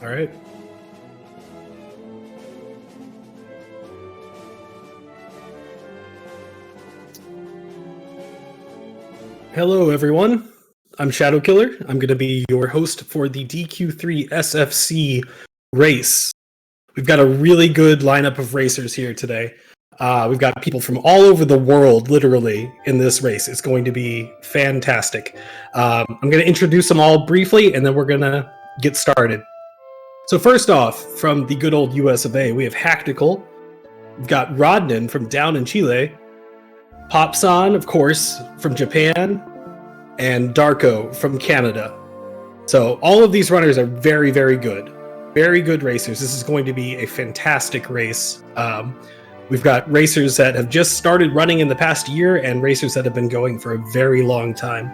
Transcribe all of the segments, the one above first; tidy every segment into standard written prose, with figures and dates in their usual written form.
All right. Hello, everyone. I'm Shadow Killer. I'm going to be your host for the DQ3 SFC race. We've got a really good lineup of racers here today. We've got people from all over the world, literally, in this race. It's going to be fantastic. I'm going to introduce them all briefly, and then we're going to get started. So first off, from the good old US of A, we have Hactical. We've got Rodnan from down in Chile. Popsan, of course, from Japan. And Darko from Canada. So all of these runners are very, very good. Very good racers. This is going to be a fantastic race. We've got racers that have just started running in the past year and racers that have been going for a very long time.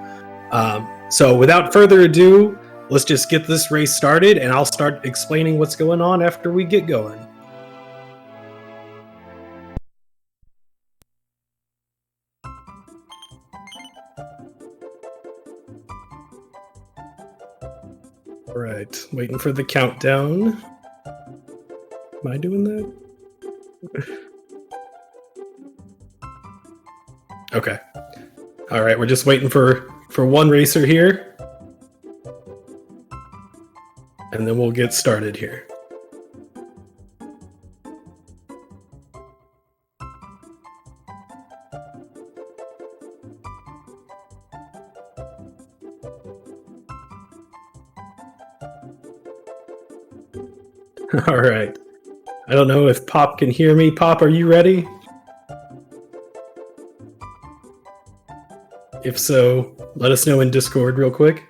So without further ado, let's just get this race started, and I'll start explaining what's going on after we get going. All right, waiting for the countdown. Am I doing that? Okay. All right, we're just waiting for one racer here. And then we'll get started here. All right. I don't know if Pop can hear me. Pop, are you ready? If so, let us know in Discord real quick.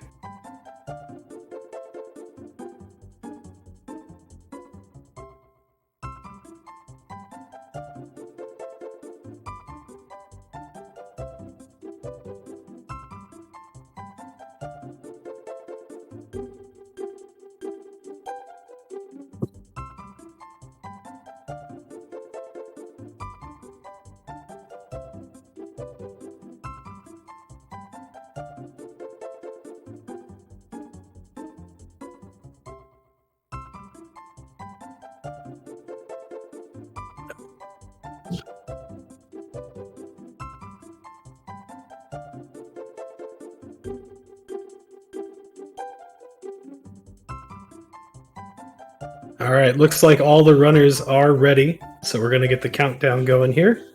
All right, looks like all the runners are ready, so we're going to get the countdown going here.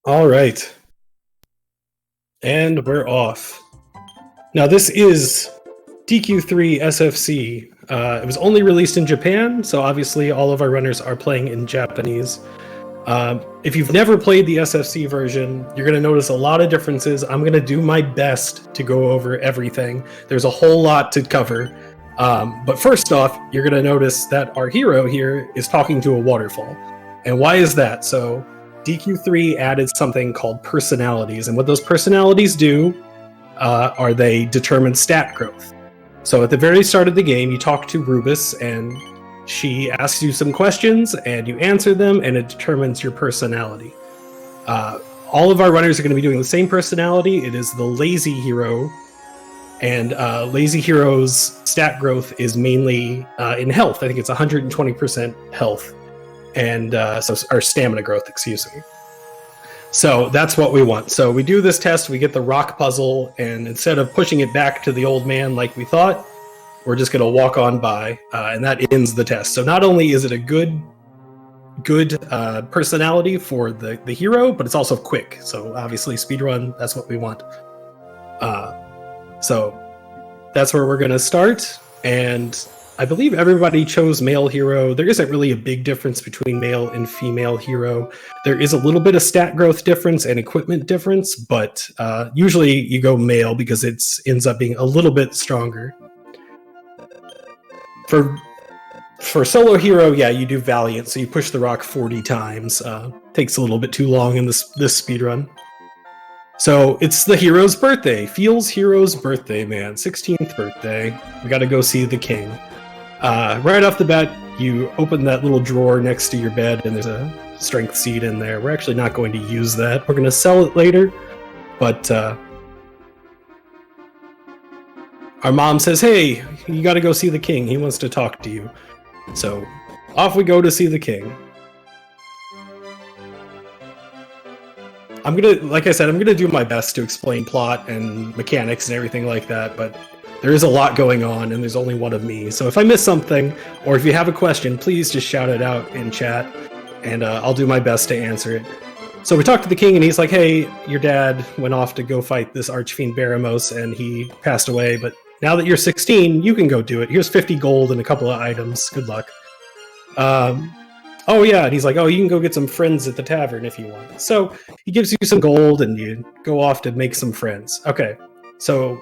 All right. And we're off. Now, this is DQ3 SFC. It was only released in Japan, so obviously all of our runners are playing in Japanese. If you've never played the SFC version, you're going to notice a lot of differences. I'm going to do my best to go over everything. There's a whole lot to cover. But first off, you're going to notice that our hero here is talking to a waterfall. And why is that? So DQ3 added something called personalities, and what those personalities do are they determine stat growth. So at the very start of the game, you talk to Rubus, and she asks you some questions, and you answer them, and it determines your personality. All of our runners are going to be doing the same personality. It is the Lazy Hero, and Lazy Hero's stat growth is mainly in health. I think it's 120% health. And our stamina growth, excuse me. So that's what we want. So we do this test, we get the rock puzzle, and instead of pushing it back to the old man like we thought, we're just going to walk on by, and that ends the test. So not only is it a good personality for the hero, but it's also quick. So obviously speedrun, that's what we want. So that's where we're going to start, and I believe everybody chose male hero. There isn't really a big difference between male and female hero. There is a little bit of stat growth difference and equipment difference, but usually you go male because it ends up being a little bit stronger. For solo hero, yeah, you do Valiant, so you push the rock 40 times. Takes a little bit too long in this speed run. So it's the hero's birthday. Feels hero's birthday, man. 16th birthday. We got to go see the king. Right off the bat, you open that little drawer next to your bed, and there's a strength seed in there. We're actually not going to use that. We're going to sell it later, but our mom says, hey, you got to go see the king. He wants to talk to you. So off we go to see the king. Like I said, I'm gonna do my best to explain plot and mechanics and everything like that, but there is a lot going on and there's only one of me. So if I miss something, or if you have a question, please just shout it out in chat, and I'll do my best to answer it. So we talked to the king, and he's like, hey, your dad went off to go fight this archfiend Baramos, and he passed away, but now that you're 16, you can go do it. Here's 50 gold and a couple of items. Good luck. Oh yeah, and he's like, oh, you can go get some friends at the tavern if you want. So he gives you some gold, and you go off to make some friends. Okay, so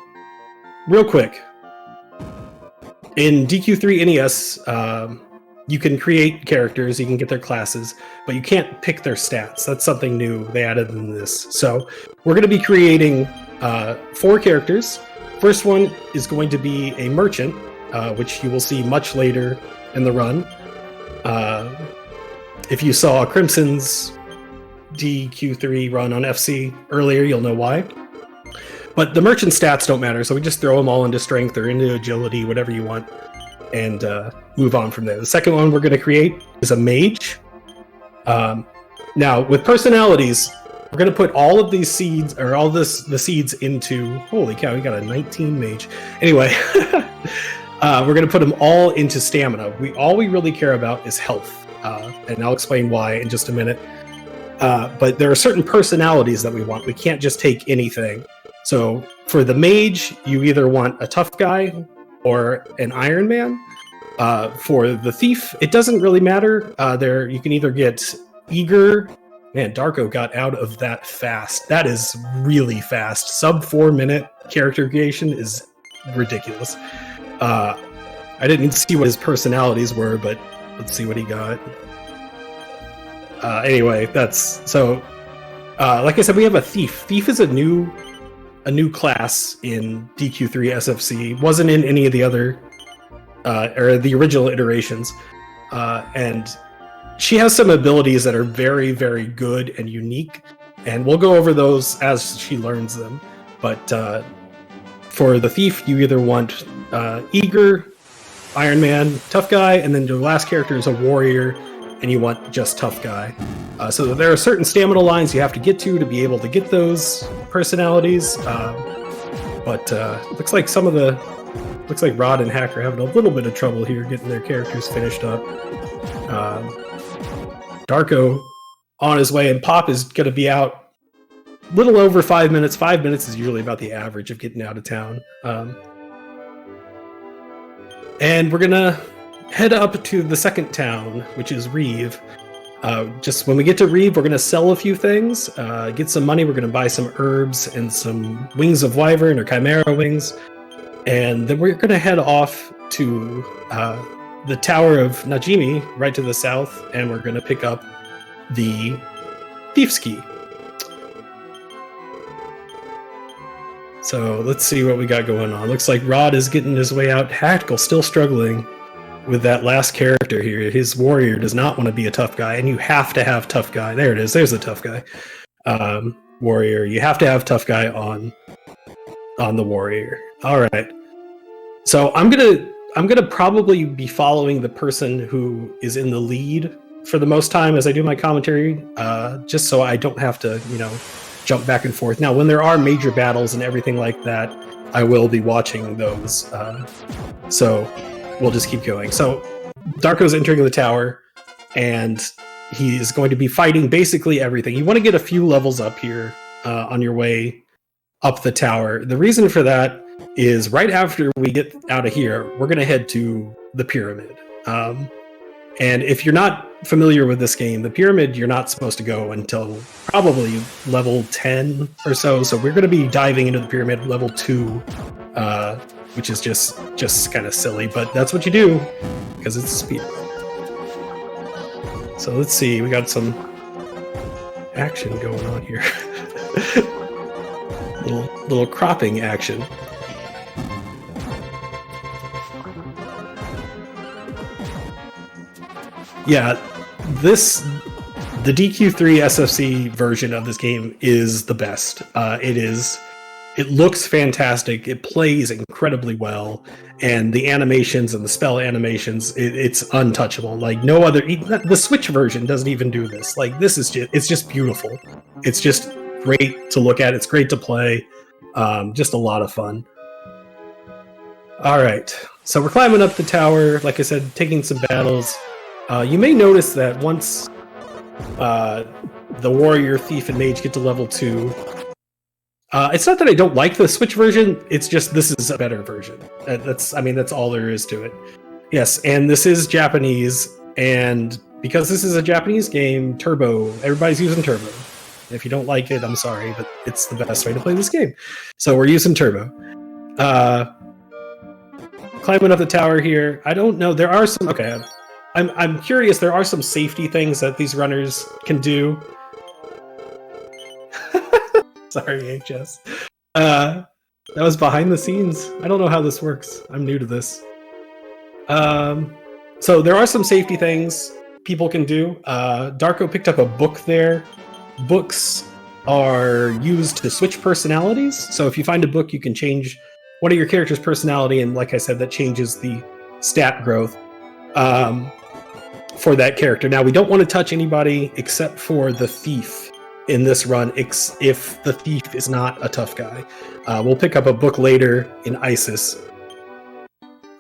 real quick. In DQ3 NES, you can create characters, you can get their classes, but you can't pick their stats. That's something new they added in this. So we're going to be creating 4 characters. First one is going to be a merchant, which you will see much later in the run. If you saw Crimson's DQ3 run on FC earlier, you'll know why. But the merchant stats don't matter, so we just throw them all into strength or into agility, whatever you want, and move on from there. The second one we're going to create is a mage. Now, with personalities, we're going to put all of these seeds, or all the seeds into... Holy cow, we got a 19 mage. Anyway, we're going to put them all into stamina. All we really care about is health, and I'll explain why in just a minute. But there are certain personalities that we want. We can't just take anything. So for the mage, you either want a tough guy or an Iron Man. For the thief, it doesn't really matter. You can either get eager... Man, Darko got out of that fast. That is really fast. Sub 4 minute character creation is ridiculous. I didn't see what his personalities were, but let's see what he got. Anyway, that's so. Like I said, we have a thief. Thief is a new class in DQ3 SFC. Wasn't in any of the other or the original iterations, and she has some abilities that are very, very good and unique, and we'll go over those as she learns them. But for the thief, you either want eager, Iron Man, tough guy, and then the last character is a warrior, and you want just tough guy. So there are certain stamina lines you have to get to be able to get those personalities. But looks like Rod and Hack are having a little bit of trouble here getting their characters finished up. Darko on his way, and Pop is going to be out a little over 5 minutes. 5 minutes is usually about the average of getting out of town. And we're going to head up to the second town, which is Reeve. Just when we get to Reeve, we're going to sell a few things, get some money. We're going to buy some herbs and some wings of wyvern or chimera wings. And then we're going to head off to the Tower of Najimi, right to the south, and we're going to pick up the Thief's Key. So let's see what we got going on. Looks like Rod is getting his way out. Hackle still struggling with that last character here. His warrior does not want to be a tough guy, and you have to have tough guy. There it is. There's the tough guy. Warrior. You have to have tough guy on the warrior. All right. So I'm gonna probably be following the person who is in the lead for the most time as I do my commentary, just so I don't have to, jump back and forth. Now, when there are major battles and everything like that, I will be watching those. So we'll just keep going. So Darko's entering the tower, and he is going to be fighting basically everything. You want to get a few levels up here on your way up the tower. The reason for that is right after we get out of here, we're going to head to the pyramid. And if you're not familiar with this game, the pyramid, you're not supposed to go until probably level 10 or so. So we're going to be diving into the pyramid level 2 which is just kind of silly, but that's what you do because it's a speed. So let's see, we got some action going on here. little cropping action. Yeah, the DQ3 SFC version of this game is the best. It looks fantastic. It plays incredibly well, and the animations and the spell animations, it's untouchable. Like no other. The Switch version doesn't even do this. Like it's just beautiful. It's just great to look at. It's great to play. Just a lot of fun. All right, so we're climbing up the tower. Like I said, taking some battles. You may notice that once the warrior, thief, and mage get to level 2, it's not that I don't like the Switch version. It's just this is a better version. That's all there is to it. Yes, and this is Japanese, and because this is a Japanese game, Turbo. Everybody's using Turbo. If you don't like it, I'm sorry, but it's the best way to play this game. So we're using Turbo. Climbing up the tower here. I don't know. There are some. Okay. I'm curious. There are some safety things that these runners can do. Sorry, HS. That was behind the scenes. I don't know how this works. I'm new to this. So there are some safety things people can do. Darko picked up a book there. Books are used to switch personalities. So if you find a book, you can change one of your character's personality, and like I said, that changes the stat growth. For that character. Now, we don't want to touch anybody except for the thief in this run, if the thief is not a tough guy. We'll pick up a book later in ISIS.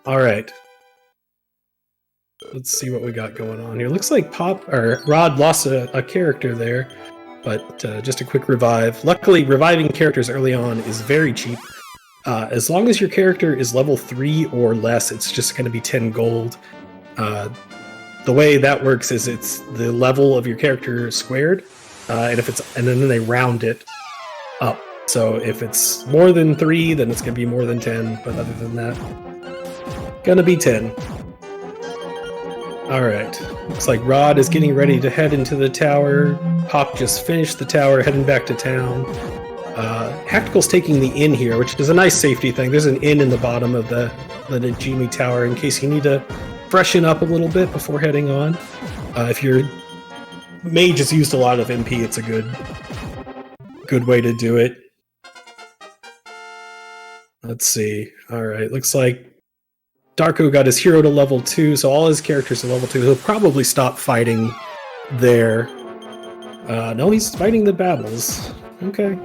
All right. Let's see what we got going on here. Looks like Rod lost a character there, but just a quick revive. Luckily, reviving characters early on is very cheap. As long as your character is level 3 or less, it's just going to be 10 gold. The way that works is it's the level of your character squared, and then they round it up. So if it's more than 3, then it's going to be more than 10. But other than that, gonna be 10. All right. Looks like Rod is getting ready to head into the tower. Pop just finished the tower, heading back to town. Hactical's taking the inn here, which is a nice safety thing. There's an inn in the bottom of the Najimi Tower in case you need to freshen up a little bit before heading on. If your mage has used a lot of MP, it's a good way to do it. Let's see. All right, looks like Darko got his hero to level 2, so all his characters are level 2. He'll probably stop fighting there. No, he's fighting the Babbles. Okay.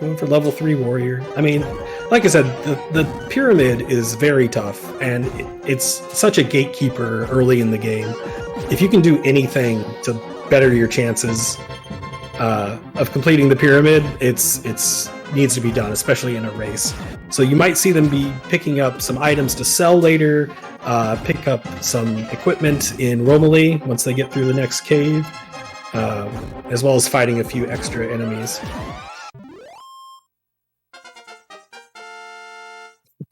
Going for level 3 warrior. I mean, like I said, the pyramid is very tough, and it's such a gatekeeper early in the game. If you can do anything to better your chances of completing the pyramid, it's needs to be done, especially in a race. So you might see them be picking up some items to sell later, pick up some equipment in Romilly once they get through the next cave, as well as fighting a few extra enemies.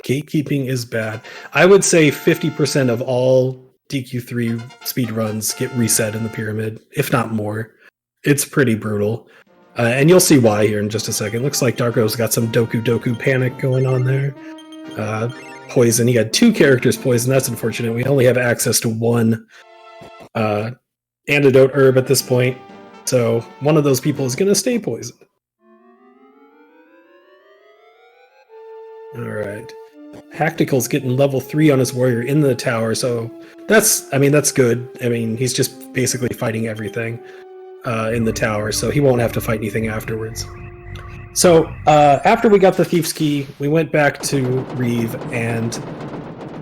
Gatekeeping is bad. I would say 50% of all DQ3 speedruns get reset in the pyramid, if not more. It's pretty brutal. And you'll see why here in just a second. Looks like Darko's got some Doku panic going on there. Poison. He had 2 characters poison. That's unfortunate. We only have access to 1 antidote herb at this point. So one of those people is going to stay poisoned. Alright. Hactical's getting level 3 on his warrior in the tower, so that's good. I mean, he's just basically fighting everything in the tower, so he won't have to fight anything afterwards. So, after we got the Thief's Key, we went back to Reeve and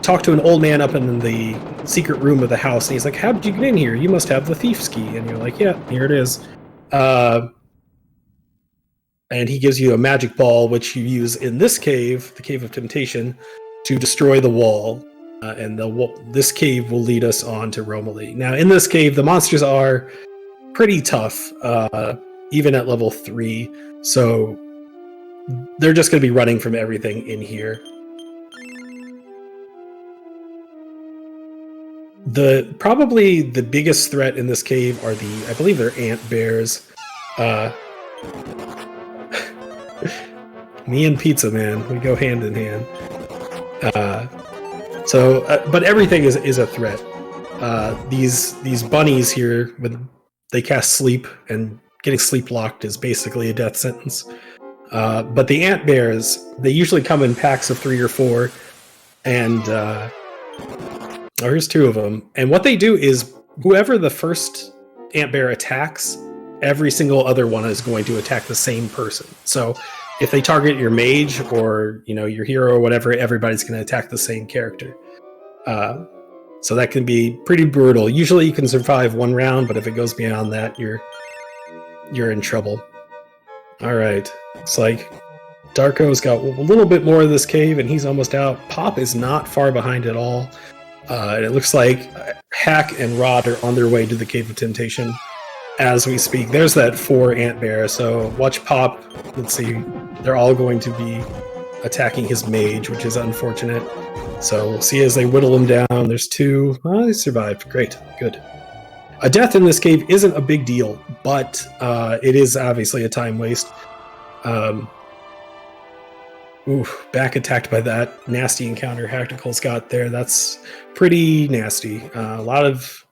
talked to an old man up in the secret room of the house, and he's like, "How did you get in here? You must have the Thief's Key." And you're like, "Yeah, here it is." And he gives you a magic ball, which you use in this cave, the Cave of Temptation, to destroy the wall. And this cave will lead us on to Romilly. Now, in this cave, the monsters are pretty tough, even at level 3. So they're just going to be running from everything in here. Probably the biggest threat in this cave are I believe they're ant bears. Me and Pizza Man, we go hand in hand. But everything is a threat. These bunnies here, they cast sleep, and getting sleep locked is basically a death sentence. But the ant bears, they usually come in packs of 3 or 4, and here's 2 of them. And what they do is, whoever the first ant bear attacks, every single other one is going to attack the same person. So if they target your mage or your hero or whatever, everybody's going to attack the same character. So that can be pretty brutal. Usually you can survive 1 round, but if it goes beyond that, you're in trouble. All right, looks like Darko's got a little bit more of this cave, and he's almost out. Pop is not far behind at all. And it looks like Hack and Rod are on their way to the Cave of Temptation as we speak. There's that 4 ant bear, so watch Pop. Let's see, they're all going to be attacking his mage, which is unfortunate. So we'll see as they whittle him down. There's 2. Oh, they survived. Great, good. A death in this cave isn't a big deal, but it is obviously a time waste. Back attacked by that nasty encounter Hactical's got there. That's pretty nasty. A lot of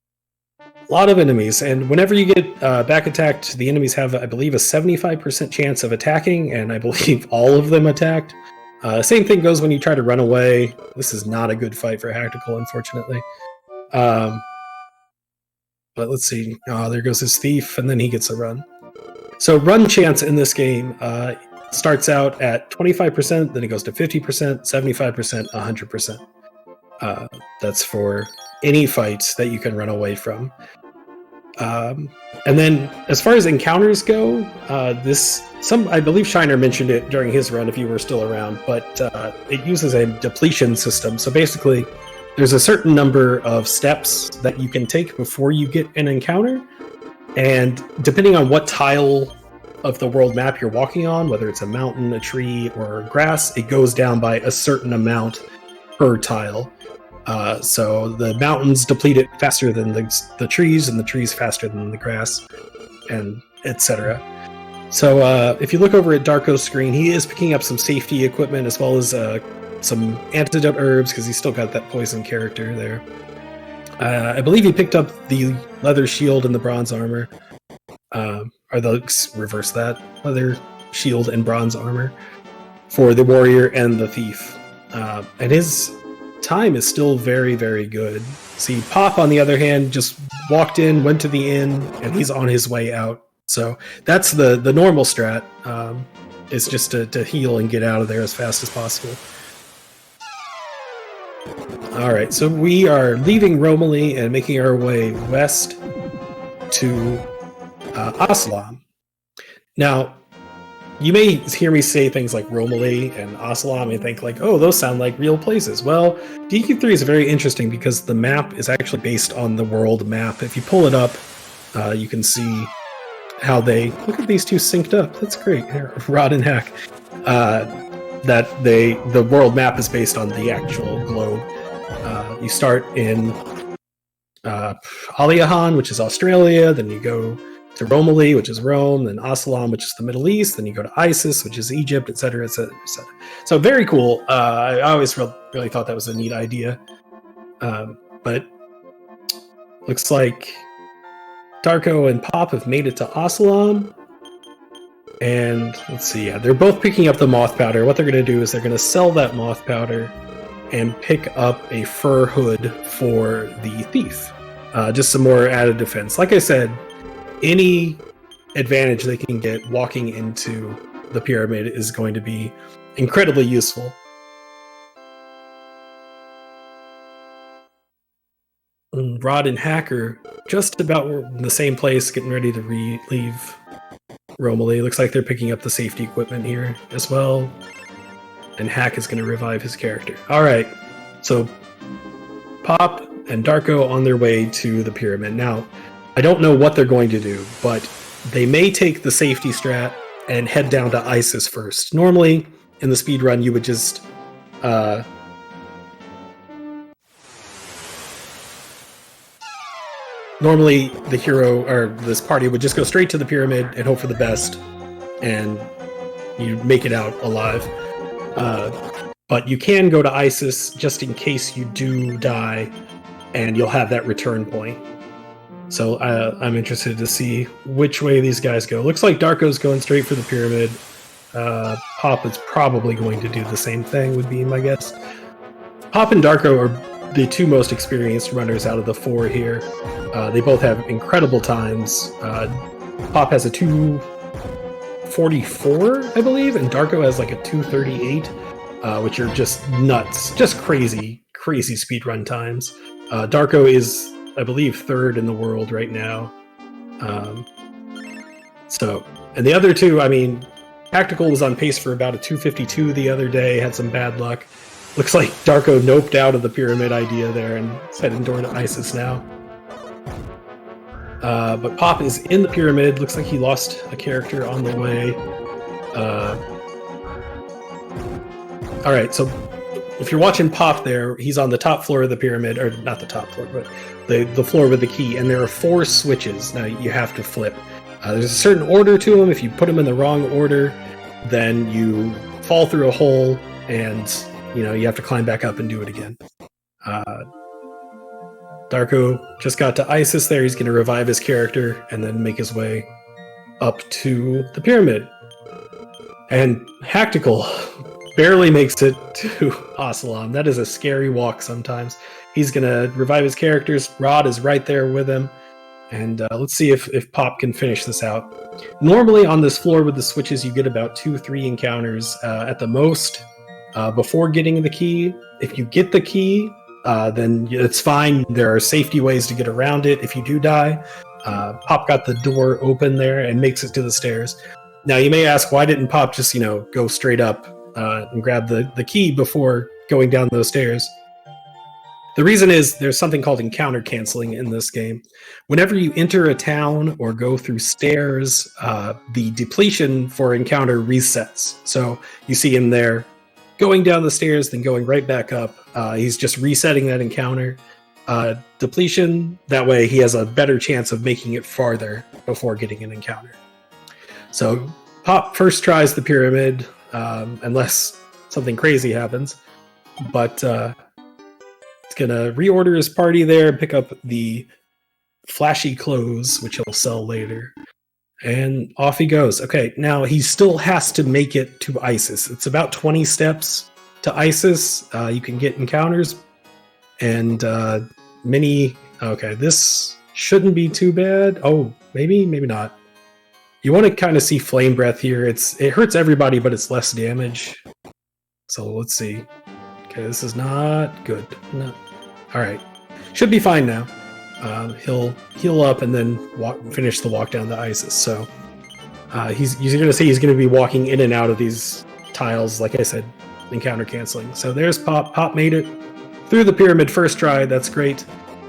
enemies, and whenever you get back attacked, the enemies have, I believe, a 75% chance of attacking, and I believe all of them attacked. Same thing goes when you try to run away. This is not a good fight for Hactical, unfortunately. But let's see. There goes his thief, and then he gets a run. So run chance in this game starts out at 25%, then it goes to 50%, 75%, 100%. That's for any fight that you can run away from. And then as far as encounters go, I believe Shiner mentioned it during his run if you were still around, but it uses a depletion system. So basically, there's a certain number of steps that you can take before you get an encounter, and depending on what tile of the world map you're walking on, whether it's a mountain, a tree, or grass, it goes down by a certain amount per tile. So the mountains deplete it faster than the trees, and the trees faster than the grass, and etc. So if you look over at Darko's screen, he is picking up some safety equipment as well as some antidote herbs, because he's still got that poison character there. I believe he picked up the leather shield and the bronze armor. Or reverse that. Leather shield and bronze armor for the warrior and the thief. And his time is still very, very good. See, Pop, on the other hand, just walked in, went to the inn, and he's on his way out. So that's the normal strat, is just to heal and get out of there as fast as possible. Alright, so we are leaving Romilly and making our way west to Aslam. Now, you may hear me say things like Romilly and Aslam and think like, oh, those sound like real places. Well, DQ3 is very interesting because the map is actually based on the world map. If you pull it up, you can see how look at these 2 synced up. That's great. Rod and Hack. The world map is based on the actual globe. You start in Aliahan, which is Australia, then you go to Romilly, which is Rome, then Aslam, which is the Middle East, then you go to Isis, which is Egypt, etc., etc., etc. So very cool. I always really thought that was a neat idea. But looks like Darko and Pop have made it to Aslam. And let's see, they're both picking up the moth powder. What they're going to do is they're going to sell that moth powder and pick up a fur hood for the thief. Just some more added defense. Like I said, any advantage they can get walking into the pyramid is going to be incredibly useful. Rod and Hacker just about in the same place, getting ready to leave Romilly. Looks like they're picking up the safety equipment here as well. And Hack is going to revive his character. Alright, so Pop and Darko on their way to the pyramid. Now, I don't know what they're going to do, but they may take the safety strat and head down to Isis first. Normally, in the speedrun, you would just normally the hero or this party would just go straight to the pyramid and hope for the best, and you make it out alive. But you can go to Isis just in case you do die, and you'll have that return point. So I'm interested to see which way these guys go. Looks like Darko's going straight for the pyramid. Pop is probably going to do the same thing, would be my guess. Pop and Darko are the two most experienced runners out of the four here. They both have incredible times. Pop has a 2:44, I believe, and Darko has like a 2:38, which are just nuts, just crazy speedrun times. Darko is, I believe, third in the world right now. And the other two, I mean, Tactical was on pace for about a 2:52 the other day, had some bad luck. Looks like Darko noped out of the pyramid idea there and is heading toward Isis now. But Pop is in the pyramid. Looks like he lost a character on the way. All right, so if you're watching Pop there, he's on the top floor of the pyramid, or not the top floor, but the floor with the key, and there are 4 switches. Now you have to flip. There's a certain order to them. If you put them in the wrong order, then you fall through a hole, and you have to climb back up and do it again. Darko just got to Isis there. He's going to revive his character and then make his way up to the pyramid. And Tactical barely makes it to Assalam. That is a scary walk sometimes. He's going to revive his characters. Rod is right there with him. And let's see if Pop can finish this out. Normally on this floor with the switches, you get about 2-3 encounters at the most before getting the key. If you get the key, then it's fine. There are safety ways to get around it if you do die. Pop got the door open there and makes it to the stairs. Now you may ask, why didn't Pop just go straight up and grab the key before going down those stairs? The reason is there's something called encounter canceling in this game. Whenever you enter a town or go through stairs, the depletion for encounter resets. So you see him there going down the stairs, then going right back up. He's just resetting that encounter depletion. That way he has a better chance of making it farther before getting an encounter. So Pop first tries the pyramid, unless something crazy happens. But it's going to reorder his party there and pick up the flashy clothes, which he'll sell later. And off he goes. Okay, now he still has to make it to Isis. It's about 20 steps to Isis. You can get encounters. And okay, this shouldn't be too bad. Oh, maybe not. You want to kind of see Flame Breath here. It hurts everybody, but it's less damage. So let's see. Okay, this is not good. No. All right. Should be fine now. He'll heal up and then finish the walk down to Isis. So you're going to see he's going to be walking in and out of these tiles, like I said, encounter canceling. So there's Pop. Pop made it through the pyramid first try. That's great.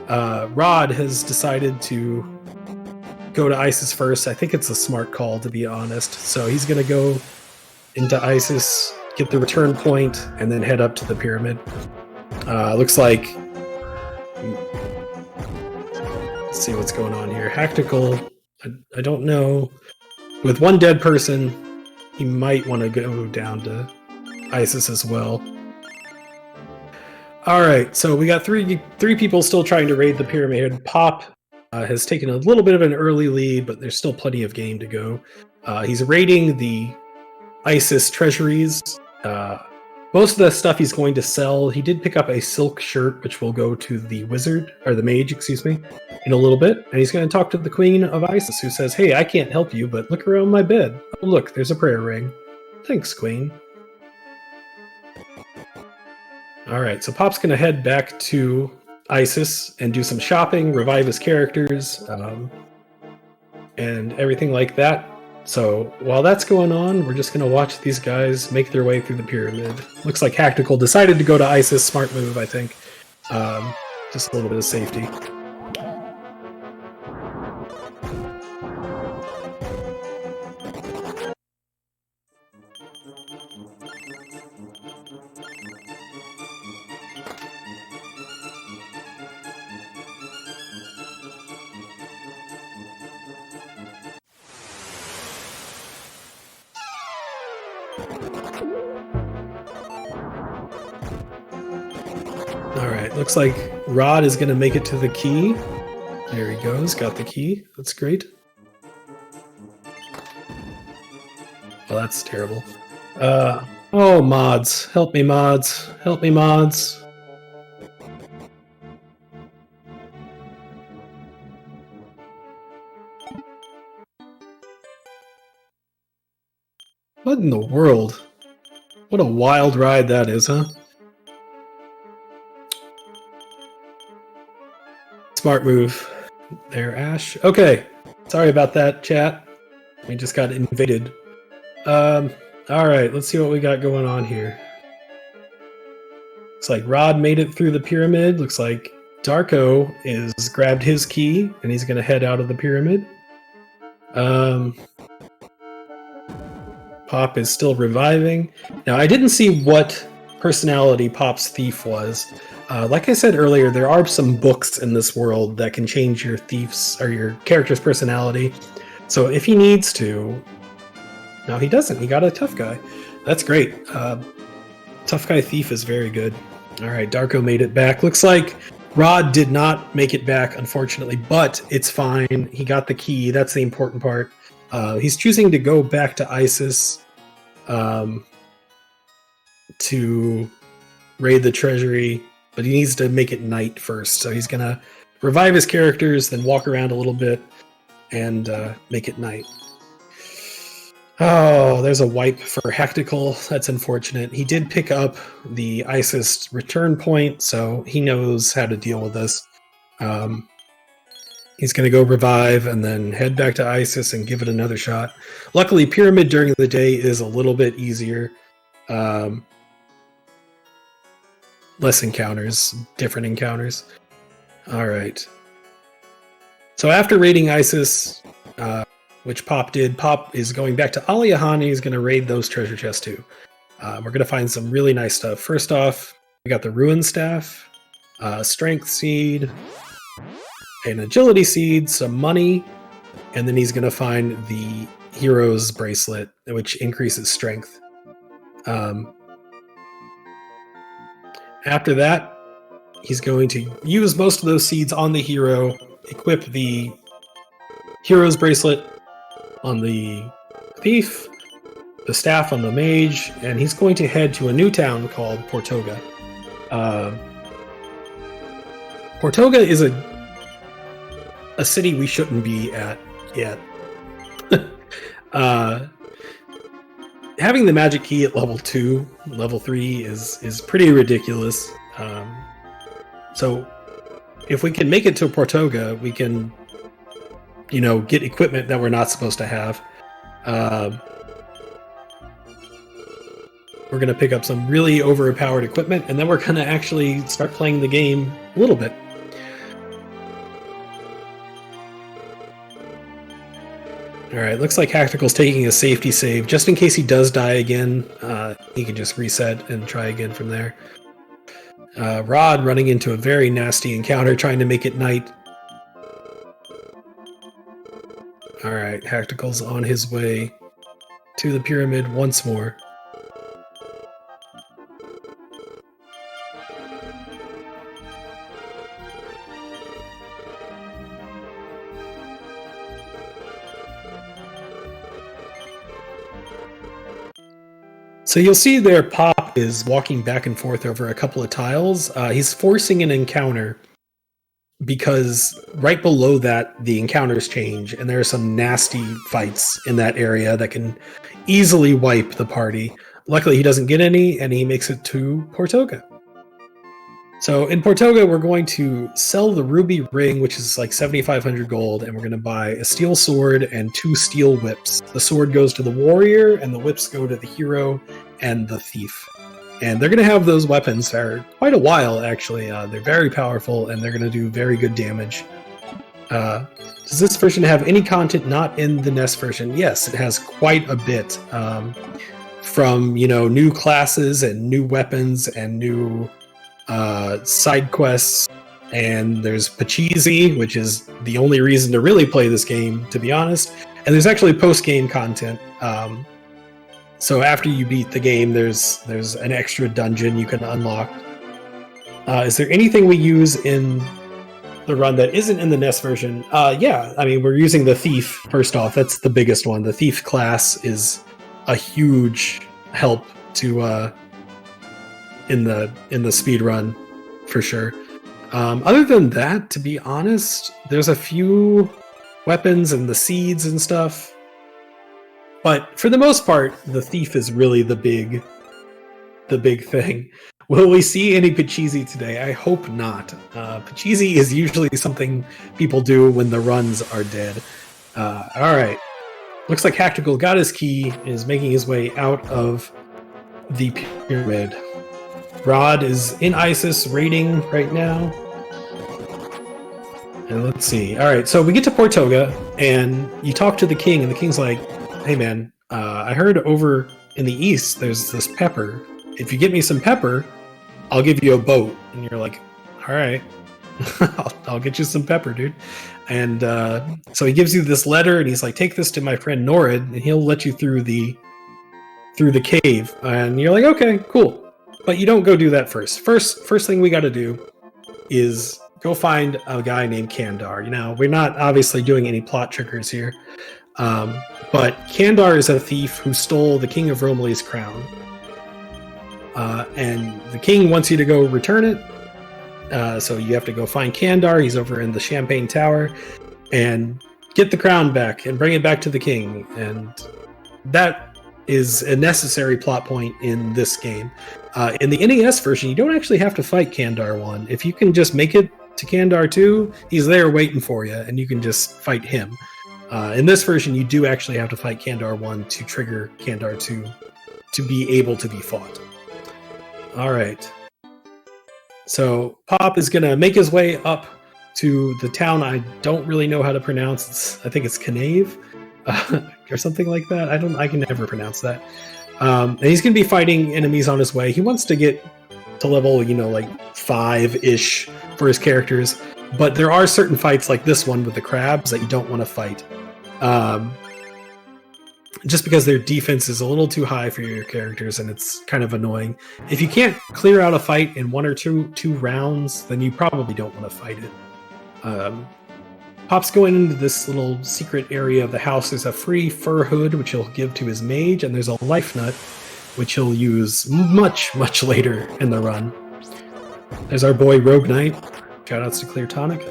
Rod has decided to go to Isis first. I think it's a smart call, to be honest. So he's going to go into Isis, get the return point, and then head up to the pyramid. Looks like... Let's see what's going on here. Tactical, I don't know. With one dead person, he might want to go down to Isis as well. Alright, so we got three people still trying to raid the pyramid. Pop has taken a little bit of an early lead, but there's still plenty of game to go. He's raiding the Isis treasuries. Most of the stuff he's going to sell, he did pick up a silk shirt, which will go to the wizard, or the mage, excuse me, in a little bit. And he's going to talk to the queen of Isis, who says, "Hey, I can't help you, but look around my bed. Oh, look, there's a prayer ring. Thanks, queen." All right, so Pop's going to head back to Isis and do some shopping, revive his characters, and everything like that. So while that's going on, we're just going to watch these guys make their way through the pyramid. Looks like Tactical decided to go to Isis. Smart move, I think. Just a little bit of safety. All right, looks like Rod is going to make it to the key. There he goes, got the key. That's great. Well, that's terrible. Oh, mods. Help me, mods. Help me, mods. What in the world? What a wild ride that is, huh? Smart move there, Ash. Okay. Sorry about that, chat. We just got invaded. Alright, let's see what we got going on here. Looks like Rod made it through the pyramid. Looks like Darko is grabbed his key and he's gonna head out of the pyramid. Pop is still reviving. Now, I didn't see what personality Pop's thief was. Like I said earlier, there are some books in this world that can change your thief's or your character's personality. So if he needs to... No, he doesn't. He got a tough guy. That's great. Tough guy thief is very good. All right, Darko made it back. Looks like Rod did not make it back, unfortunately, but it's fine. He got the key. That's the important part. He's choosing to go back to ISIS to raid the treasury, but he needs to make it night first. So he's going to revive his characters, then walk around a little bit and make it night. Oh, there's a wipe for Hectical. That's unfortunate. He did pick up the ISIS return point, so he knows how to deal with this. He's going to go revive and then head back to ISIS and give it another shot. Luckily, Pyramid during the day is a little bit easier. Less encounters, different encounters. All right. So after raiding ISIS, which Pop did, Pop is going back to Aliyahan and he's going to raid those treasure chests too. We're going to find some really nice stuff. First off, we got the Ruin Staff, Strength Seed, an Agility Seed, some money, and then he's going to find the Hero's Bracelet, which increases strength. After that, he's going to use most of those seeds on the hero, equip the Hero's Bracelet on the thief, the staff on the mage, and he's going to head to a new town called Portoga. Portoga is a city we shouldn't be at yet. Having the magic key at level 2, level 3 is pretty ridiculous. So if we can make it to Portoga, we can get equipment that we're not supposed to have. We're going to pick up some really overpowered equipment, and then we're going to actually start playing the game a little bit. Alright, looks like Hactical's taking a safety save. Just in case he does die again, he can just reset and try again from there. Rod running into a very nasty encounter, trying to make it night. Alright, Hactical's on his way to the pyramid once more. So you'll see there Pop is walking back and forth over a couple of tiles. He's forcing an encounter because right below that, the encounters change, and there are some nasty fights in that area that can easily wipe the party. Luckily, he doesn't get any, and he makes it to Portoga. So in Portoga, we're going to sell the ruby ring, which is like 7,500 gold, and we're going to buy a steel sword and 2 steel whips. The sword goes to the warrior, and the whips go to the hero and the thief. And they're going to have those weapons for quite a while, actually. They're very powerful, and they're going to do very good damage. Does this version have any content not in the NES version? Yes, it has quite a bit. From, new classes and new weapons and new side quests, and there's Pachisi, which is the only reason to really play this game, to be honest. And there's actually post-game content. So after you beat the game, there's an extra dungeon you can unlock. Is there anything we use in the run that isn't in the NES version? Yeah, I mean, we're using the Thief, first off. That's the biggest one. The Thief class is a huge help to in the speed run, for sure. Other than that, to be honest, there's a few weapons and the seeds and stuff. But for the most part, the Thief is really the big thing. Will we see any Pachisi today? I hope not. Pachisi is usually something people do when the runs are dead. Alright. Looks like Hactical got his key and is making his way out of the pyramid. Rod is in ISIS raiding right now. And let's see. Alright, so we get to Portoga, and you talk to the king, and the king's like, hey man, I heard over in the east there's this pepper. If you get me some pepper, I'll give you a boat. And you're like, all right, I'll get you some pepper, dude. And so he gives you this letter, and he's like, take this to my friend Norid, and he'll let you through the cave. And you're like, okay, cool. But you don't go do that first. First thing we got to do is go find a guy named Kandar. You know, we're not obviously doing any plot triggers here. But Kandar is a thief who stole the King of Romilly's crown. And the king wants you to go return it. So you have to go find Kandar. He's over in the Champagne Tower, and get the crown back and bring it back to the king. And that is a necessary plot point in this game. In the NES version, you don't actually have to fight Kandar 1. If you can just make it to Kandar 2, he's there waiting for you, and you can just fight him. In this version, you do actually have to fight Kandar 1 to trigger Kandar 2 to be able to be fought. Alright. So, Pop is going to make his way up to the town I don't really know how to pronounce. I think it's Knave, or something like that. I can never pronounce that. And he's going to be fighting enemies on his way. He wants to get to level, like 5-ish for his characters. But there are certain fights like this one with the crabs that you don't want to fight. Just because their defense is a little too high for your characters, and it's kind of annoying. If you can't clear out a fight in one or two rounds, then you probably don't want to fight it. Pop's going into this little secret area of the house. There's a free fur hood, which he'll give to his mage, and there's a life nut, which he'll use much, much later in the run. There's our boy Rogue Knight. Shoutouts to Clear Tonic.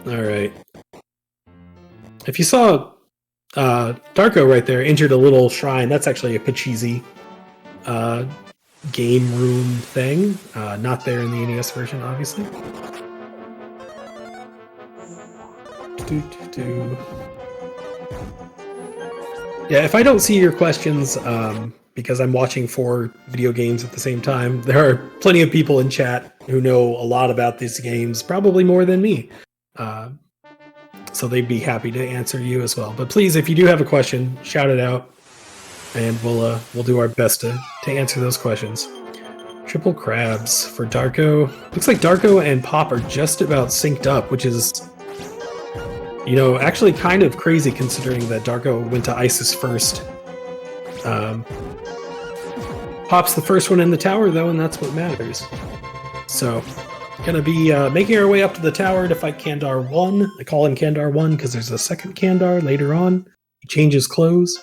Alright. If you saw Darko right there, injured a little shrine, that's actually a Pachisi game room thing. Not there in the NES version, obviously. Yeah, if I don't see your questions, because I'm watching 4 video games at the same time, there are plenty of people in chat who know a lot about these games, probably more than me. So they'd be happy to answer you as well. But please, if you do have a question, shout it out, and we'll do our best to answer those questions. Triple crabs for Darko. Looks like Darko and Pop are just about synced up, which is, actually kind of crazy considering that Darko went to ISIS first. Pop's the first one in the tower, though, and that's what matters. So, gonna be making our way up to the tower to fight Kandar 1. I call him Kandar 1 because there's a second Kandar later on. He changes clothes.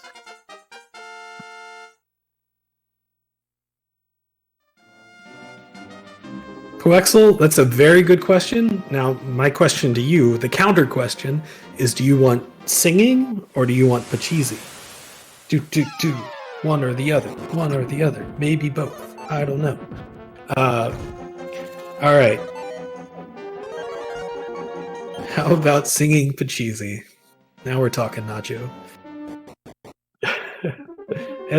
Poexel, that's a very good question. Now, my question to you, the counter question, is do you want singing or do you want Pachisi? Do. One or the other. One or the other. Maybe both. I don't know. Alright. How about singing Pachisi? Now we're talking, Nacho.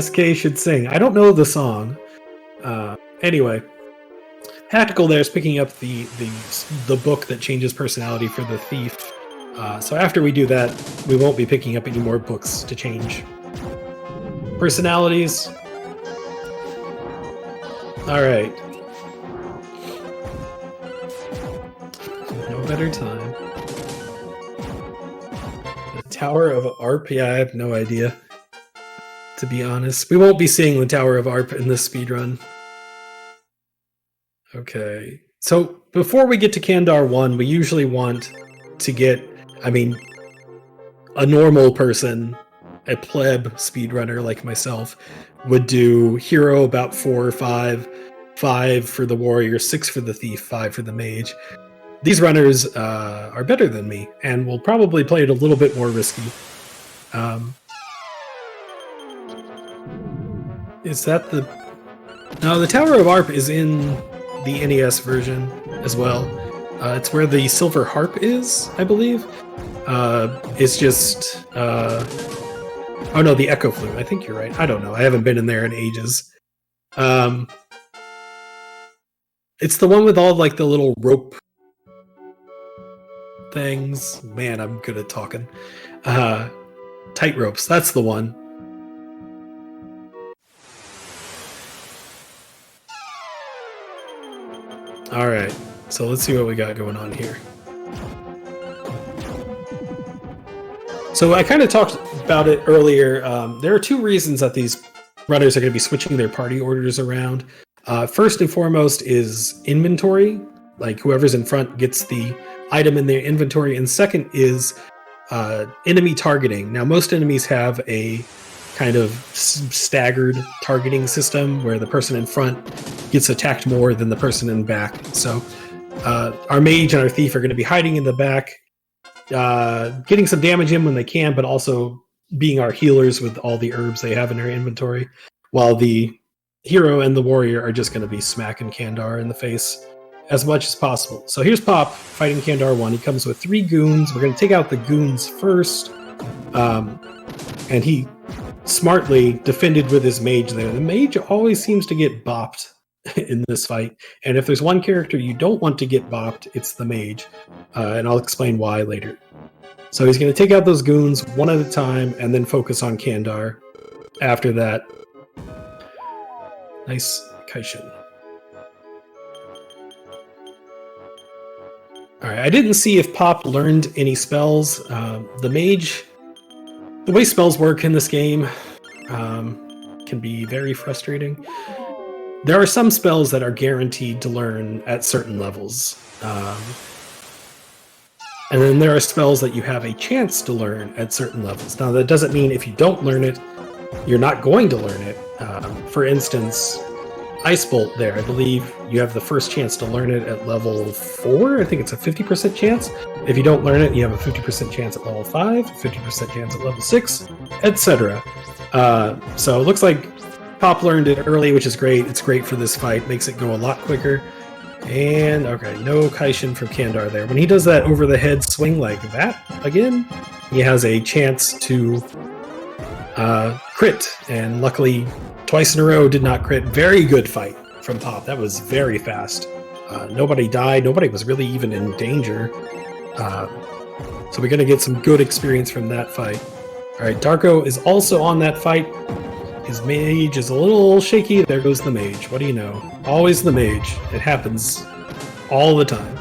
SK should sing. I don't know the song. Anyway. Tactical there is picking up the book that changes personality for the thief. So after we do that, we won't be picking up any more books to change personalities. Alright. No better time. The Tower of RPI, I have no idea. to be honest. We won't be seeing the Tower of Arp in this speedrun. Okay. So before we get to Kandar 1, we usually want to get, a normal person, a pleb speedrunner like myself, would do hero about 4 or 5, 5 for the warrior, 6 for the thief, 5 for the mage. These runners are better than me, and will probably play it a little bit more risky. Is that the... No, the Tower of Arp is in the NES version as well. It's where the silver harp is, I believe. It's just... Oh no, the Echo Flute. I think you're right. I don't know. I haven't been in there in ages. It's the one with all like the little rope things. Man, I'm good at talking. Tight ropes. That's the one. All right. So let's see what we got going on here. So I kind of talked about it earlier. There are 2 reasons that these runners are going to be switching their party orders around. First and foremost is inventory. Like whoever's in front gets the item in their inventory. And second is enemy targeting. Now, most enemies have a kind of staggered targeting system where the person in front gets attacked more than the person in back. So our mage and our thief are going to be hiding in the back, getting some damage in when they can, but also being our healers with all the herbs they have in their inventory, while the hero and the warrior are just going to be smacking Kandar in the face as much as possible. So here's Pop fighting Kandar 1. He comes with 3 goons. We're going to take out the goons first. And he smartly defended with his mage there. The mage always seems to get bopped in this fight. And if there's one character you don't want to get bopped, it's the mage. And I'll explain why later. So he's going to take out those goons one at a time and then focus on Kandar after that. Nice Kaishin. Alright, I didn't see if Pop learned any spells. The mage, the way spells work in this game can be very frustrating. There are some spells that are guaranteed to learn at certain levels. And then there are spells that you have a chance to learn at certain levels. Now, that doesn't mean if you don't learn it, you're not going to learn it. For instance, Ice Bolt there, I believe you have the first chance to learn it at level 4. I think it's a 50% chance. If you don't learn it, you have a 50% chance at level 5, 50% chance at level 6, etc. So it looks like Pop learned it early, which is great. It's great for this fight. Makes it go a lot quicker. And, okay, no Kaishin from Kandar there. When he does that over-the-head swing like that again, he has a chance to crit. And luckily, twice in a row did not crit. Very good fight from Pop. That was very fast. Nobody died. Nobody was really even in danger. So we're going to get some good experience from that fight. All right, Darko is also on that fight. His mage is a little shaky. There goes the mage. What do you know? Always the mage. It happens all the time.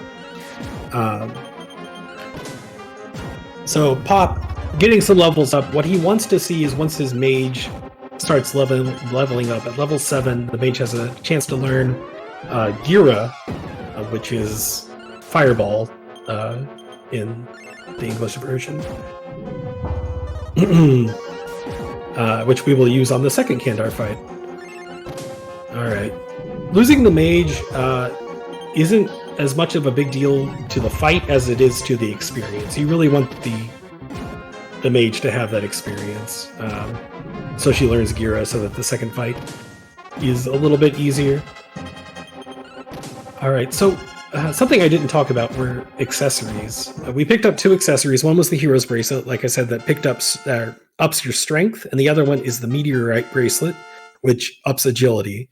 So Pop, getting some levels up, what he wants to see is once his mage starts leveling up, at level 7, the mage has a chance to learn Gira, which is Fireball in the English version. Which we will use on the second Kandar fight. Alright. Losing the mage isn't as much of a big deal to the fight as it is to the experience. You really want the mage to have that experience. So she learns Gira so that the second fight is a little bit easier. Alright, so something I didn't talk about were accessories. We picked up 2 accessories. One was the Hero's Bracelet, like I said, that ups your strength, and the other one is the Meteorite Bracelet, which ups agility.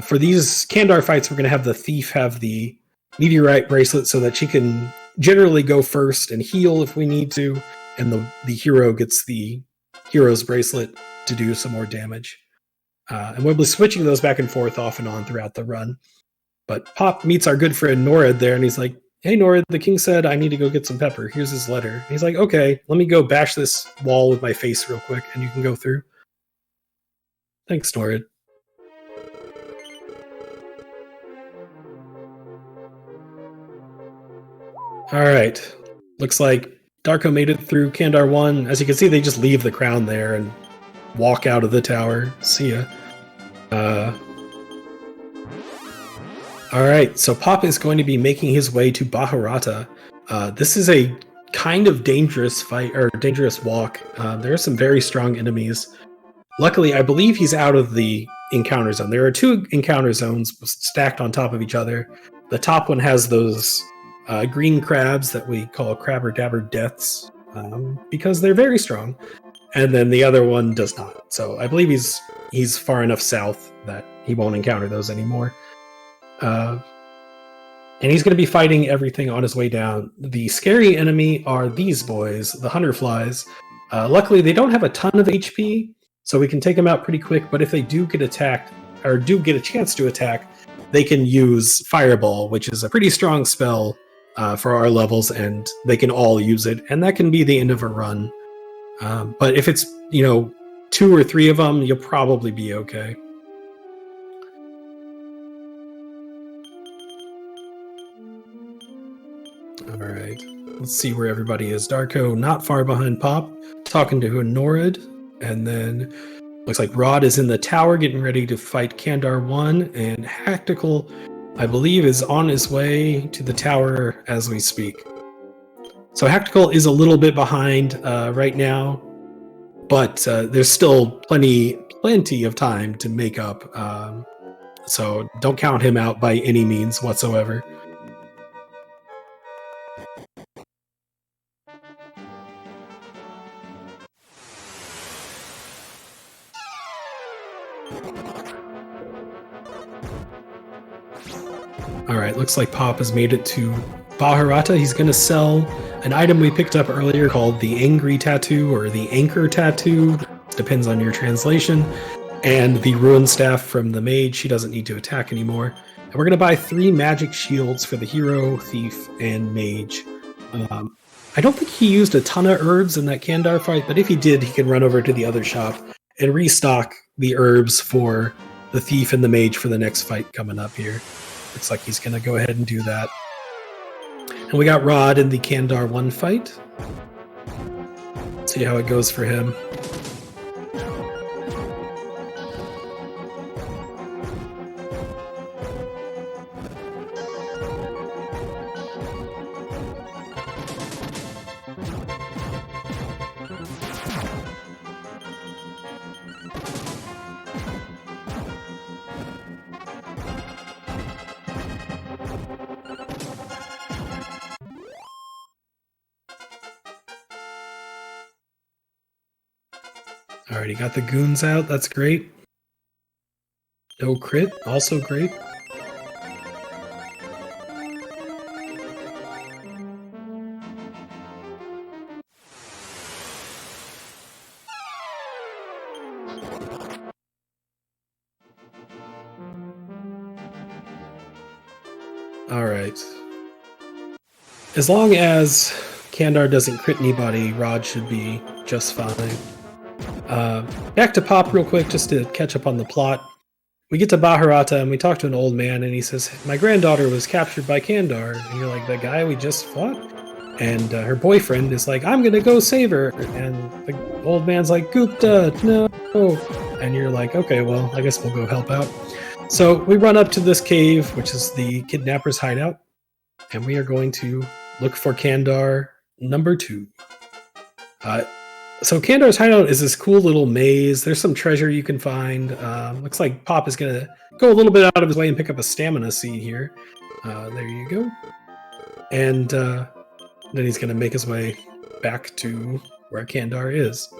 For these Kandar fights, we're going to have the Thief have the Meteorite Bracelet so that she can generally go first and heal if we need to, and the hero gets the Hero's Bracelet to do some more damage. And we'll be switching those back and forth off and on throughout the run. But Pop meets our good friend Norad there, and he's like, "Hey Norad, the king said I need to go get some pepper. Here's his letter." And he's like, "Okay, let me go bash this wall with my face real quick, and you can go through." Thanks, Norid. All right. Looks like Darko made it through Kandar 1. As you can see, they just leave the crown there and walk out of the tower. See ya. All right, so Pop is going to be making his way to Baharata. This is a kind of dangerous fight, or dangerous walk. There are some very strong enemies. Luckily, I believe he's out of the encounter zone. There are 2 encounter zones stacked on top of each other. The top one has those green crabs that we call Crabber Dabber Deaths, because they're very strong. And then the other one does not. So I believe he's far enough south that he won't encounter those anymore. And he's going to be fighting everything on his way down. The scary enemy are these boys, the Hunter Flies. Luckily, they don't have a ton of HP, so we can take them out pretty quick. But if they do get attacked, or do get a chance to attack, they can use Fireball, which is a pretty strong spell for our levels, and they can all use it. And that can be the end of a run. But if it's, 2 or 3 of them, you'll probably be okay. All right, let's see where everybody is. Darko not far behind Pop, talking to Norid, and then looks like Rod is in the tower getting ready to fight Kandar 1, and Hactical, I believe, is on his way to the tower as we speak. So Hactical is a little bit behind right now, but there's still plenty of time to make up. So don't count him out by any means whatsoever. All right, looks like Pop has made it to Baharata. He's going to sell an item we picked up earlier called the Angry Tattoo, or the Anchor Tattoo, depends on your translation, and the Ruin Staff from the Mage. She doesn't need to attack anymore. And we're going to buy 3 magic shields for the Hero, Thief, and Mage. I don't think he used a ton of herbs in that Kandar fight, but if he did, he can run over to the other shop and restock the herbs for the Thief and the Mage for the next fight coming up here. Looks like he's going to go ahead and do that. And we got Rod in the Kandar 1 fight. Let's see how it goes for him. Alright, he got the goons out. That's great. No crit. Also great. Alright. As long as Kandar doesn't crit anybody, Rod should be just fine. Back to Pop real quick, just to catch up on the plot. We get to Baharata and we talk to an old man, and he says, my granddaughter was captured by Kandar. And you're like, the guy we just fought? And her boyfriend is like, I'm gonna go save her. And the old man's like, Gupta, no. And you're like, okay, well, I guess we'll go help out. So we run up to this cave, which is the kidnapper's hideout, and we are going to look for Kandar number 2. So Kandar's hideout is this cool little maze. There's some treasure you can find. Looks like Pop is going to go a little bit out of his way and pick up a stamina seed here. There you go. And then he's going to make his way back to where Kandar is.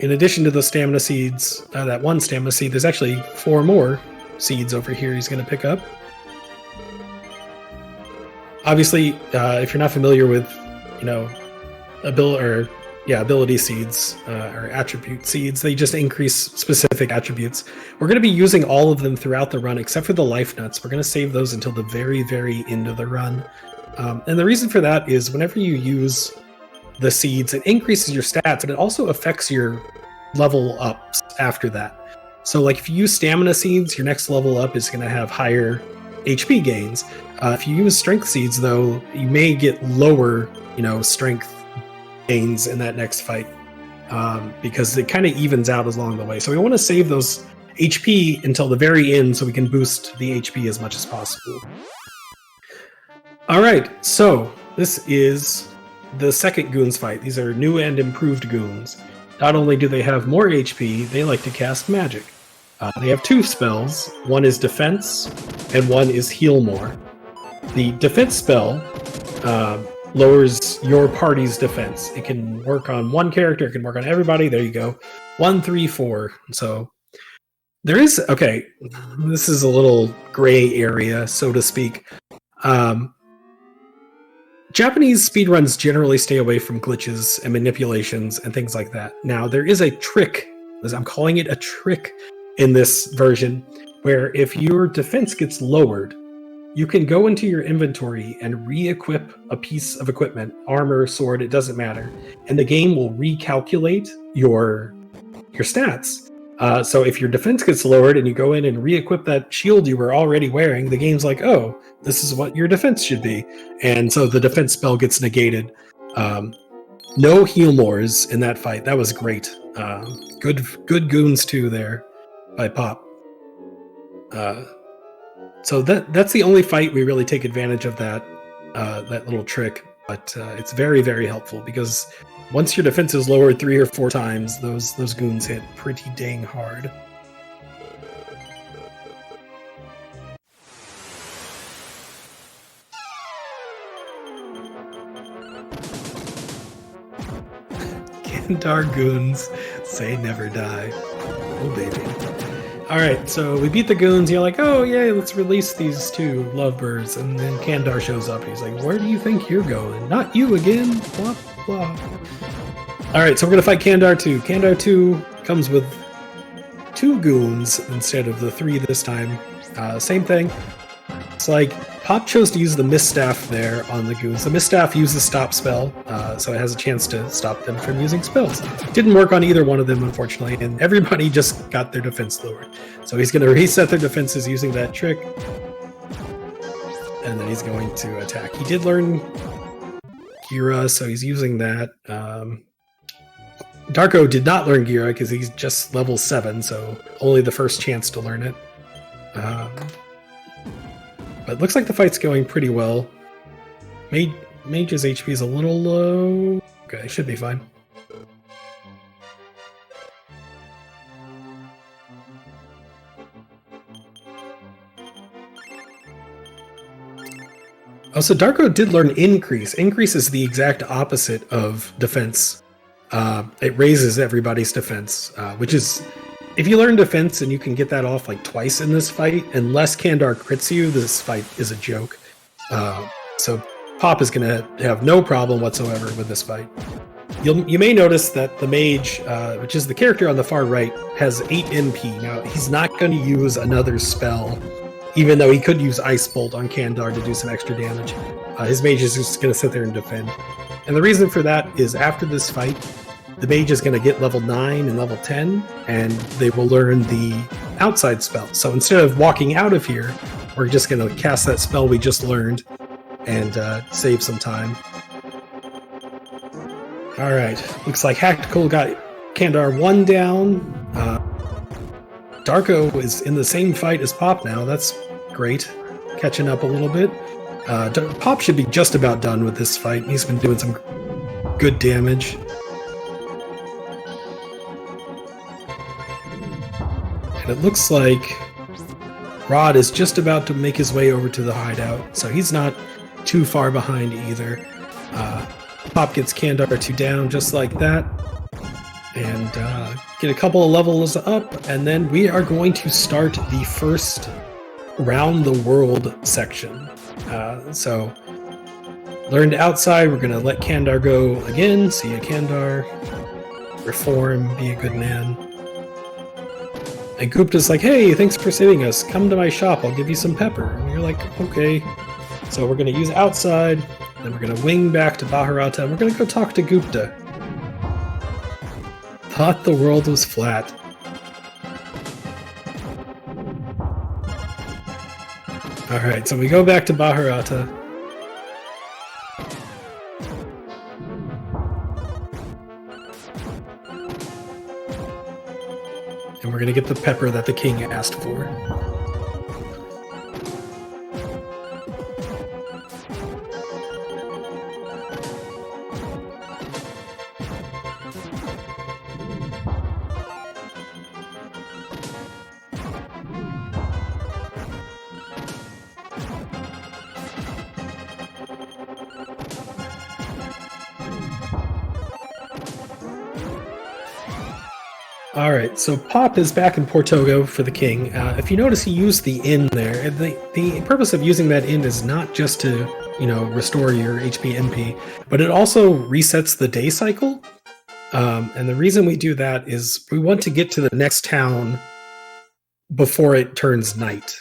In addition to the stamina seeds, that one stamina seed, there's actually 4 more seeds over here he's going to pick up. Obviously, if you're not familiar with, ability seeds or attribute seeds, they just increase specific attributes. We're going to be using all of them throughout the run, except for the life nuts. We're going to save those until the very, very end of the run. And the reason for that is whenever you use the seeds, it increases your stats, and it also affects your level ups after that. So like if you use stamina seeds, your next level up is going to have higher HP gains. If you use strength seeds, though, you may get lower, strength gains in that next fight, because it kind of evens out along the way. So we want to save those HP until the very end so we can boost the HP as much as possible. All right, so this is the second goons fight. These are new and improved goons. Not only do they have more HP, they like to cast magic. They have 2 spells. One is defense, and one is heal more. The defense spell lowers your party's defense. It can work on one character, it can work on everybody. There you go. 1, 3, 4. So there is, okay, this is a little gray area, so to speak. Japanese speedruns generally stay away from glitches and manipulations and things like that. Now, there is a trick, as I'm calling it a trick in this version, where if your defense gets lowered, you can go into your inventory and re-equip a piece of equipment, armor, sword, it doesn't matter, and the game will recalculate your stats. So if your defense gets lowered and you go in and re-equip that shield you were already wearing, the game's like, oh, this is what your defense should be. And so the defense spell gets negated. No heal mores in that fight. That was great. Good goons too there by Pop. So that's the only fight we really take advantage of that little trick. But it's very, very helpful because once your defense is lowered 3 or 4 times, those goons hit pretty dang hard. Kandar goons say never die. Oh baby. Alright, so we beat the goons, you're like, oh yeah, let's release these 2 lovebirds, and then Kandar shows up, he's like, where do you think you're going? Not you again, blah blah. Alright, so we're gonna fight Kandar 2. Kandar 2 comes with 2 goons instead of the 3 this time. Same thing. It's like, Pop chose to use the Misstaff there on the goons. The Misstaff uses stop spell, so it has a chance to stop them from using spells. Didn't work on either one of them, unfortunately, and everybody just got their defense lowered. So he's going to reset their defenses using that trick, and then he's going to attack. He did learn Gira, so he's using that. Darko did not learn Gira because he's just level 7, so only the first chance to learn it. But it looks like the fight's going pretty well. Mage's HP is a little low. Okay, should be fine. Oh, so Darko did learn Increase. Increase is the exact opposite of Defense. It raises everybody's defense, which is... If you learn defense and you can get that off like twice in this fight, unless Kandar crits you, this fight is a joke. So Pop is going to have no problem whatsoever with this fight. You may notice that the mage, which is the character on the far right, has 8 NP. Now, he's not going to use another spell, even though he could use Ice Bolt on Kandar to do some extra damage. His mage is just going to sit there and defend. And the reason for that is after this fight, the mage is going to get level 9 and level 10, and they will learn the outside spell. So instead of walking out of here, we're just going to cast that spell we just learned and save some time. Alright, looks like Hactical got Kandar 1 down. Darko is in the same fight as Pop now. That's great. Catching up a little bit. Pop should be just about done with this fight. He's been doing some good damage. And it looks like Rod is just about to make his way over to the hideout, so he's not too far behind either. Pop gets Kandar 2 down just like that, and get a couple of levels up, and then we are going to start the first round the world section. So learned outside, we're going to let Kandar go again. See ya, Kandar. Reform, be a good man. And Gupta's like, hey, thanks for saving us. Come to my shop, I'll give you some pepper. And you're like, okay. So we're going to use outside, then we're going to wing back to Bharata, and we're going to go talk to Gupta. Thought the world was flat. Alright, so we go back to Baharata. And we're going to get the pepper that the king asked for. Alright, so Pop is back in Portoga for the king. If you notice, he used the inn there. The purpose of using that inn is not just to, restore your HP MP, but it also resets the day cycle. And the reason we do that is we want to get to the next town before it turns night.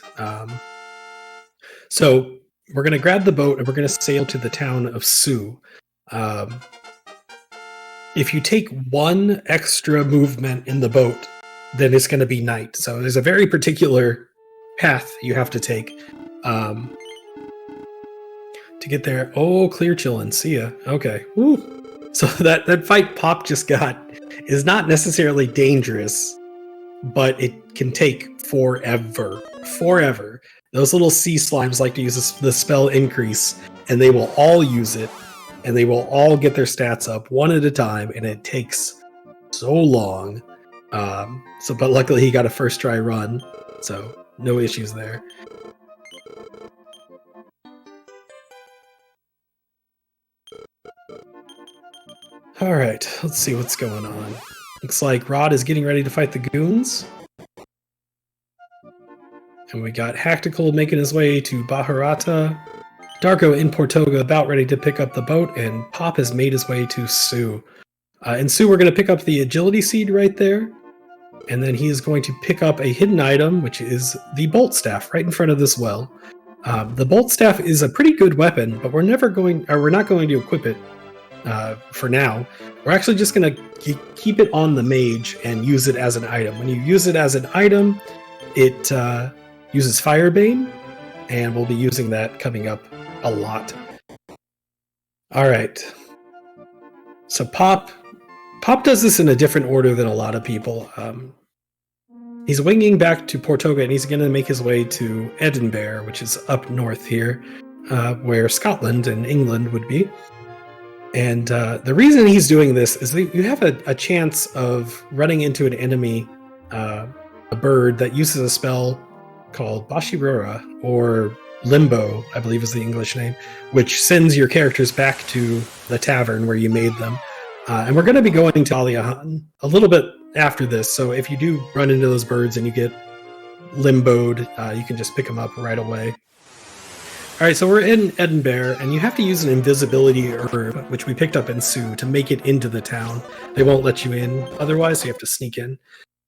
So we're going to grab the boat and we're going to sail to the town of Su. If you take one extra movement in the boat, then it's going to be night. So there's a very particular path you have to take to get there. Oh, clear chillin'. See ya. Okay. Woo. So that fight Pop just got is not necessarily dangerous, but it can take forever. Forever. Those little sea slimes like to use the spell increase, and they will all use it. And they will all get their stats up one at a time, and it takes so long. But luckily he got a first try run, so no issues there. All right, let's see what's going on. Looks like Rod is getting ready to fight the goons. And we got Hactical making his way to Baharata. Darko in Portoga about ready to pick up the boat, and Pop has made his way to Su. In Su, we're going to pick up the agility seed right there, and then he is going to pick up a hidden item, which is the bolt staff right in front of this well. The bolt staff is a pretty good weapon, but we're not going to equip it for now. We're actually just going to keep it on the mage and use it as an item. When you use it as an item, it uses Firebane, and we'll be using that coming up a lot. All right. So Pop does this in a different order than a lot of people. He's winging back to Portoga, and he's going to make his way to Edinburgh, which is up north here, where Scotland and England would be. And the reason he's doing this is that you have a chance of running into an enemy, a bird that uses a spell called Bashirura, or Limbo, I believe is the English name, which sends your characters back to the tavern where you made them. And we're going to be going to Aliahan a little bit after this, so if you do run into those birds and you get limboed, you can just pick them up right away. All right, so we're in Edinburgh, and you have to use an invisibility herb, which we picked up in Su, to make it into the town. They won't let you in otherwise, so you have to sneak in.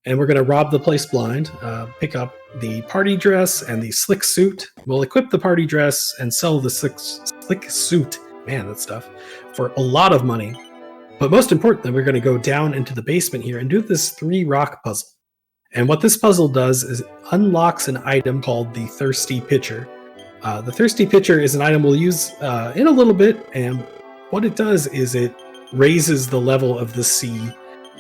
And we're going to rob the place blind, pick up the party dress and the slick suit. We'll equip the party dress and sell the slick suit, man, that stuff, for a lot of money. But most importantly, we're going to go down into the basement here and do this 3-rock puzzle. And what this puzzle does is it unlocks an item called the Thirsty Pitcher. The Thirsty Pitcher is an item we'll use in a little bit, and what it does is it raises the level of the sea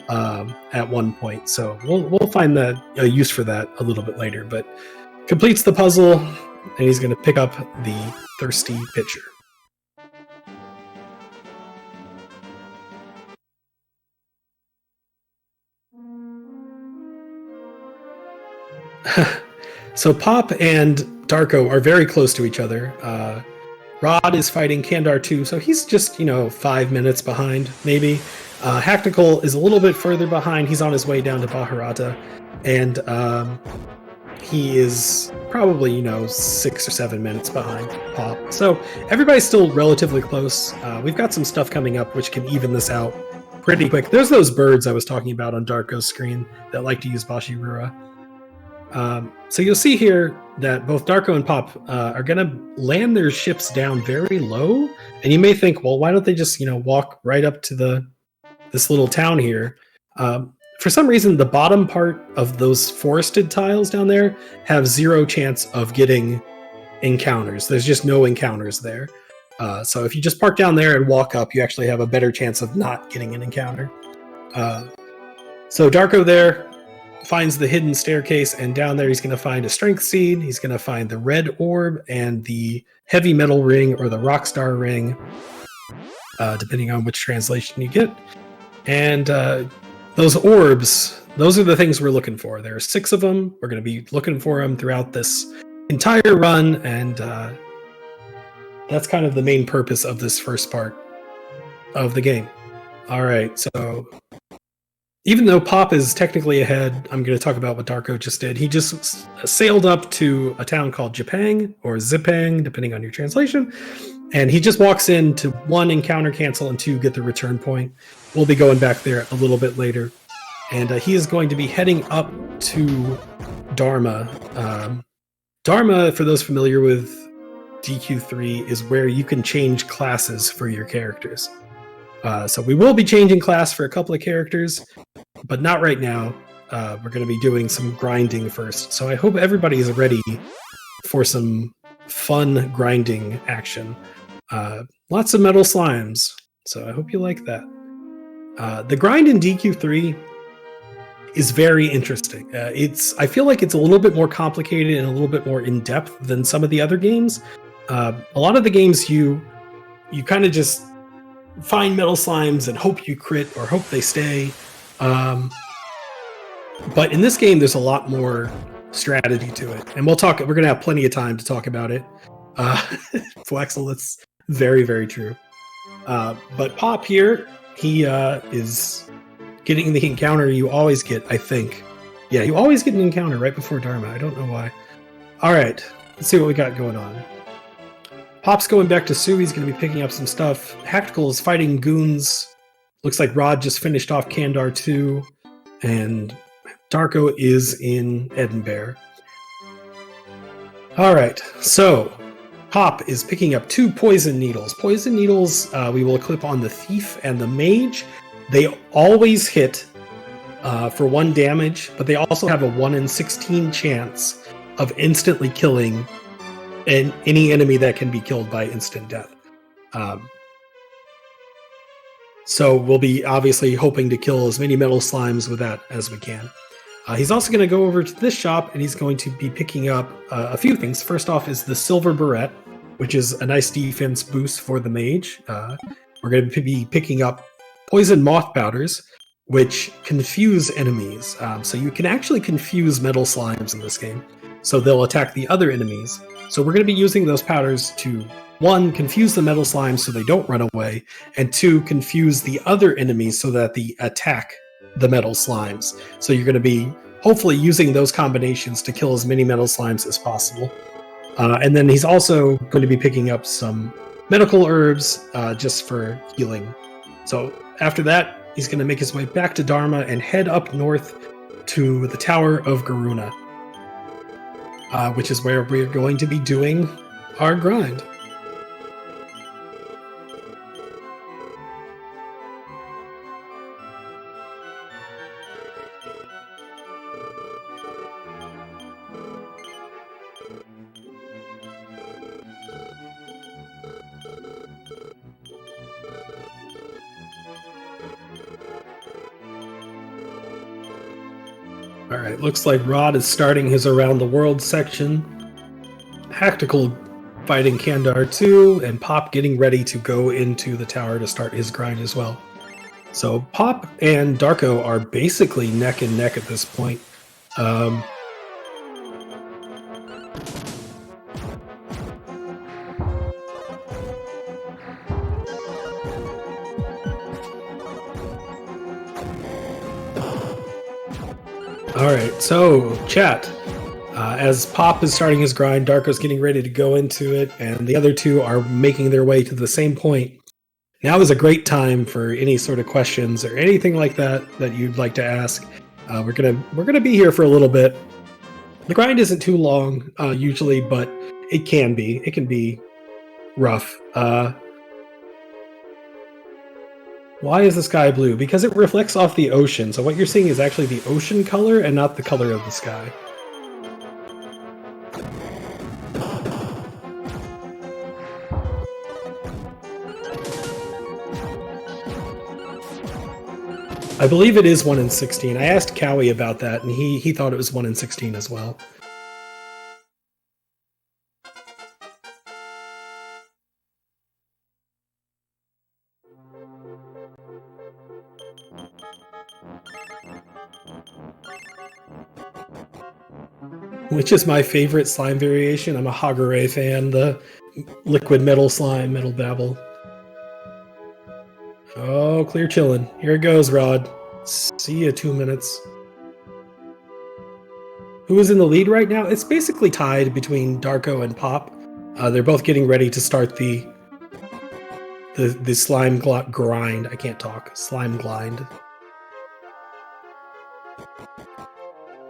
at one point. So we'll find that a use for that a little bit later, but completes the puzzle, and he's going to pick up the Thirsty Pitcher. So Pop and Darko are very close to each other. Rod is fighting Kandar too, so he's just 5 minutes behind, maybe. Hactical is a little bit further behind. He's on his way down to Baharata, and he is probably 6 or 7 minutes behind Pop. So everybody's still relatively close. We've got some stuff coming up which can even this out pretty quick. There's those birds I was talking about on Darko's screen that like to use Bashirura. So you'll see here that both Darko and Pop are going to land their ships down very low, and you may think, well, why don't they just walk right up to this little town here? For some reason, the bottom part of those forested tiles down there have 0 chance of getting encounters. There's just no encounters there. So if you just park down there and walk up, you actually have a better chance of not getting an encounter. So Darko there finds the hidden staircase, and down there he's going to find a strength seed. He's going to find the red orb and the heavy metal ring or the rock star ring, depending on which translation you get. And those orbs, those are the things we're looking for. There are 6 of them. We're going to be looking for them throughout this entire run, and that's kind of the main purpose of this first part of the game. All right, so even though Pop is technically ahead, I'm going to talk about what Darko just did. He just sailed up to a town called Japang, or Zipang, depending on your translation, and he just walks in to 1, encounter cancel, and 2, get the return point. We'll be going back there a little bit later. And he is going to be heading up to Dharma. Dharma, for those familiar with DQ3, is where you can change classes for your characters. So we will be changing class for a couple of characters, but not right now. We're going to be doing some grinding first. So I hope everybody is ready for some fun grinding action. Lots of metal slimes, so I hope you like that. The grind in DQ3 is very interesting. I feel like it's a little bit more complicated and a little bit more in-depth than some of the other games. A lot of the games you kind of just find metal slimes and hope you crit or hope they stay. But in this game, there's a lot more strategy to it. And we're going to have plenty of time to talk about it. Flexel, that's very, very true. But Pop here, he is getting the encounter you always get, I think. Yeah, you always get an encounter right before Dharma. I don't know why. All right, let's see what we got going on. Pop's going back to Sue. He's going to be picking up some stuff. Hactical is fighting goons. Looks like Rod just finished off Kandar 2. And Darko is in Edinburgh. All right, so Pop is picking up 2 poison needles. Poison needles we will equip on the Thief and the Mage. They always hit for 1 damage, but they also have a 1 in 16 chance of instantly killing any enemy that can be killed by instant death. So we'll be obviously hoping to kill as many metal slimes with that as we can. He's also going to go over to this shop, and he's going to be picking up a few things. First off is the Silver Barrette, which is a nice defense boost for the Mage. We're going to be picking up Poison Moth Powders, which confuse enemies. So you can actually confuse metal slimes in this game. So they'll attack the other enemies. So we're going to be using those powders to, 1, confuse the metal slimes so they don't run away, and 2, confuse the other enemies so that they attack the metal slimes. So you're going to be hopefully using those combinations to kill as many metal slimes as possible. And then he's also going to be picking up some medical herbs just for healing. So after that, he's going to make his way back to Dharma and head up north to the Tower of Garuna, which is where we're going to be doing our grind. Alright, looks like Rod is starting his Around the World section. Hactical fighting Kandar 2, and Pop getting ready to go into the tower to start his grind as well. So Pop and Darko are basically neck and neck at this point. Alright, so chat. As Pop is starting his grind, Darko's getting ready to go into it, and the other 2 are making their way to the same point. Now is a great time for any sort of questions or anything like that you'd like to ask. We're gonna be here for a little bit. The grind isn't too long usually, but it can be. It can be rough. Why is the sky blue? Because it reflects off the ocean. So what you're seeing is actually the ocean color and not the color of the sky. I believe it is 1 in 16. I asked Cowie about that, and he thought it was 1 in 16 as well. Which is my favorite slime variation? I'm a Hagure fan, the liquid metal slime, metal babble. Oh, clear chillin'. Here it goes, Rod. See you 2 minutes. Who is in the lead right now? It's basically tied between Darko and Pop. They're both getting ready to start the slime grind. I can't talk. Slime grind.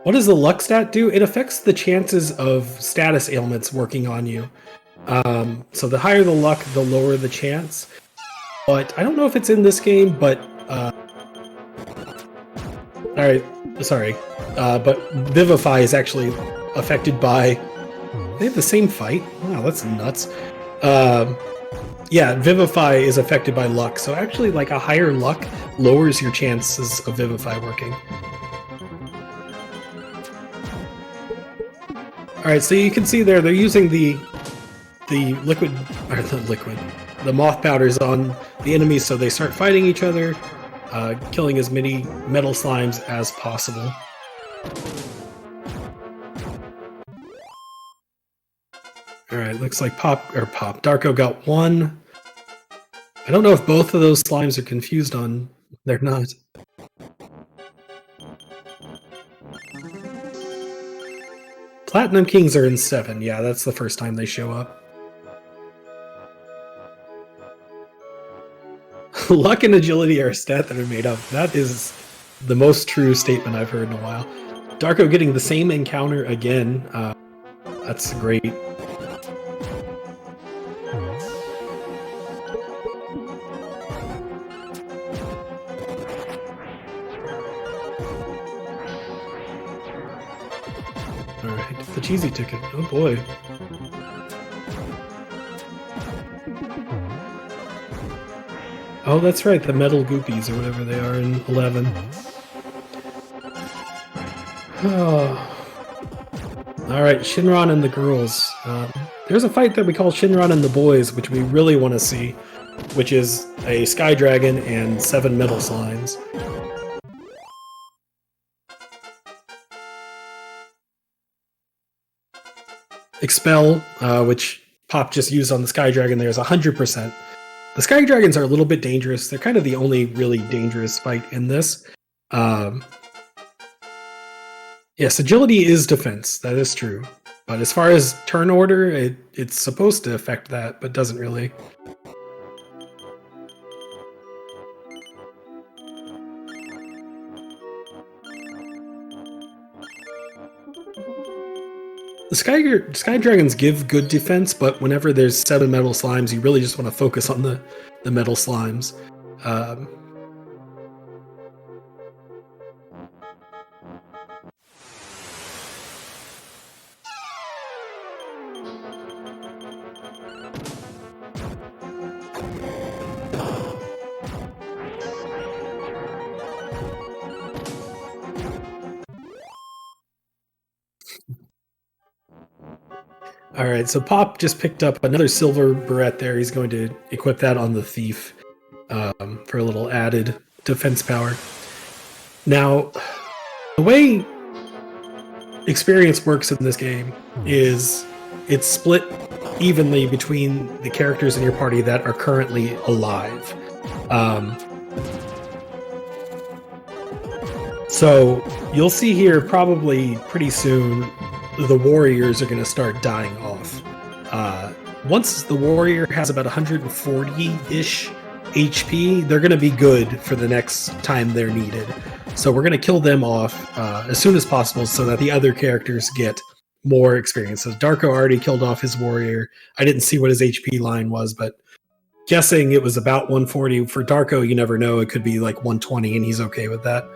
What does the luck stat do? It affects the chances of status ailments working on you. So the higher the luck, the lower the chance. But I don't know if it's in this game, but... Alright, sorry. But Vivify is actually affected by... They have the same fight? Wow, that's nuts. Yeah, Vivify is affected by luck. So actually, like, a higher luck lowers your chances of Vivify working. Alright, so you can see there, they're using the moth powders on the enemies, so they start fighting each other, killing as many metal slimes as possible. Alright, looks like Darko got 1. I don't know if both of those slimes are confused on... They're not. Platinum Kings are in 7. Yeah, that's the first time they show up. Luck and agility are a stat that are made up. That is the most true statement I've heard in a while. Darko getting the same encounter again. That's great. Alright, the cheesy ticket. Oh boy. Oh, that's right, the metal goopies or whatever they are in 11. Oh. Alright, Shinron and the girls. There's a fight that we call Shinron and the boys, which we really want to see, which is a Sky Dragon and 7 metal slimes. Expel, which Pop just used on the Sky Dragon, there's 100%. The Sky Dragons are a little bit dangerous. They're kind of the only really dangerous fight in this. Yes, agility is defense. That is true. But as far as turn order, it's supposed to affect that, but doesn't really. The Sky Dragons give good defense, but whenever there's 7 metal slimes, you really just want to focus on the metal slimes. Alright, so Pop just picked up another silver barrette there. He's going to equip that on the Thief for a little added defense power. Now, the way experience works in this game is it's split evenly between the characters in your party that are currently alive. So you'll see here probably pretty soon the warriors are going to start dying off. Once the warrior has about 140-ish HP, they're going to be good for the next time they're needed. So we're going to kill them off as soon as possible so that the other characters get more experience. So Darko already killed off his warrior. I didn't see what his HP line was, but guessing it was about 140. For Darko, you never know. It could be like 120, and he's okay with that.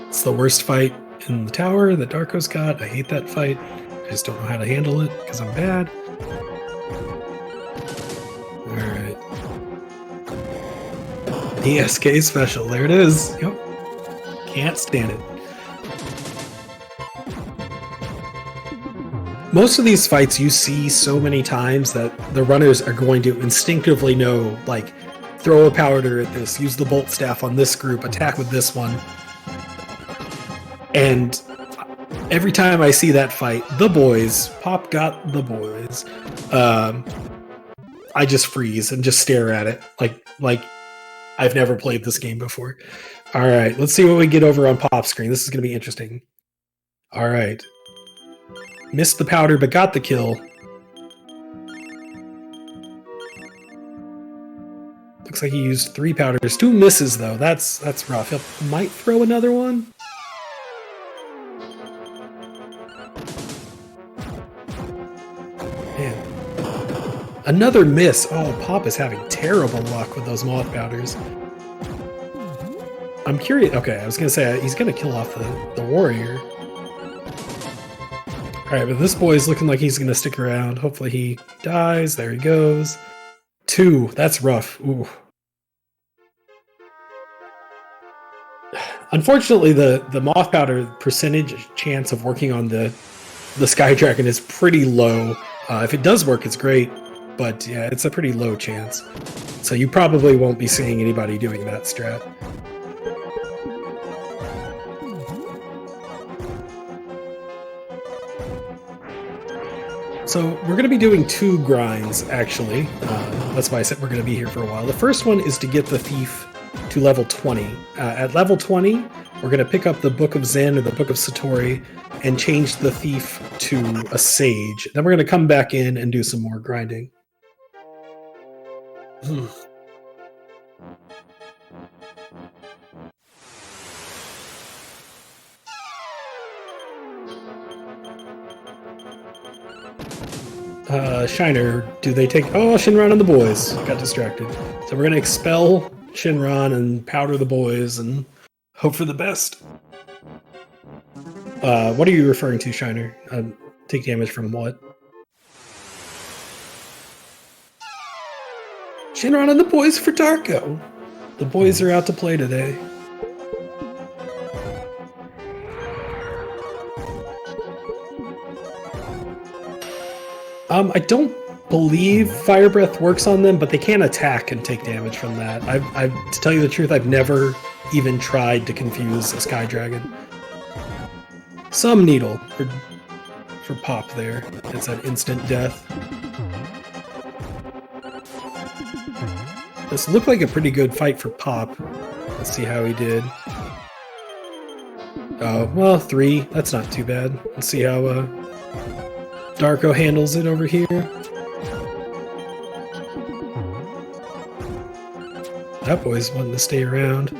It's the worst fight in the tower that Darko's got. I hate that fight. I just don't know how to handle it because I'm bad. Alright. ESK special. There it is. Yep. Can't stand it. Most of these fights you see so many times that the runners are going to instinctively know, like, throw a powder at this, use the bolt staff on this group, attack with this one. And every time I see that fight, the boys, Pop got the boys, I just freeze and just stare at it like I've never played this game before. All right, let's see what we get over on Pop's screen. This is going to be interesting. All right. Missed the powder, but got the kill. Looks like he used 3 powders. 2 misses, though. That's rough. He might throw another one. Man. Another miss. Oh, Pop is having terrible luck with those moth powders. I'm curious. Okay, I was going to say, he's going to kill off the warrior. Alright, but this boy's looking like he's going to stick around. Hopefully he dies. There he goes. 2. That's rough. Ooh. Unfortunately, the moth powder percentage chance of working on the Sky Dragon is pretty low. If it does work, it's great. But yeah, it's a pretty low chance. So you probably won't be seeing anybody doing that strat. So we're going to be doing 2 grinds, actually. That's why I said we're going to be here for a while. The first one is to get the thief to level 20. At level 20, we're going to pick up the Book of Zen or the Book of Satori and change the thief to a sage. Then we're going to come back in and do some more grinding. Shiner, do they take... Oh, Shinran and the boys. Got distracted. So we're going to expel Shinran and powder the boys and hope for the best. What are you referring to, Shiner? Take damage from what? Shinran and the boys for Darko. The boys are out to play today. I don't believe Fire Breath works on them, but they can attack and take damage from that. To tell you the truth, I've never even tried to confuse a Sky Dragon. Some Needle for Pop there. It's an instant death. This looked like a pretty good fight for Pop. Let's see how he did. Oh, well, 3. That's not too bad. Let's see how Darko handles it over here. That boy's wanting to stay around.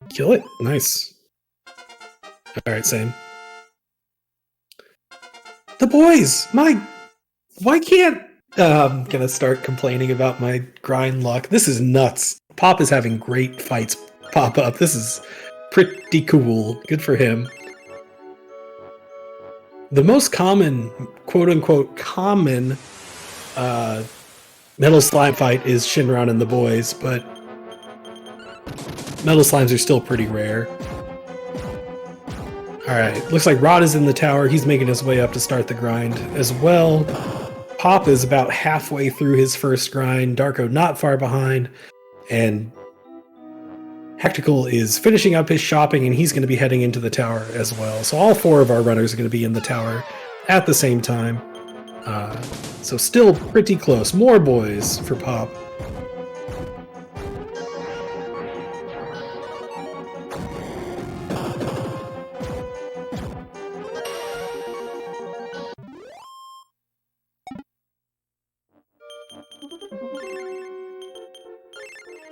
Kill it. Nice. Alright, same. The boys! Why can't... I'm gonna start complaining about my grind luck. This is nuts. Pop is having great fights pop up. This is pretty cool. Good for him. The most common, quote-unquote, common Metal Slime fight is Shinran and the boys, but Metal Slimes are still pretty rare. Alright, looks like Rod is in the tower. He's making his way up to start the grind as well. Pop is about halfway through his first grind. Darko not far behind. And Hectical is finishing up his shopping, and he's going to be heading into the tower as well. So all 4 of our runners are going to be in the tower at the same time. So still pretty close. More boys for Pop.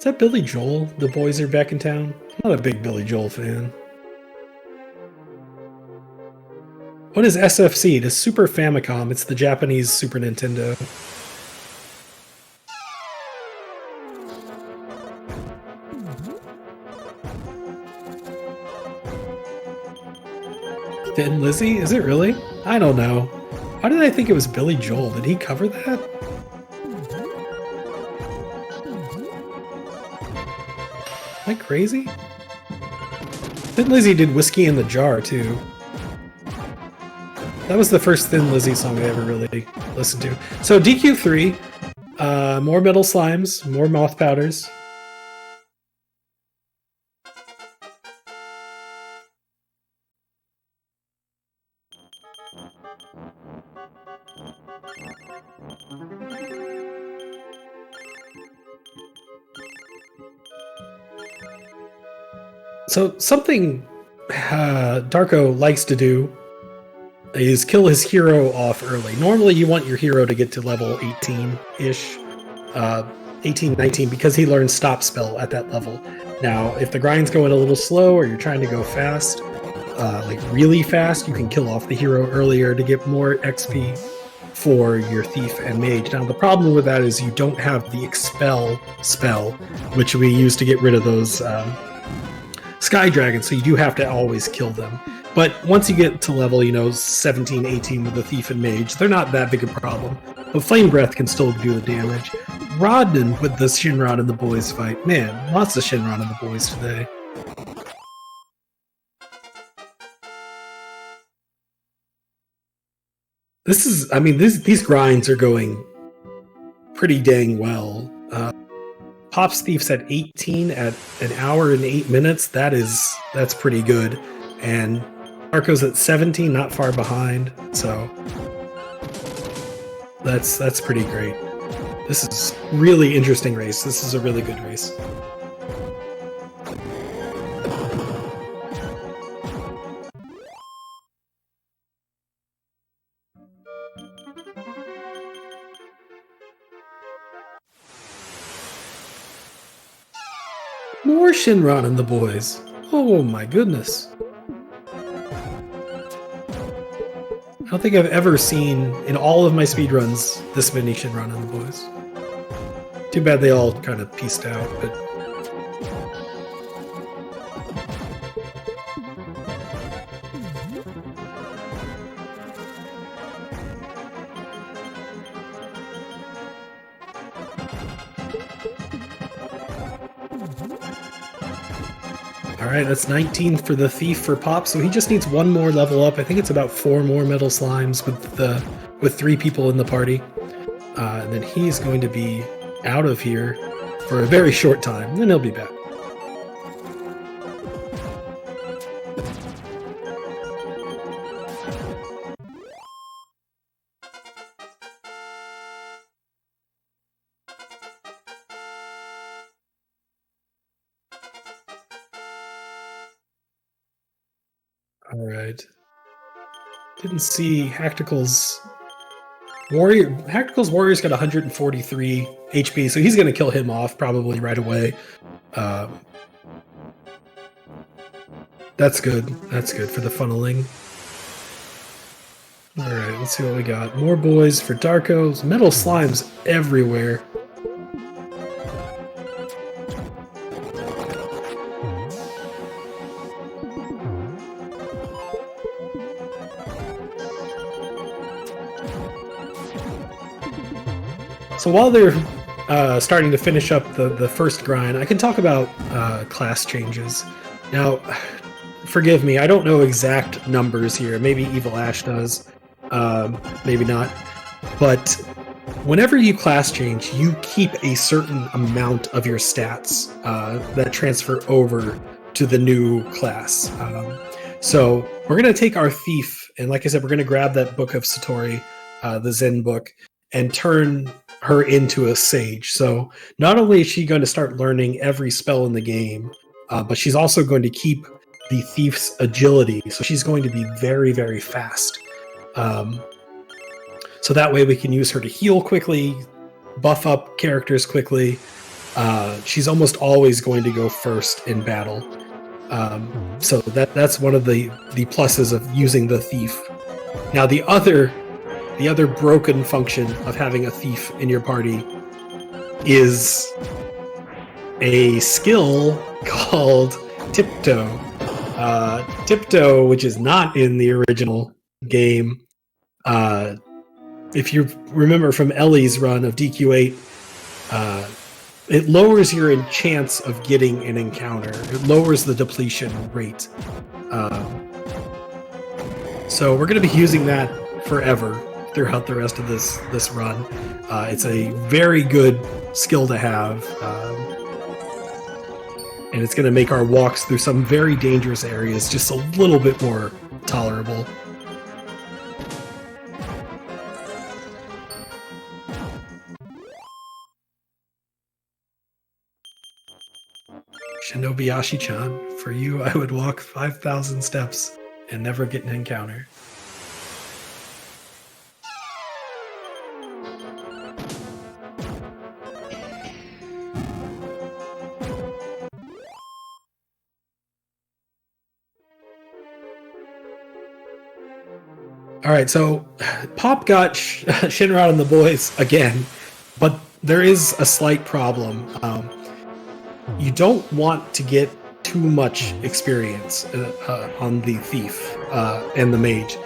Is that Billy Joel? The boys are back in town? I'm not a big Billy Joel fan. What is SFC? It is Super Famicom. It's the Japanese Super Nintendo. Thin Lizzy? Is it really? I don't know. Why did I think it was Billy Joel? Did he cover that? Am I crazy? Thin Lizzy did Whiskey in the Jar, too. That was the first Thin Lizzy song I ever really listened to. So DQ3, more metal slimes, more moth powders. So something Darko likes to do is kill his hero off early. Normally you want your hero to get to level 18-ish, 18, 19, because he learns Stop Spell at that level. Now, if the grind's going a little slow or you're trying to go fast, like really fast, you can kill off the hero earlier to get more XP for your Thief and Mage. Now, the problem with that is you don't have the Expel spell, which we use to get rid of those Sky Dragons, so you do have to always kill them. But once you get to level, 17, 18 with the Thief and Mage, they're not that big a problem. But Flame Breath can still do the damage. Rodden with the Shinron and the boys fight. Man, lots of Shinron and the boys today. These grinds are going pretty dang well. Pop's Thief's at 18 at an hour and 8 minutes. That's pretty good. And Arco's at 17, not far behind. So that's pretty great. This is really interesting race. This is a really good race. More Shinron and the boys. Oh my goodness. I don't think I've ever seen, in all of my speedruns, this many Shinron and the boys. Too bad they all kind of pieced out, but... Alright, that's 19 for the Thief for Pop, so he just needs one more level up. I think it's about 4 more Metal Slimes with 3 people in the party. And then he's going to be out of here for a very short time, then he'll be back. Alright. Didn't see Hactical's Warrior. Hactical's Warrior's got 143 HP, so he's going to kill him off probably right away. That's good. That's good for the funneling. Alright, let's see what we got. More boys for Darko's. Metal Slimes everywhere. So while they're starting to finish up the first grind, I can talk about class changes. Now, forgive me, I don't know exact numbers here. Maybe Evil Ash does, maybe not. But whenever you class change, you keep a certain amount of your stats that transfer over to the new class. So we're going to take our Thief, and like I said, we're going to grab that Book of Satori, the Zen book, and turn her into a sage. So not only is she going to start learning every spell in the game, but she's also going to keep the Thief's agility. So she's going to be very, very fast. So that way we can use her to heal quickly, buff up characters quickly, she's almost always going to go first in battle. So that's one of the pluses of using the thief. Now the other broken function of having a thief in your party is a skill called tiptoe. Tiptoe, which is not in the original game. If you remember from Ellie's run of DQ8, it lowers your chance of getting an encounter. It lowers the depletion rate. So we're going to be using that forever throughout the rest of this run. It's a very good skill to have, and it's going to make our walks through some very dangerous areas just a little bit more tolerable. Shinobiyashi-chan, for you, I would walk 5,000 steps and never get an encounter. All right, so Pop got Shinra and the boys again, but there is a slight problem. You don't want to get too much experience on the thief and the mage,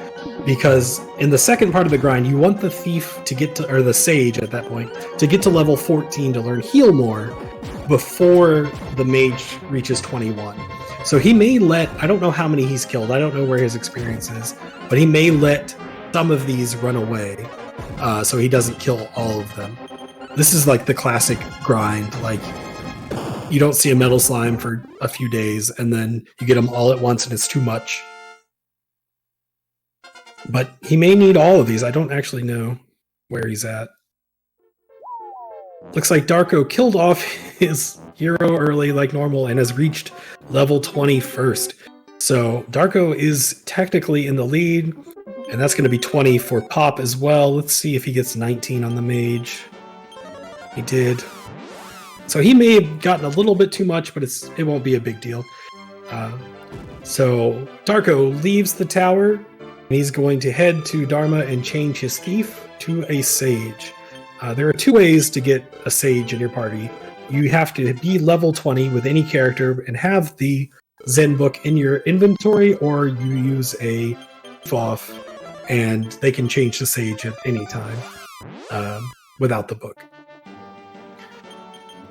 because in the second part of the grind, you want the thief to get to, or the sage at that point, to get to level 14 to learn heal more before the mage reaches 21. So he may let, I don't know how many he's killed, I don't know where his experience is, but he may let some of these run away so he doesn't kill all of them. This is like the classic grind, like you don't see a metal slime for a few days and then you get them all at once and it's too much. But he may need all of these. I don't actually know where he's at. Looks like Darko killed off his hero early like normal and has reached level 20 first. So Darko is technically in the lead, and that's going to be 20 for Pop as well. Let's see if he gets 19 on the mage. He did. So he may have gotten a little bit too much, but it won't be a big deal. So Darko leaves the tower, and he's going to head to Dharma and change his thief to a sage. There are two ways to get a sage in your party. You have to be level 20 with any character and have the Zen book in your inventory, or you use a off and they can change the sage at any time without the book.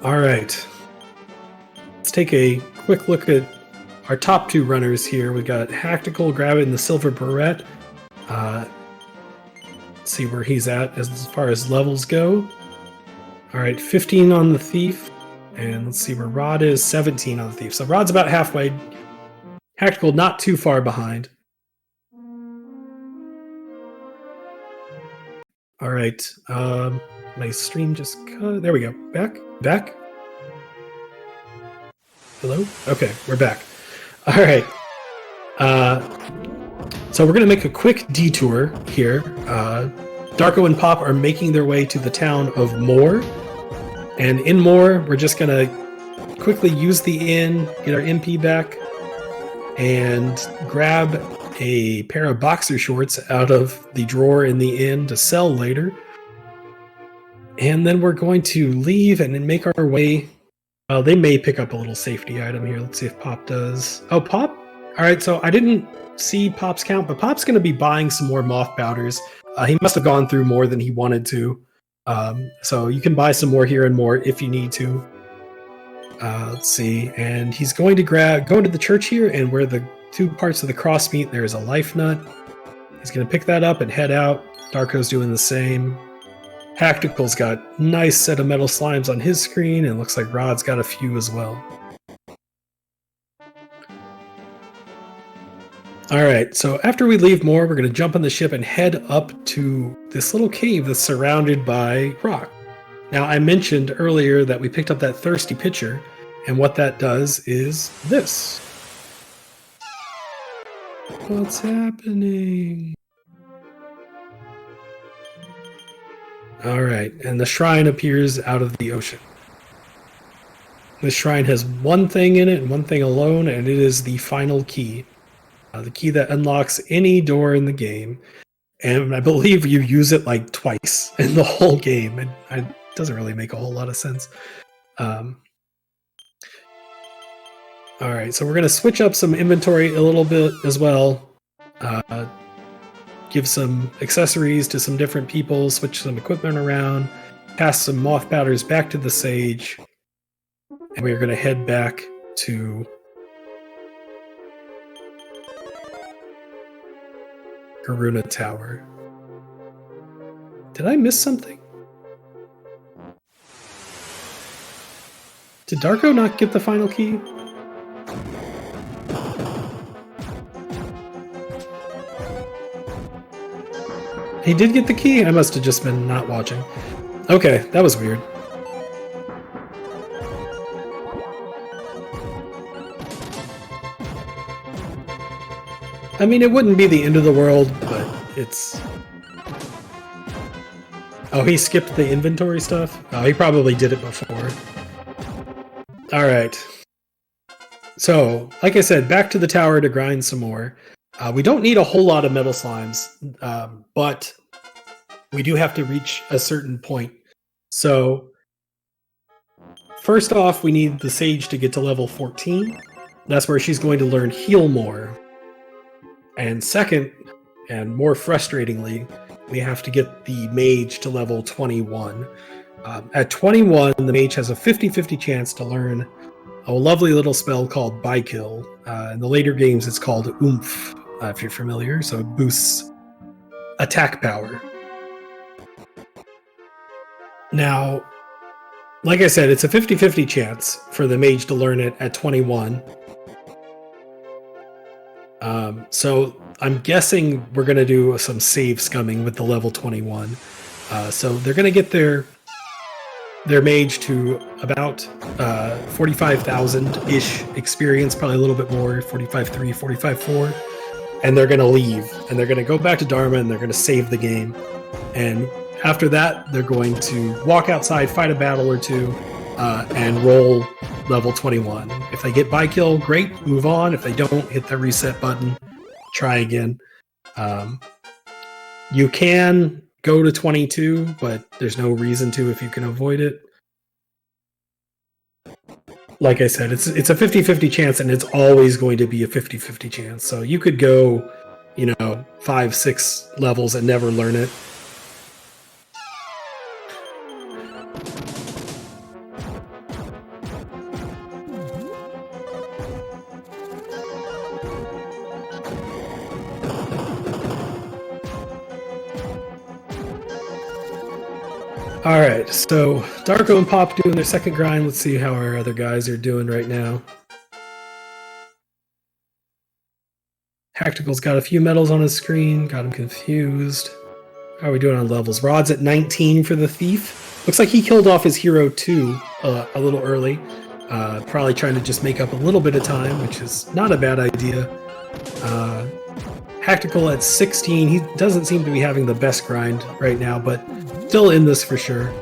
All right. Let's take a quick look at our top two runners here. We've got Hactical grabbing the silver beret. Let's see where he's at as far as levels go. All right, 15 on the thief. And let's see where Rod is, 17 on the thief. So Rod's about halfway. Hactical not too far behind. All right. My stream just cut. There we go. Back. Hello? Okay, we're back. All right. So we're going to make a quick detour here. Darko and Pop are making their way to the town of Moore. And in Moore, we're just going to quickly use the inn, get our MP back, and grab a pair of boxer shorts out of the drawer in the inn to sell later. And then we're going to leave and then make our way. They may pick up a little safety item here. Let's see if Pop does. Oh, Pop? All right, so I didn't see Pop's count, but Pop's going to be buying some more moth powders. He must have gone through more than he wanted to. So you can buy some more here and more if you need to. Let's see. And he's going to go into the church here, and where the two parts of the cross meet, there's a life nut. He's going to pick that up and head out. Darko's doing the same. Hactical's got a nice set of metal slimes on his screen, and looks like Rod's got a few as well. All right, so after we leave Moore, we're going to jump on the ship and head up to this little cave that's surrounded by rock. Now, I mentioned earlier that we picked up that thirsty pitcher, and what that does is this. What's happening? All right, and the shrine appears out of the ocean. This shrine has one thing in it and one thing alone, and it is the final key. The key that unlocks any door in the game. And I believe you use it like twice in the whole game. And it doesn't really make a whole lot of sense. All right, so we're going to switch up some inventory a little bit as well. Give some accessories to some different people, switch some equipment around, pass some moth powders back to the sage. And we're going to head back to Karuna Tower. Did I miss something? Did Darko not get the final key? He did get the key? I must have just been not watching. Okay, that was weird. I mean, it wouldn't be the end of the world, but it's... Oh, he skipped the inventory stuff? Oh, he probably did it before. Alright. So, like I said, back to the tower to grind some more. We don't need a whole lot of metal slimes, but we do have to reach a certain point. So, first off, we need the sage to get to level 14. That's where she's going to learn Heal More. And second, and more frustratingly, we have to get the mage to level 21. At 21, the mage has a 50-50 chance to learn a lovely little spell called Bykill. In the later games, it's called Oomph, if you're familiar, so it boosts attack power. Now, like I said, it's a 50-50 chance for the mage to learn it at 21. So I'm guessing we're going to do some save scumming with the level 21. So they're going to get their mage to about 45,000-ish experience, probably a little bit more, 45.3, 45.4. And they're going to leave. And they're going to go back to Dharma and they're going to save the game. And after that, they're going to walk outside, fight a battle or two, and roll level 21. If they get Bykill, great, move on. If they don't, hit the reset button, try again. You can go to 22, but there's no reason to if you can avoid it. Like I said, it's a 50-50 chance, and it's always going to be a 50-50 chance. So you could go, 5-6 levels and never learn it. Alright, so Darko and Pop doing their second grind. Let's see how our other guys are doing right now. Hactical's got a few medals on his screen, got him confused. How are we doing on levels? Rod's at 19 for the Thief. Looks like he killed off his hero too a little early. Probably trying to just make up a little bit of time, which is not a bad idea. Hactical at 16. He doesn't seem to be having the best grind right now, but still in this for sure.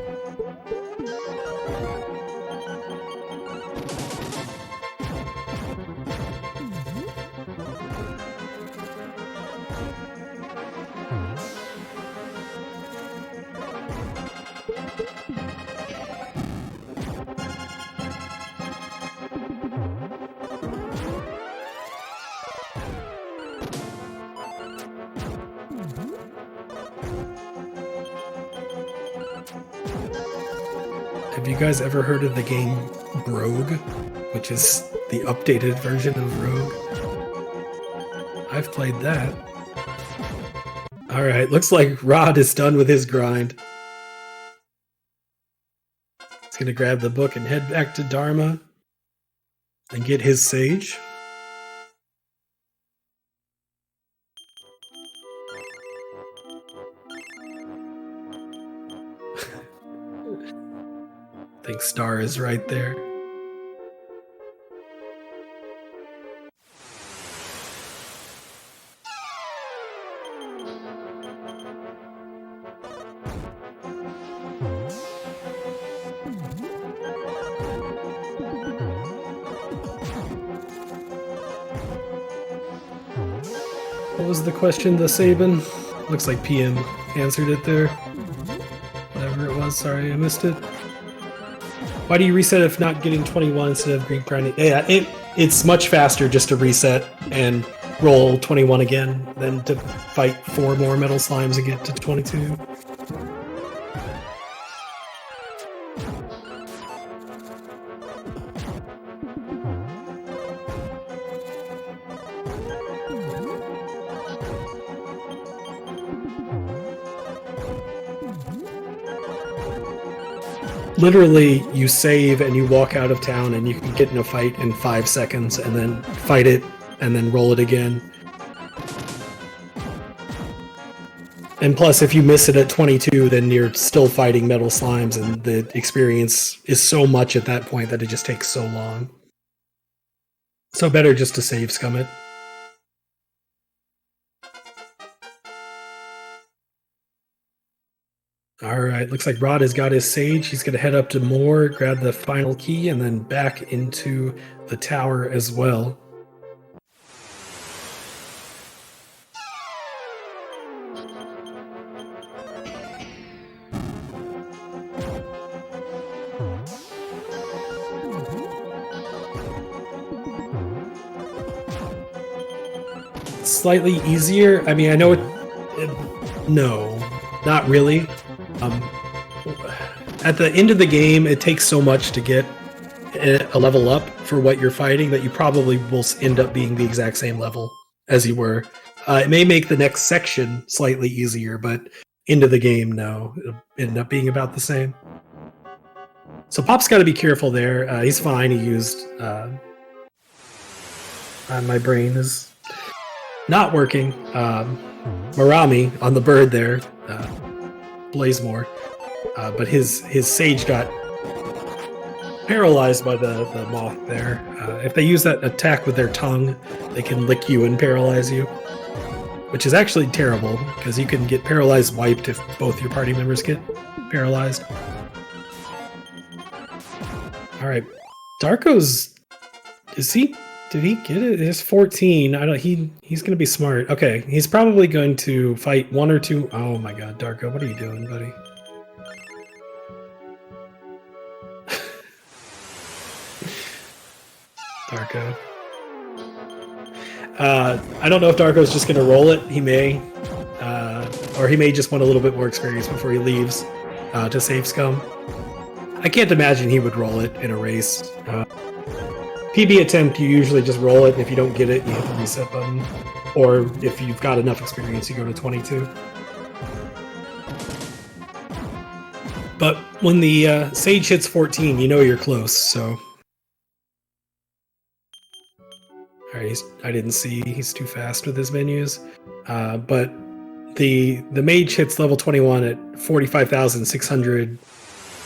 Have you guys ever heard of the game Rogue, which is the updated version of Rogue? I've played that. Alright, looks like Rod is done with his grind. He's gonna grab the book and head back to Dharma and get his sage. I think Star is right there. What was the question, the Sabin? Looks like PM answered it there. Whatever it was, sorry I missed it. Why do you reset if not getting 21 instead of Greek grinding? Yeah, it's much faster just to reset and roll 21 again than to fight 4 more metal slimes and get to 22. Literally, you save and you walk out of town and you can get in a fight in 5 seconds and then fight it and then roll it again. And plus, if you miss it at 22, then you're still fighting metal slimes and the experience is so much at that point that it just takes so long. So better just to save scum it. Alright, looks like Rod has got his Sage. He's going to head up to Moore, grab the final key, and then back into the tower as well. Slightly easier. I mean, I know no, not really. At the end of the game, it takes so much to get a level up for what you're fighting that you probably will end up being the exact same level as you were. It may make the next section slightly easier, but into the game, no. It'll end up being about the same. So Pop's got to be careful there. He's fine. He used... my brain is not working. Marami on the bird there. Blazemore. But his Sage got paralyzed by the moth there. If they use that attack with their tongue, they can lick you and paralyze you. Which is actually terrible, because you can get paralyzed wiped if both your party members get paralyzed. Alright. Darko's... Did he get it? It's 14. He's gonna be smart. Okay, he's probably going to fight 1 or 2... Oh my god, Darko, what are you doing, buddy? Darko. I don't know if Darko's just going to roll it. He may. Or he may just want a little bit more experience before he leaves to save scum. I can't imagine he would roll it in a race. PB attempt, you usually just roll it. If you don't get it, you hit the reset button. Or if you've got enough experience, you go to 22. But when the Sage hits 14, you know you're close, so... Alright, I didn't see. He's too fast with his menus. But the mage hits level 21 at 45,600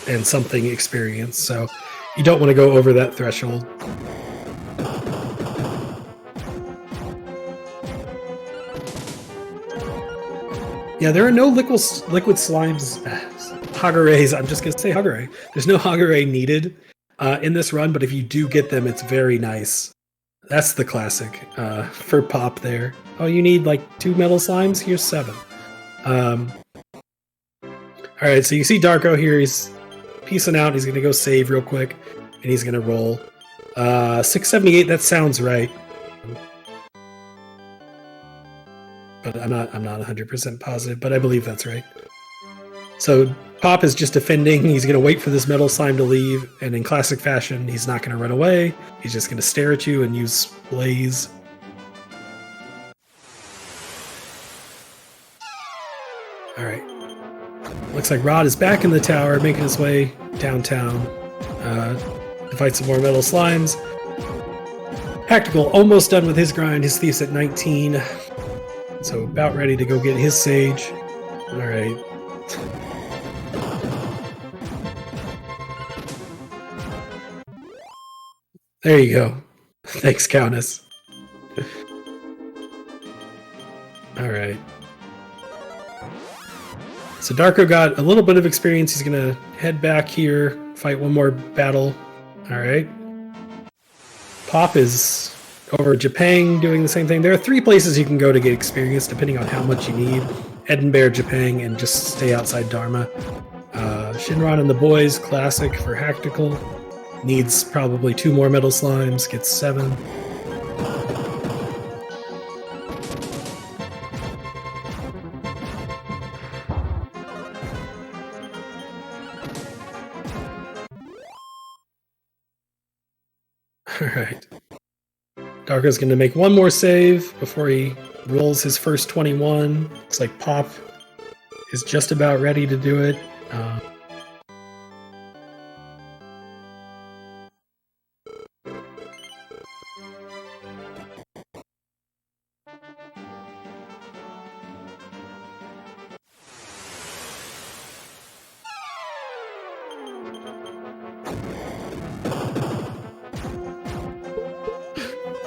and something experience, so you don't want to go over that threshold. Yeah, there are no liquid slimes, Hagurays, I'm just going to say Hagure. There's no Hagure needed in this run, but if you do get them, it's very nice. That's the classic for Pop there. Oh, you need like 2 metal slimes? Here's 7. Alright, so you see Darko here. He's peacing out. He's going to go save real quick, and he's going to roll. 678, that sounds right. But I'm not 100% positive, but I believe that's right. So Pop is just defending. He's going to wait for this metal slime to leave, and in classic fashion, he's not going to run away. He's just going to stare at you and use Blaze. Alright. Looks like Rod is back in the tower, making his way downtown to fight some more metal slimes. Tactical almost done with his grind. His Thief's at 19. So about ready to go get his Sage. Alright. There you go. Thanks, Countess. Alright. So Darko got a little bit of experience. He's going to head back here, fight one more battle. Alright. Pop is Over Japan doing the same thing. There are 3 places you can go to get experience depending on how much you need. Edinburgh, Japan, and just stay outside Dharma. Shinron and the Boys, classic for Hactical. Needs probably 2 more metal slimes, gets 7. Alright. Darko's going to make 1 more save before he rolls his first 21. Looks like Pop is just about ready to do it.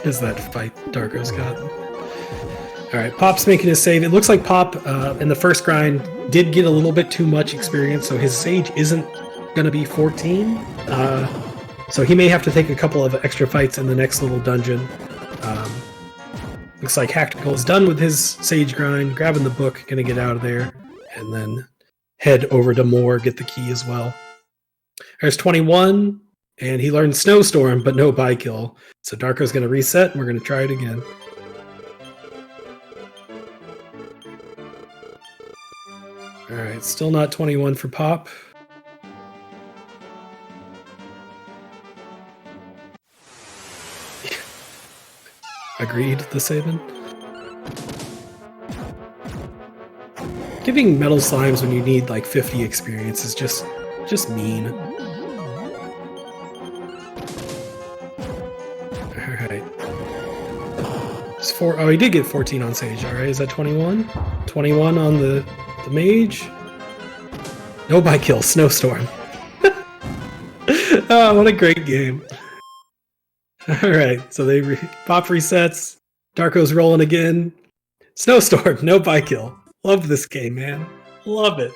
Is that fight Darko's got? Alright, Pop's making his save. It looks like Pop, in the first grind, did get a little bit too much experience, so his Sage isn't going to be 14. So he may have to take a couple of extra fights in the next little dungeon. Looks like Hactical is done with his Sage grind, grabbing the book, going to get out of there, and then head over to Moore, get the key as well. There's 21, and he learned Snowstorm, but no Bykill. So Darko's going to reset, and we're going to try it again. Alright, still not 21 for Pop. Agreed, the Sabin. Giving metal slimes when you need like 50 experience is just mean. Alright. It's 4. Oh, he did get 14 on Sage. Alright, is that 21? 21 on the Mage? No Bykill, Snowstorm. Oh, what a great game. Alright, so Pop resets. Darko's rolling again. Snowstorm, no Bykill. Love this game, man. Love it.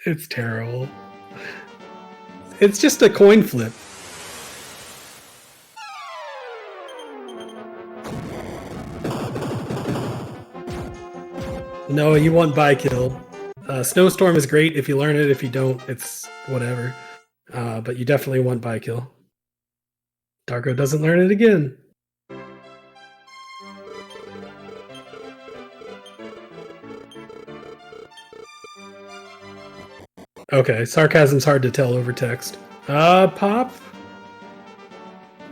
It's terrible. It's just a coin flip. No, you want Bykill. Snowstorm is great if you learn it. If you don't, it's whatever. But you definitely want Bykill. Darko doesn't learn it again. Okay, sarcasm's hard to tell over text. Pop?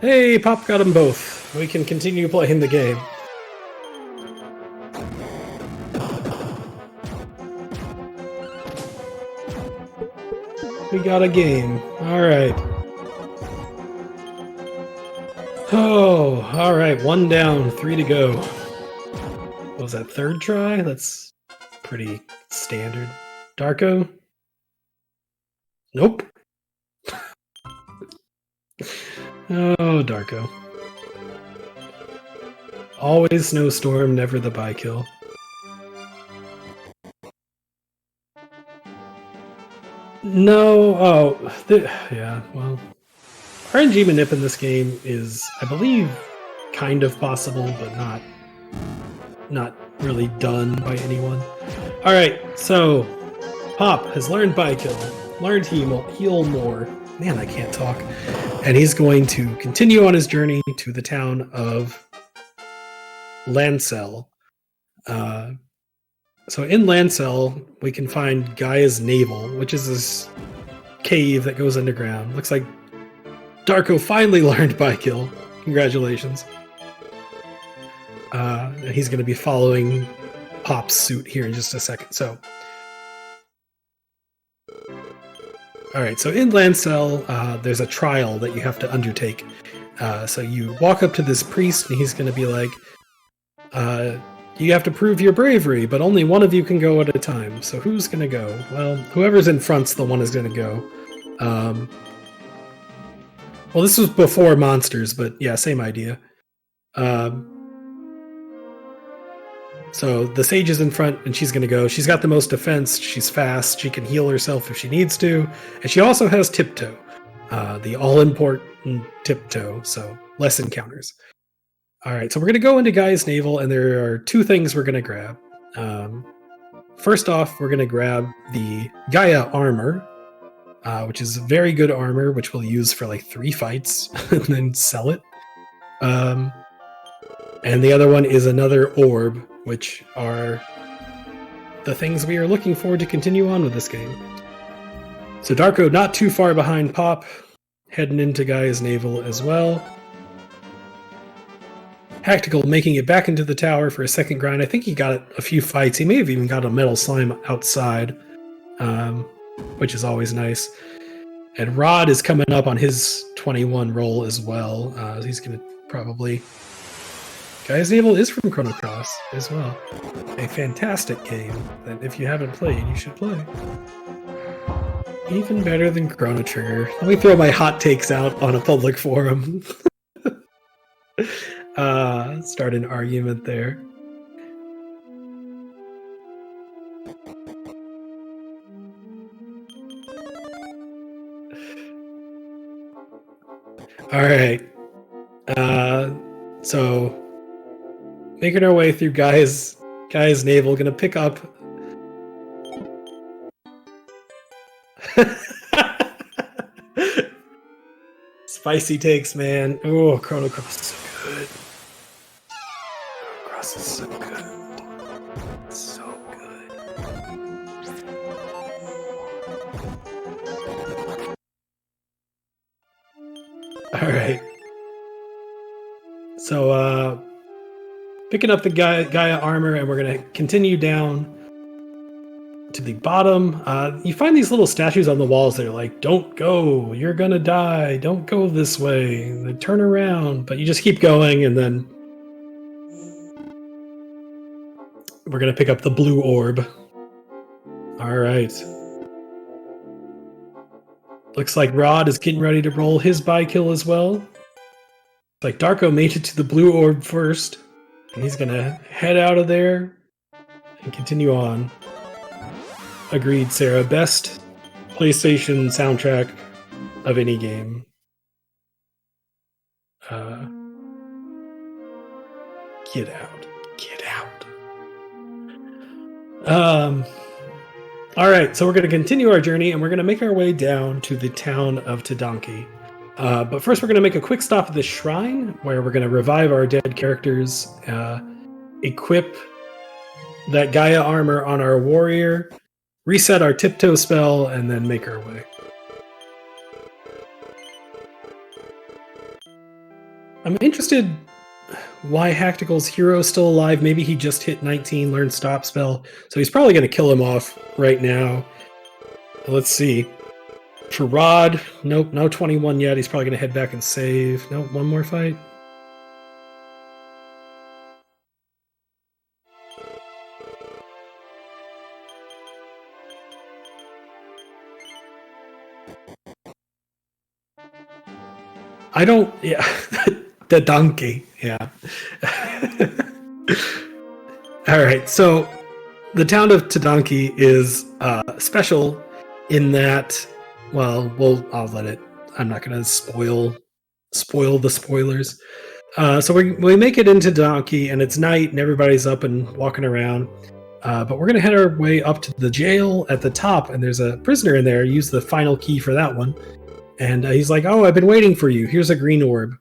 Hey, Pop got them both. We can continue playing the game. We got a game. Alright. Oh, alright. 1 down, 3 to go. What was that, 3rd try? That's pretty standard. Darko? Nope. Oh, Darko. Always Snowstorm, never the Bykill. No, yeah, well. RNG manip in this game is, I believe, kind of possible, but not really done by anyone. Alright, so Pop has learned Bykill, learned heal more. Man, I can't talk. And he's going to continue on his journey to the town of Lancel. So in Lancel, we can find Gaia's Navel, which is this cave that goes underground. Looks like Darko finally learned Bykill. Congratulations. And he's going to be following Pop's suit here in just a second. So, alright, so in Lancel, there's a trial that you have to undertake. So you walk up to this priest, and he's going to be like, you have to prove your bravery, but only one of you can go at a time. So who's going to go? Well, whoever's in front's the one who's going to go. Well, this was before monsters, but yeah, same idea. So the Sage is in front, and she's going to go. She's got the most defense. She's fast. She can heal herself if she needs to. And she also has Tiptoe, the all-important Tiptoe, so less encounters. All right, so we're going to go into Gaia's Navel, and there are two things we're going to grab. First off, we're going to grab the Gaia Armor, which is very good armor, which we'll use for like 3 fights, and then sell it. And the other one is another orb, which are the things we are looking for to continue on with this game. So Darko not too far behind Pop, heading into Gaia's Navel as well. Hactical making it back into the tower for a second grind. I think he got a few fights. He may have even got a metal slime outside, which is always nice. And Rod is coming up on his 21 roll as well. He's going to probably... Gaia's Navel is from Chrono Cross as well. A fantastic game that if you haven't played, you should play. Even better than Chrono Trigger. Let me throw my hot takes out on a public forum. Start an argument there. All right. So making our way through Gaia's Navel, gonna pick up. Spicy takes, man. Oh, Chrono Cross is so good. Chrono Cross is so good. So good. All right. So, picking up the Gaia armor, and we're going to continue down to the bottom. You find these little statues on the walls that are like, don't go, you're going to die, don't go this way, they turn around, but you just keep going, and then we're going to pick up the blue orb. All right. Looks like Rod is getting ready to roll his buy kill as well. Like Darko made it to the blue orb first, and he's gonna head out of there and continue on. Agreed, Sarah. Best PlayStation soundtrack of any game. Get out. Get out. All right, so we're going to continue our journey, and we're going to make our way down to the town of Tadanki. But first, we're going to make a quick stop at the shrine, where we're going to revive our dead characters, equip that Gaia armor on our warrior, reset our Tiptoe spell, and then make our way. I'm interested why Hactical's hero is still alive. Maybe he just hit 19, learned stop spell, so he's probably going to kill him off right now. Let's see. For Rod, nope, no 21 yet. He's probably going to head back and save. Nope, one more fight. I don't, yeah, the donkey, yeah. All right, so the town of Tadanki is special in that, well, I'll let it, I'm not going to spoil the spoilers. So we make it into Tadanki, and it's night, and everybody's up and walking around. But we're going to head our way up to the jail at the top, and there's a prisoner in there. Use the final key for that one. And he's like, oh, I've been waiting for you. Here's a green orb.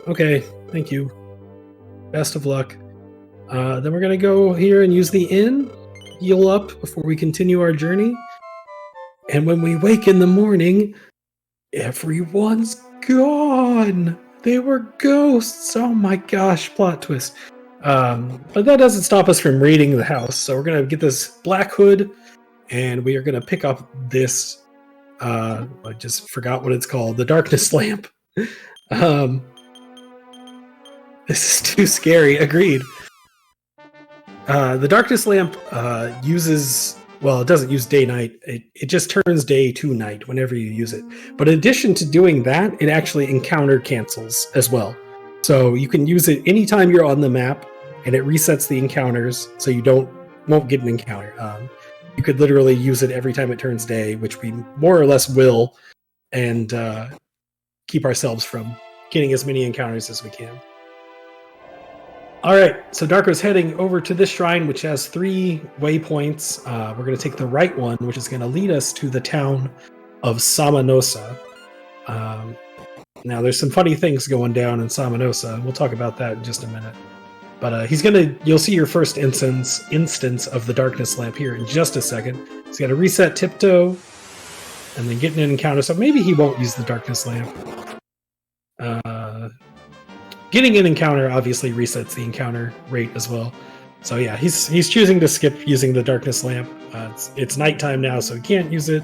Okay, thank you. Best of luck. Then we're going to go here and use the inn, heal up before we continue our journey. And when we wake in the morning, everyone's gone. They were ghosts. Oh my gosh, plot twist. But that doesn't stop us from raiding the house. So we're going to get this black hood, and we are going to pick up this... I just forgot what it's called. The darkness lamp. This is too scary. Agreed. The darkness lamp uses... Well, it doesn't use day-night. It just turns day to night whenever you use it. But in addition to doing that, it actually encounter cancels as well. So you can use it anytime you're on the map, and it resets the encounters, so you won't get an encounter. You could literally use it every time it turns day, which we more or less will, and keep ourselves from getting as many encounters as we can. All right, so Darko's heading over to this shrine, which has 3 waypoints. We're going to take the right one, which is going to lead us to the town of Samanosa. Now, there's some funny things going down in Samanosa. We'll talk about that in just a minute. But you'll see your first instance of the darkness lamp here in just a second. He's got to reset Tiptoe, and then get an encounter. So maybe he won't use the darkness lamp. Getting an encounter obviously resets the encounter rate as well. So yeah, he's choosing to skip using the darkness lamp. It's nighttime now, so he can't use it.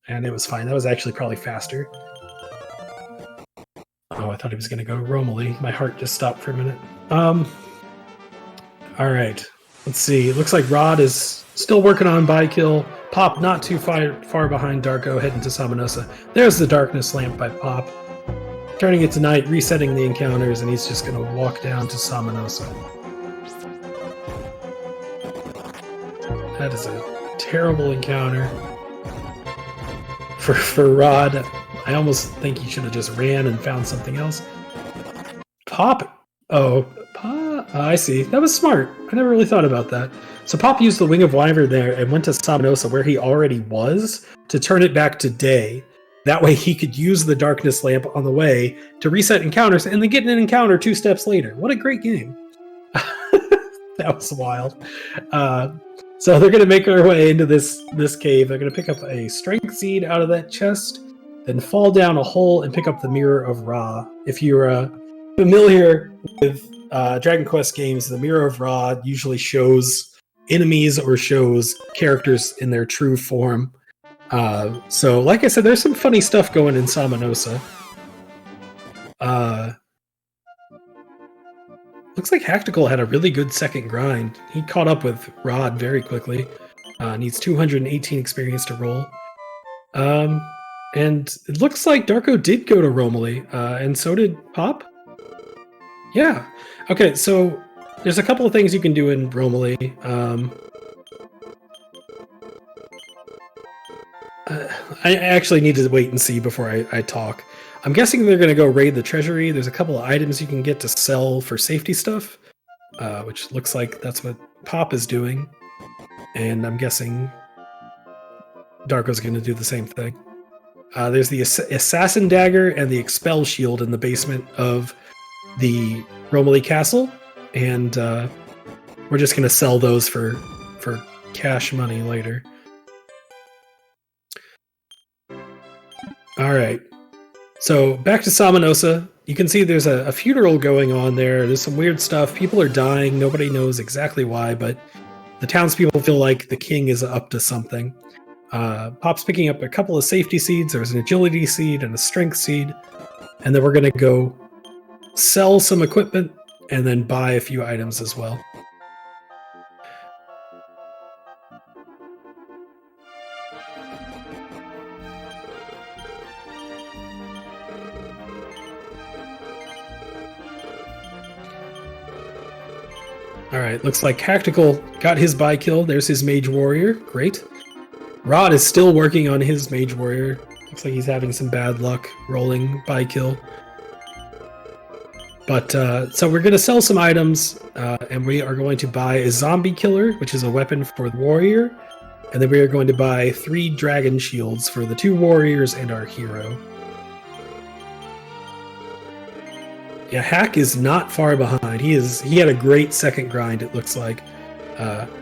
And it was fine. That was actually probably faster. Oh, I thought he was going to go Romilly. My heart just stopped for a minute. All right. Let's see. It looks like Rod is still working on buy kill. Pop not too far behind Darko, heading to Samanosa. There's the darkness lamp by Pop. Turning it to night, resetting the encounters, and he's just going to walk down to Samanosa. That is a terrible encounter for Rod. I almost think he should have just ran and found something else. Pop. Oh, I see. That was smart. I never really thought about that. So Pop used the Wing of Wyvern there and went to Samanosa, where he already was, to turn it back to day. That way he could use the darkness lamp on the way to reset encounters and then get an encounter 2 steps later. What a great game. That was wild. So they're going to make their way into this cave. They're going to pick up a strength seed out of that chest, then fall down a hole and pick up the Mirror of Ra. If you're familiar with Dragon Quest games, the Mirror of Ra usually shows enemies or shows characters in their true form. So, like I said, there's some funny stuff going in Samanosa. Looks like Hactical had a really good second grind. He caught up with Rod very quickly. Needs 218 experience to roll. And it looks like Darko did go to Romilly, and so did Pop. Yeah. Okay, so there's a couple of things you can do in Romilly. I actually need to wait and see before I talk. I'm guessing they're going to go raid the treasury. There's a couple of items you can get to sell for safety stuff, which looks like that's what Pop is doing. And I'm guessing Darko's going to do the same thing. There's the Assassin Dagger and the Expel Shield in the basement of the Romilly Castle. And we're just going to sell those for cash money later. All right. So back to Samanosa. You can see there's a funeral going on there. There's some weird stuff. People are dying. Nobody knows exactly why, but the townspeople feel like the king is up to something. Pop's picking up a couple of safety seeds. There's an agility seed and a strength seed. And then we're going to go sell some equipment and then buy a few items as well. Alright, looks like Hactical got his buy kill. There's his Mage Warrior. Great. Rod is still working on his Mage Warrior. Looks like he's having some bad luck rolling buy kill. But, so we're going to sell some items, and we are going to buy a Zombie Killer, which is a weapon for the Warrior. And then we are going to buy 3 Dragon Shields for the 2 Warriors and our hero. Yeah, Hack is not far behind. He had a great second grind, it looks like,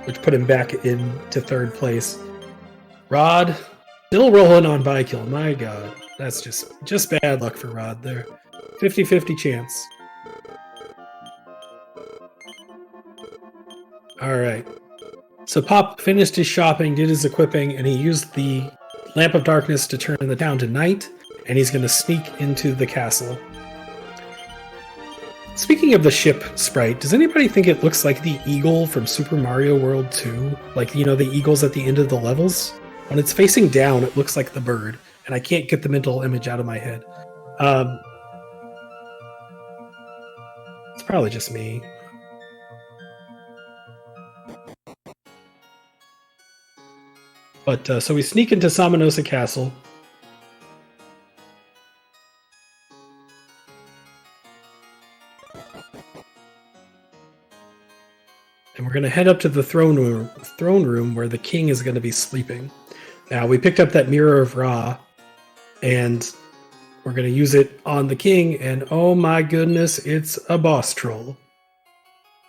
which put him back into 3rd place. Rod still rolling on buy kill. My God, that's just bad luck for Rod there. 50-50 chance. All right. So Pop finished his shopping, did his equipping, and he used the Lamp of Darkness to turn the town to night, and he's going to sneak into the castle. Speaking of the ship sprite, does anybody think it looks like the eagle from Super Mario World 2? Like, you know, the eagles at the end of the levels? When it's facing down, it looks like the bird, and I can't get the mental image out of my head. It's probably just me. But so we sneak into Samanosa Castle. And we're going to head up to the throne room where the king is going to be sleeping. Now, we picked up that Mirror of Ra, and we're going to use it on the king, and oh my goodness, it's a boss troll.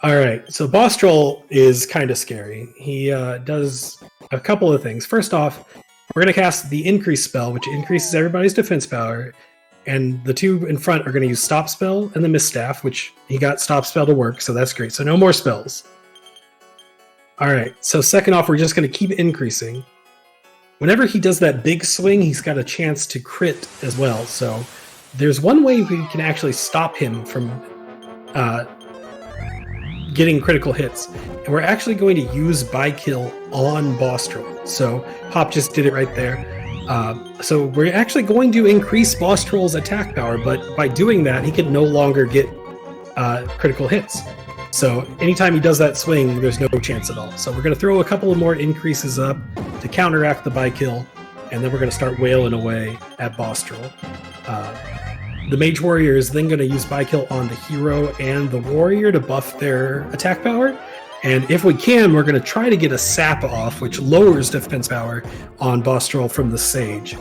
Alright, so boss troll is kind of scary. He does a couple of things. First off, we're going to cast the Increase spell, which increases everybody's defense power, and the two in front are going to use Stop spell and the Misstaff, which he got Stop spell to work, so that's great. So no more spells. Alright, so second off, we're just going to keep increasing. Whenever he does that big swing, he's got a chance to crit as well. So there's one way we can actually stop him from getting critical hits. And we're actually going to use Buy Kill on boss troll. So Pop just did it right there. So we're actually going to increase boss troll's attack power, but by doing that, he can no longer get critical hits. So anytime he does that swing, there's no chance at all. So we're going to throw a couple of more increases up to counteract the Buy Kill, and then we're going to start wailing away at boss troll. The Mage Warrior is then going to use Buy Kill on the hero and the warrior to buff their attack power. And if we can, we're going to try to get a Sap off, which lowers defense power on boss troll from the Sage.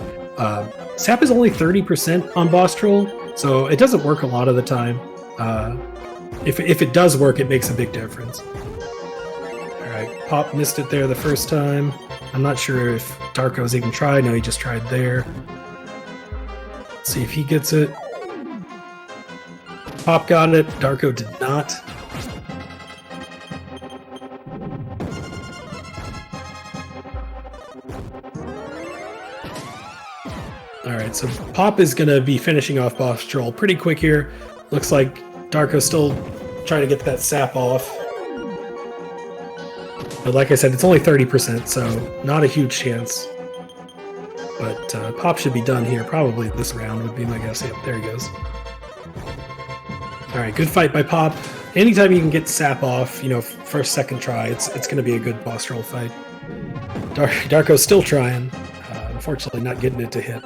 Sap is only 30% on boss troll, so it doesn't work a lot of the time. If it does work, it makes a big difference. Alright, Pop missed it there the first time. I'm not sure if Darko's even tried. No, he just tried there. Let's see if he gets it. Pop got it. Darko did not. Alright, so Pop is going to be finishing off boss troll pretty quick here. Looks like Darko's still trying to get that Sap off. But like I said, it's only 30%, so not a huge chance. But Pop should be done here. Probably this round would be my guess. Yep, there he goes. Alright, good fight by Pop. Anytime you can get Sap off, you know, first, second try, it's going to be a good boss troll fight. Darko's still trying. Unfortunately, not getting it to hit.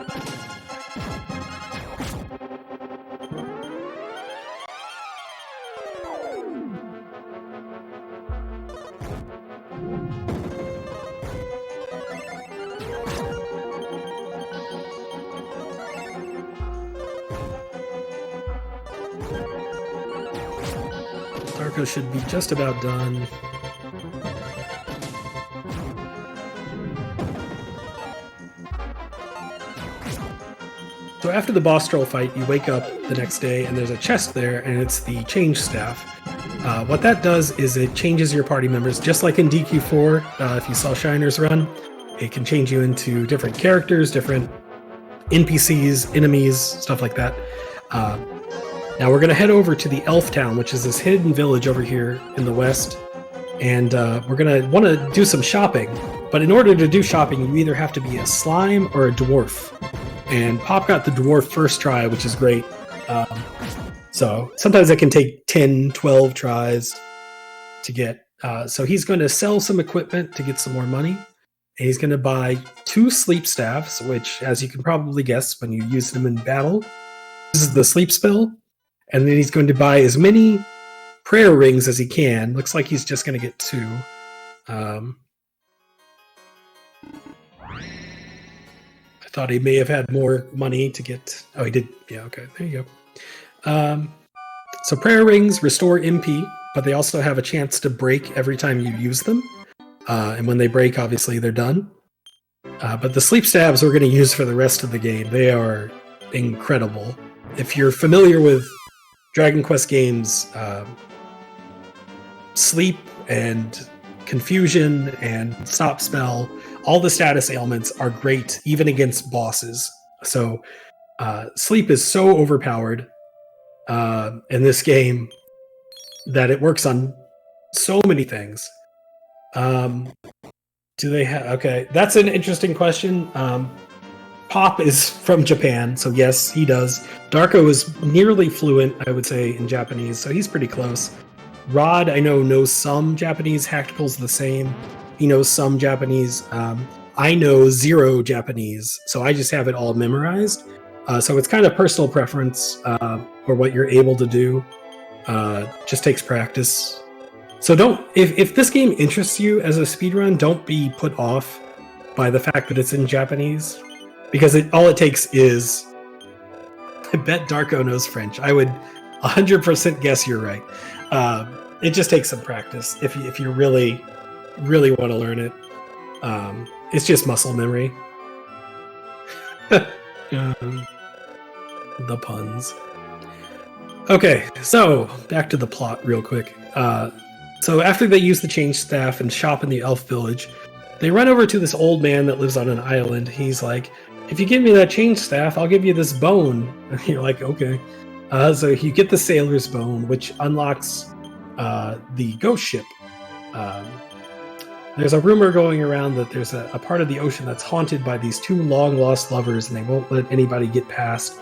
Darko should be just about done. So after the boss troll fight, you wake up the next day and there's a chest there, and it's the Change Staff. What that does is it changes your party members, just like in DQ4, if you saw Shiner's run. It can change you into different characters, different NPCs, enemies, stuff like that. Now we're going to head over to the Elf Town, which is this hidden village over here in the west. And we're going to want to do some shopping. But in order to do shopping, you either have to be a slime or a dwarf. And Pop got the dwarf first try, which is great. So sometimes it can take 10, 12 tries to get. So he's going to sell some equipment to get some more money. And he's going to buy 2 sleep staffs, which, as you can probably guess when you use them in battle, this is the sleep spell. And then he's going to buy as many prayer rings as he can. Looks like he's just going to get 2. I thought he may have had more money to get... Oh, he did. Yeah, okay. There you go. So prayer rings restore MP, but they also have a chance to break every time you use them. And when they break, obviously, they're done. But the sleep stabs we're going to use for the rest of the game. They are incredible. If you're familiar with Dragon Quest games, sleep and confusion and stop spell, all the status ailments are great even against bosses. So sleep is so overpowered in this game that it works on so many things. Do they have... Okay, that's an interesting question. Pop is from Japan, so yes, he does. Darko is nearly fluent, I would say, in Japanese, so he's pretty close. Rod, I know, knows some Japanese. Hactical's the same. He knows some Japanese. I know 0 Japanese, so I just have it all memorized. So it's kind of personal preference or what you're able to do. Just takes practice. So don't if this game interests you as a speedrun, don't be put off by the fact that it's in Japanese, because all it takes is. I bet Darko knows French. I would 100% guess you're right. It just takes some practice if you really want to learn it. It's just muscle memory. The puns. Okay, so back to the plot real quick. So after they use the change staff and shop in the elf village, they run over to this old man that lives on an island. He's like, if you give me that change staff, I'll give you this bone. And you're like, okay. So you get the sailor's bone, which unlocks the ghost ship. There's a rumor going around that there's a part of the ocean that's haunted by these 2 long-lost lovers, and they won't let anybody get past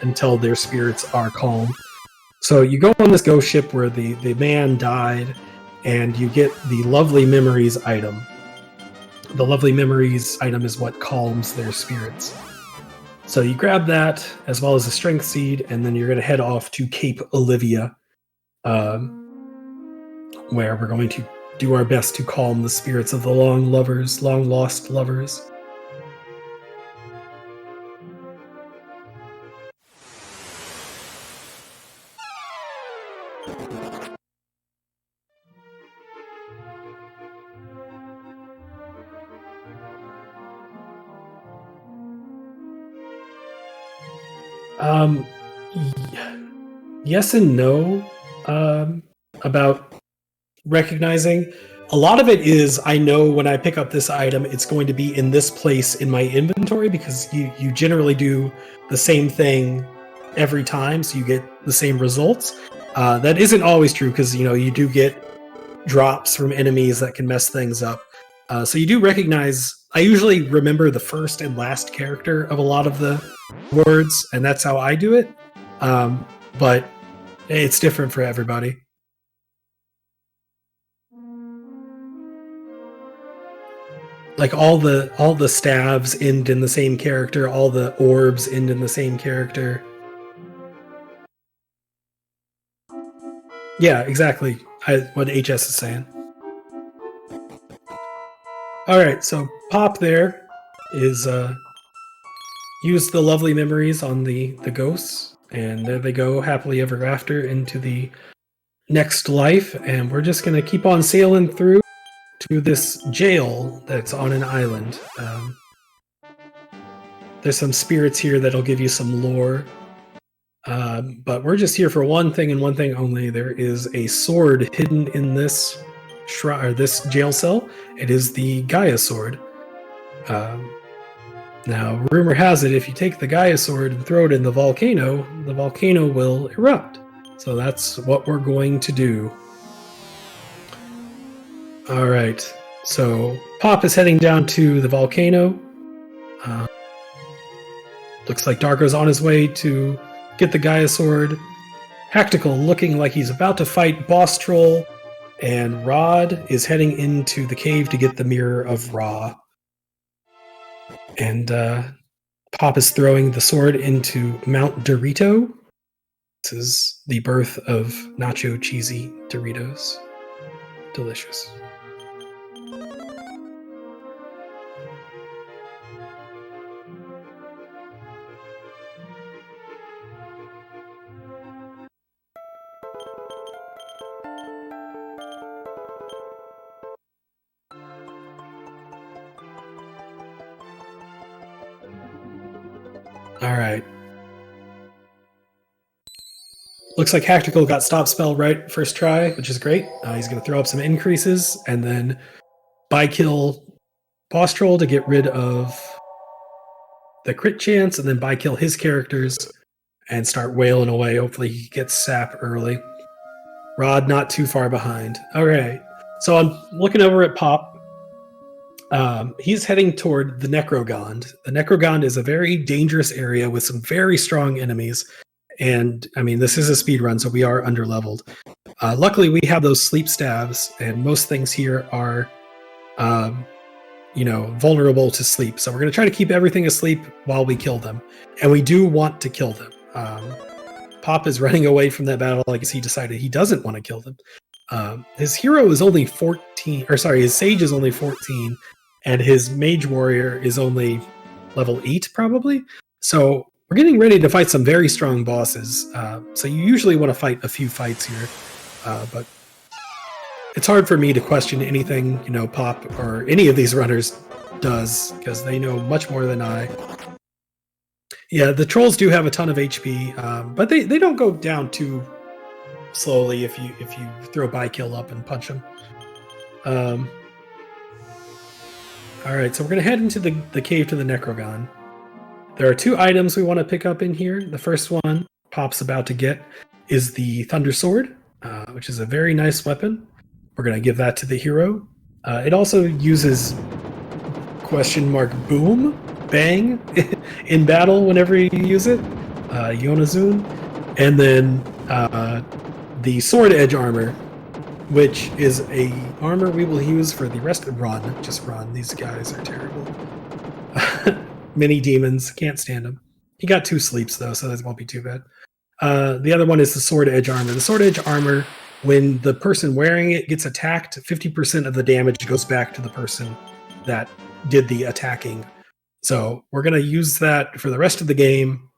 until their spirits are calm. So you go on this ghost ship where the man died, and you get the Lovely Memories item. The Lovely Memories item is what calms their spirits. So you grab that, as well as the Strength Seed, and then you're going to head off to Cape Olivia, where we're going to do our best to calm the spirits of the long-lost lovers. Yes and no about recognizing. A lot of it is I know when I pick up this item, it's going to be in this place in my inventory, because you generally do the same thing every time, so you get the same results. That isn't always true, because you do get drops from enemies that can mess things up. So you do recognize. I usually remember the first and last character of a lot of the words, and that's how I do it. But it's different for everybody. Like all the stabs end in the same character, all the orbs end in the same character. Yeah, exactly. What HS is saying. All right, so Pop there is use the Lovely Memories on the ghosts, and there they go happily ever after into the next life, and we're just gonna keep on sailing through to this jail that's on an island. There's some spirits here that'll give you some lore, but we're just here for one thing and one thing only. There is a sword hidden in this this jail cell. It is the Gaia sword. Now, rumor has it, if you take the Gaia sword and throw it in the volcano will erupt. So that's what we're going to do. All right, so Pop is heading down to the volcano. Looks like Darko's on his way to get the Gaia sword. Hactical looking like he's about to fight Boss Troll, and Rod is heading into the cave to get the Mirror of Ra. And Pop is throwing the sword into Mount Dorito. This is the birth of nacho cheesy Doritos. Delicious. All right. Looks like Hactical got stop spell right first try, which is great. He's going to throw up some increases and then buy-kill Boss Troll to get rid of the crit chance, and then buy-kill his characters and start wailing away. Hopefully he gets sap early. Rod not too far behind. All right. So I'm looking over at Pop. He's heading toward the Necrogond. The Necrogond is a very dangerous area with some very strong enemies. And, I mean, this is a speed run, so we are underleveled. Luckily, we have those sleep staves, and most things here are vulnerable to sleep. So we're going to try to keep everything asleep while we kill them. And we do want to kill them. Pop is running away from that battle. I guess he decided he doesn't want to kill them. His hero is only 14, or sorry, his sage is only 14, and his mage warrior is only level 8 probably. So we're getting ready to fight some very strong bosses. So you usually want to fight a few fights here, but it's hard for me to question anything, Pop or any of these runners does, because they know much more than I. Yeah, the trolls do have a ton of HP, but they don't go down too slowly if you throw by kill up and punch them. All right, so we're gonna head into the cave to the Necrogon. There are 2 items we want to pick up in here. The first one Pop's about to get is the Thunder Sword, which is a very nice weapon. We're gonna give that to the hero. It also uses boom, bang in battle whenever you use it. Yonazun, and then the sword edge armor, which is a armor we will use for the rest of run. Just run. These guys are terrible. Mini demons, can't stand them. He got 2 sleeps though, so that won't be too bad. The other one is the sword edge armor. The sword edge armor, when the person wearing it gets attacked, 50% of the damage goes back to the person that did the attacking. So we're going to use that for the rest of the game.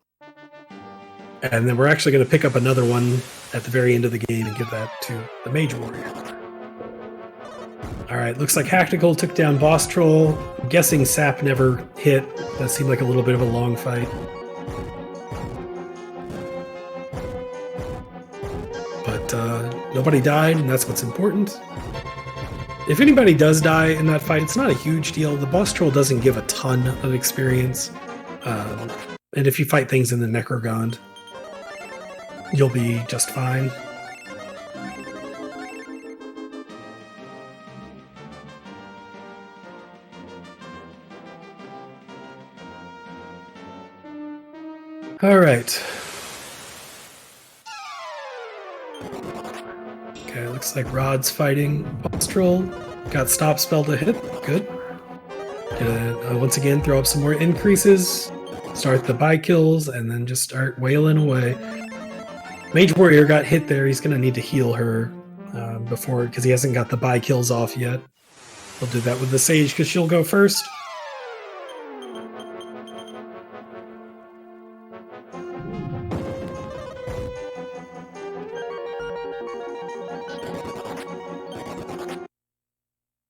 And then we're actually going to pick up another one at the very end of the game and give that to the Mage Warrior. Alright, looks like Hactical took down Boss Troll. I'm guessing Sap never hit. That seemed like a little bit of a long fight. But nobody died, and that's what's important. If anybody does die in that fight, it's not a huge deal. The Boss Troll doesn't give a ton of experience. And if you fight things in the Necrogond, you'll be just fine. All right. Okay, looks like Rod's fighting Boss Troll. Got stop spell to hit. Good. Gonna once again throw up some more increases. Start the buy kills and then just start wailing away. Mage Warrior got hit there. He's gonna need to heal her before, because he hasn't got the buy kills off yet. We'll do that with the Sage because she'll go first.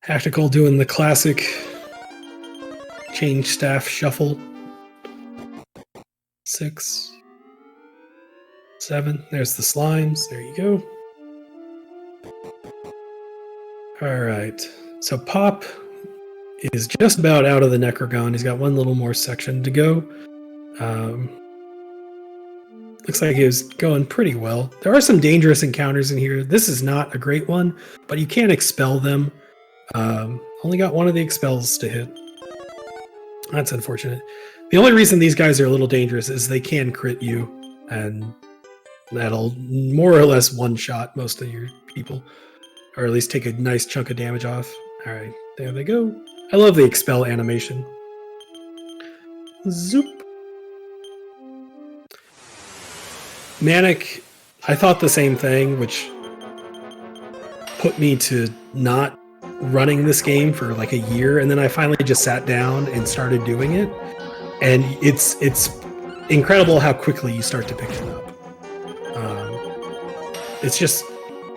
Tactical doing the classic change staff shuffle. 6, 7. There's the slimes. There you go. All right. So Pop is just about out of the Necrogon. He's got one little more section to go. Looks like he was going pretty well. There are some dangerous encounters in here. This is not a great one, but you can't expel them. Only got one of the expels to hit. That's unfortunate. The only reason these guys are a little dangerous is they can crit you, and that'll more or less one-shot most of your people, or at least take a nice chunk of damage off. All right, there they go. I love the expel animation. Zoop. Manic, I thought the same thing, which put me to not running this game for like a year, and then I finally just sat down and started doing it, and it's incredible how quickly you start to pick it up. It's just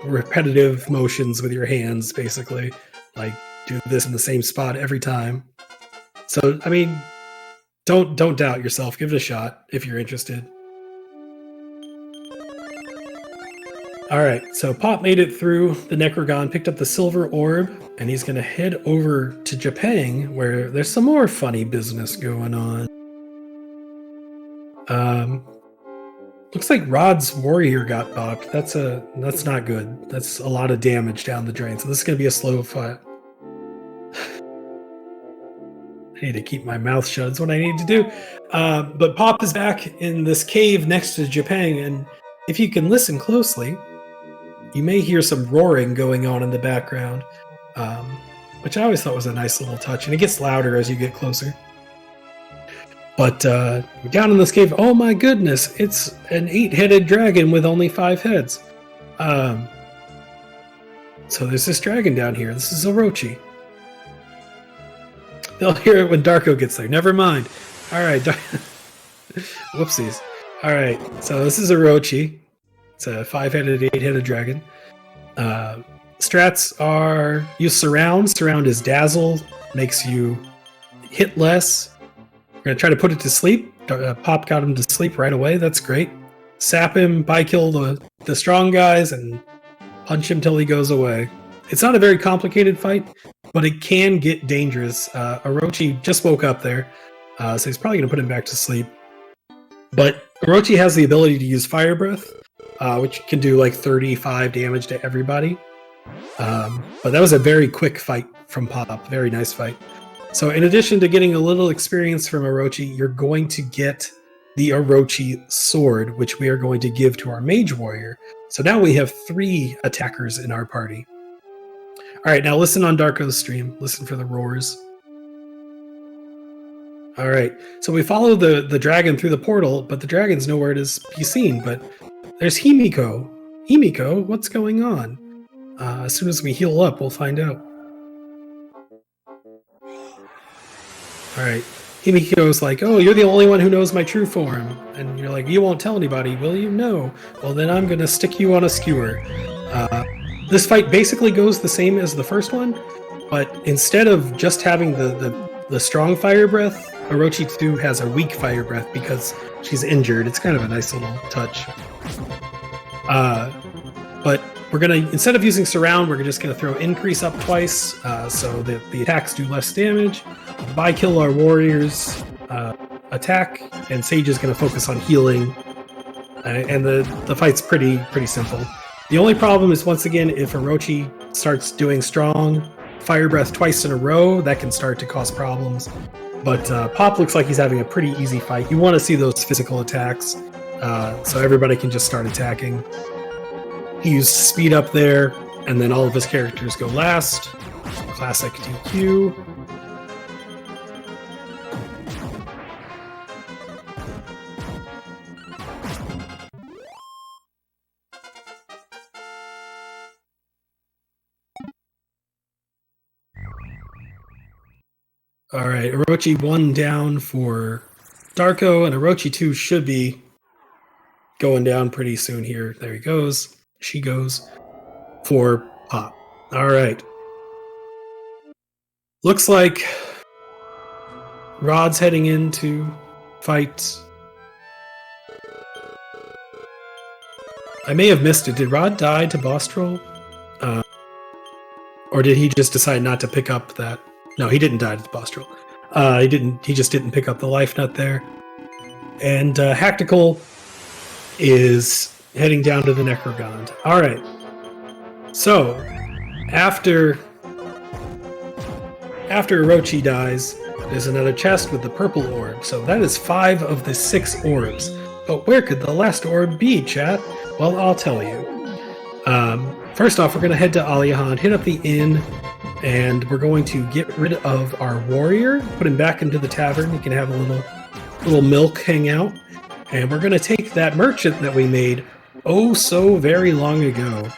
repetitive motions with your hands, basically, like do this in the same spot every time. So I mean, don't doubt yourself. Give it a shot if you're interested. All right, so Pop made it through the Necrogon, picked up the silver orb, and he's going to head over to Japan, where there's some more funny business going on. Looks like Rod's warrior got bopped. That's not good. That's a lot of damage down the drain. So this is going to be a slow fight. I need to keep my mouth shut. That's what I need to do. But Pop is back in this cave next to Japan, and if you can listen closely, you may hear some roaring going on in the background. which I always thought was a nice little touch, and it gets louder as you get closer. But down in this cave, oh my goodness, it's an 8-headed dragon with only 5 heads. So there's this dragon down here. This is Orochi. They'll hear it when Darko gets there. Never mind. All right. Whoopsies. All right. So this is Orochi. It's a 5-headed, 8-headed dragon. Strats are use Surround. Surround is Dazzle. Makes you hit less. We're going to try to put it to sleep. Pop got him to sleep right away. That's great. Sap him, kill the strong guys, and punch him till he goes away. It's not a very complicated fight, but it can get dangerous. Orochi just woke up there, so he's probably going to put him back to sleep. But Orochi has the ability to use Fire Breath, which can do like 35 damage to everybody. But that was a very quick fight from Pop. Very nice fight. So in addition to getting a little experience from Orochi, you're going to get the Orochi Sword, which we are going to give to our Mage Warrior. So now we have 3 attackers in our party. All right, now listen on Darko's stream. Listen for the roars. All right, so we follow the dragon through the portal, but the dragon's nowhere to be seen. But there's Himiko. Himiko, what's going on? As soon as we heal up, we'll find out. All right, Himiko's like, oh, you're the only one who knows my true form. And you're like, you won't tell anybody, will you? No. Well, then I'm going to stick you on a skewer. This fight basically goes the same as the first one, but instead of just having the strong fire breath, Orochi 2 has a weak fire breath because she's injured. It's kind of a nice little touch. But we're going to, instead of using Surround, we're just going to throw Increase up twice, so that the attacks do less damage. Kill our warriors attack, and Sage is going to focus on healing. And the fight's pretty simple. The only problem is, once again, if Orochi starts doing strong fire breath twice in a row, that can start to cause problems. But Pop looks like he's having a pretty easy fight. You want to see those physical attacks, so everybody can just start attacking. He used speed up there, and then all of his characters go last. Classic DQ. All right, Orochi 1 down for Darko, and Orochi 2 should be going down pretty soon here. There he goes. She goes for Pop. All right. Looks like Rod's heading in to fight. I may have missed it. Did Rod die to Boss Troll? Or did he just decide not to pick up that? No, he didn't die to the boss troll. He just didn't pick up the life nut there. And Hactical is heading down to the Necrogond. All right. So, after Orochi dies, there's another chest with the purple orb. So that is 5 of the 6 orbs. But where could the last orb be, chat? Well, I'll tell you. First off, we're going to head to Aliahan, hit up the inn, and we're going to get rid of our warrior, put him back into the tavern. He can have a little milk hang out. And we're going to take that merchant that we made oh so very long ago,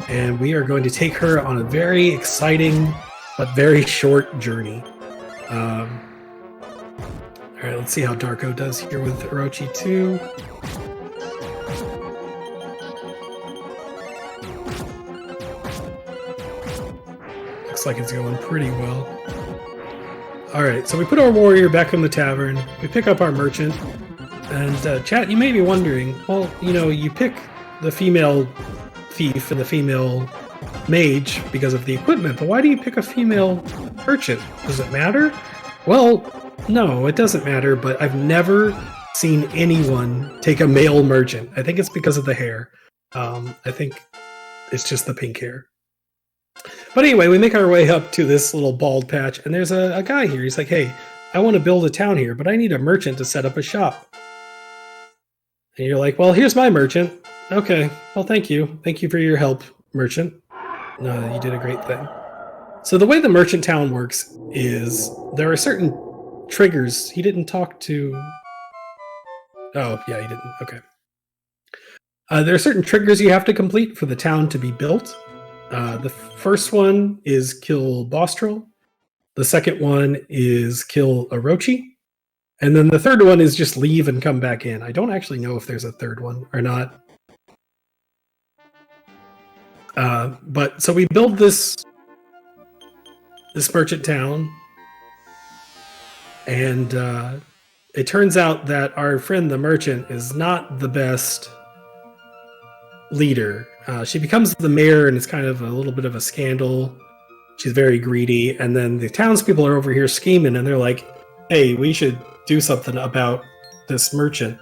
and we are going to take her on a very exciting but very short journey. All right, let's see how Darko does here with Orochi 2. Looks like it's going pretty well. Alright, so we put our warrior back in the tavern, we pick up our merchant, and chat, you may be wondering, well, you know, you pick the female thief and the female mage because of the equipment, but why do you pick a female merchant? Does it matter? Well, no, it doesn't matter, but I've never seen anyone take a male merchant. I think it's because of the hair. I think it's just the pink hair. But anyway, we make our way up to this little bald patch, and there's a guy here. He's like, hey, I want to build a town here, but I need a merchant to set up a shop. And you're like, well, here's my merchant. Okay, well, thank you. Thank you for your help, merchant. No, you did a great thing. So the way the merchant town works is there are certain triggers. He didn't talk to... Oh, yeah, he didn't. Okay. There are certain triggers you have to complete for the town to be built. The first one is kill Bostrel. The second one is kill Orochi. And then the third one is just leave and come back in. I don't actually know if there's a third one or not. But so we build this merchant town, and it turns out that our friend the merchant is not the best leader. She becomes the mayor, and it's kind of a little bit of a scandal. She's very greedy, and then the townspeople are over here scheming, and they're like, hey, we should do something about this merchant.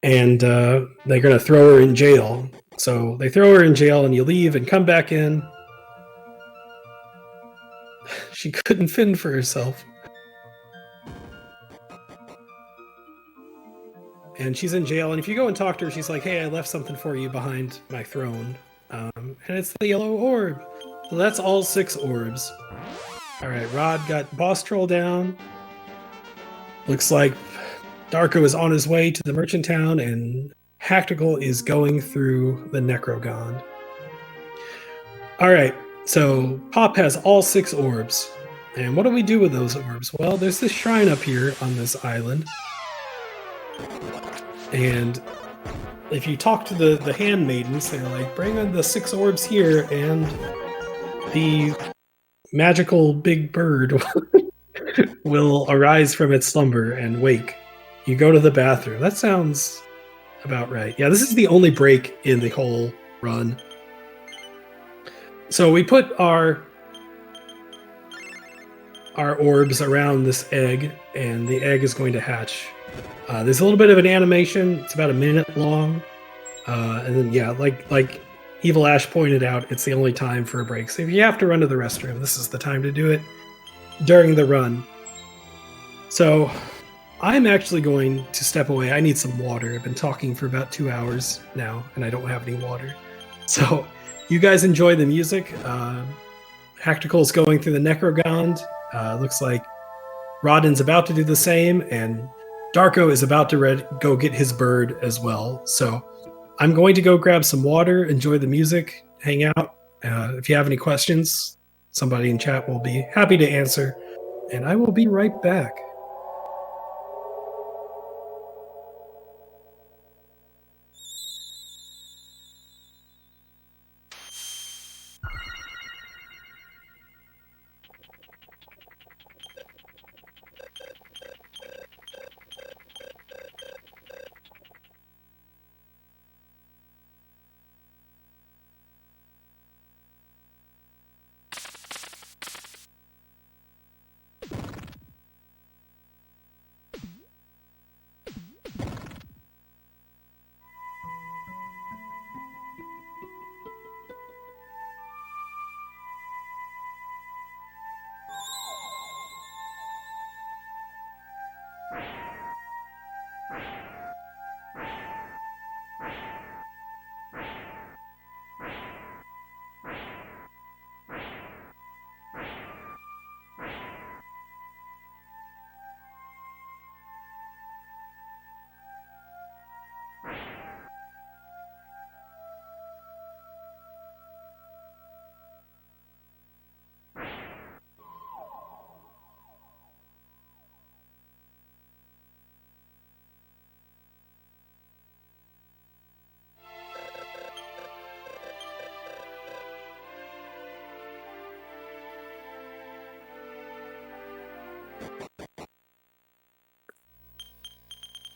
And they're going to throw her in jail. So they throw her in jail, and you leave and come back in. She couldn't fend for herself. And she's in jail, and if you go and talk to her, she's like, hey, I left something for you behind my throne. And it's the yellow orb. So that's all 6 orbs. Alright, Rod got Boss Troll down. Looks like Darko is on his way to the merchant town, and Hactical is going through the Necrogond. Alright, so Pop has all 6 orbs. And what do we do with those orbs? Well, there's this shrine up here on this island. And if you talk to the handmaidens, they're like, bring in the 6 orbs here, and the magical big bird will arise from its slumber and wake. You go to the bathroom. That sounds about right. Yeah, this is the only break in the whole run. So we put our orbs around this egg, and the egg is going to hatch. There's a little bit of an animation. It's about a minute long. And then, yeah, like Evil Ash pointed out, it's the only time for a break. So if you have to run to the restroom, this is the time to do it during the run. So I'm actually going to step away. I need some water. I've been talking for about 2 hours now, and I don't have any water. So you guys enjoy the music. Hactical's going through the Necrogond. Looks like Rodden's about to do the same, and Darko is about to go get his bird as well. So I'm going to go grab some water, enjoy the music, hang out. If you have any questions, somebody in chat will be happy to answer, and I will be right back.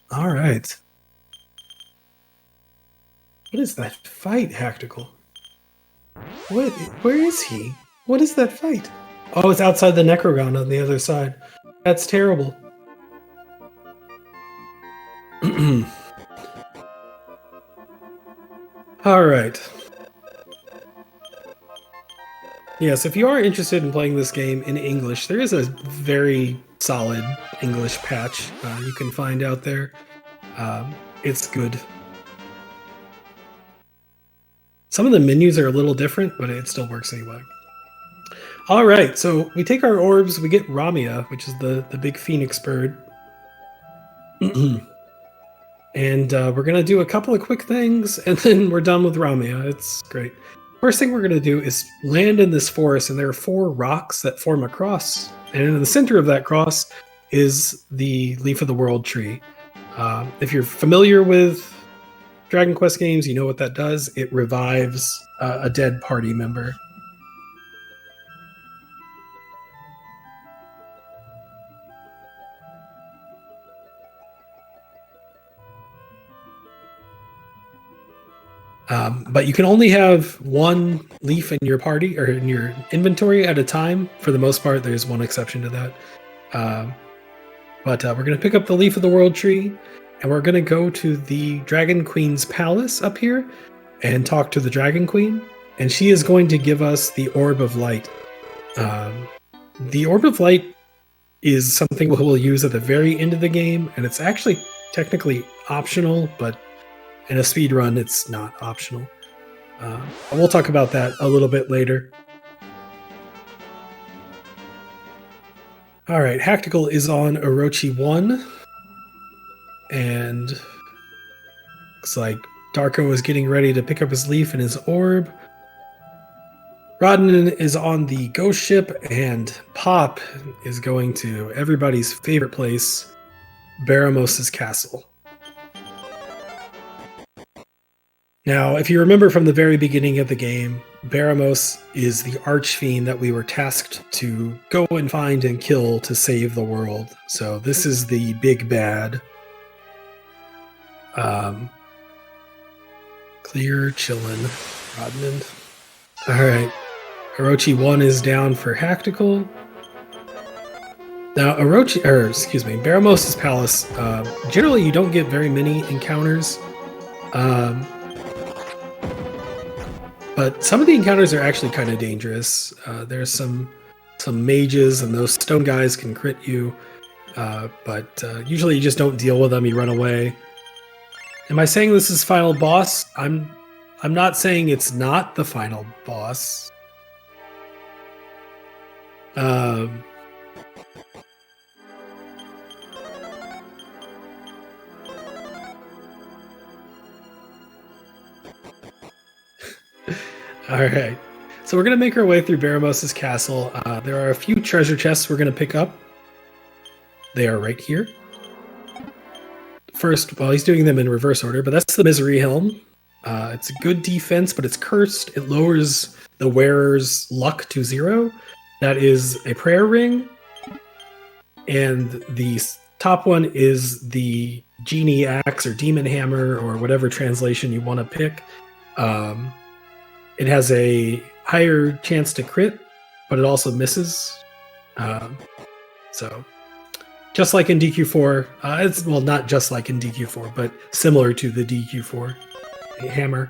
All right. What is that fight, Hactical? Where is he? What is that fight? Oh, it's outside the Necrogon on the other side. That's terrible. All right. Yes, if you are interested in playing this game in English, there is a very solid English patch you can find out there. It's good. Some of the menus are a little different, but it still works anyway. All right, so we take our orbs, we get Ramia, which is the big phoenix bird. And we're going to do a couple of quick things, and then we're done with Ramia. It's great. First thing we're going to do is land in this forest, and there are 4 rocks that form a cross. And in the center of that cross is the Leaf of the World tree. If you're familiar with Dragon Quest games, you know what that does. It revives a dead party member. But you can only have 1 leaf in your party or in your inventory at a time. For the most part, there's one exception to that. But we're going to pick up the Leaf of the World tree, and we're going to go to the Dragon Queen's palace up here and talk to the Dragon Queen. And she is going to give us the Orb of Light. The Orb of Light is something we'll use at the very end of the game, and it's actually technically optional, but in a speed run, it's not optional. We'll talk about that a little bit later. All right, Hactical is on Orochi 1. And looks like Darko is getting ready to pick up his leaf and his orb. Rodnan is on the ghost ship, and Pop is going to everybody's favorite place, Baramos' castle. Now, if you remember from the very beginning of the game, Baramos is the archfiend that we were tasked to go and find and kill to save the world. So this is the big bad. Clear, chillin', Rodman. Alright. Orochi 1 is down for Hactical. Now, Baramos' palace, generally you don't get very many encounters. But some of the encounters are actually kind of dangerous. There's some mages, and those stone guys can crit you. But usually you just don't deal with them, you run away. Am I saying this is final boss? I'm not saying it's not the final boss. All right, so we're going to make our way through Baramos' castle. There are a few treasure chests we're going to pick up. They are right here. First, well, he's doing them in reverse order, but that's the Misery Helm. It's a good defense, but it's cursed. It lowers the wearer's luck to 0. That is a prayer ring. And the top one is the Genie Axe or Demon Hammer or whatever translation you want to pick. It has a higher chance to crit, but it also misses. So, just like in DQ4, it's, well, not just like in DQ4, but similar to the DQ4 hammer.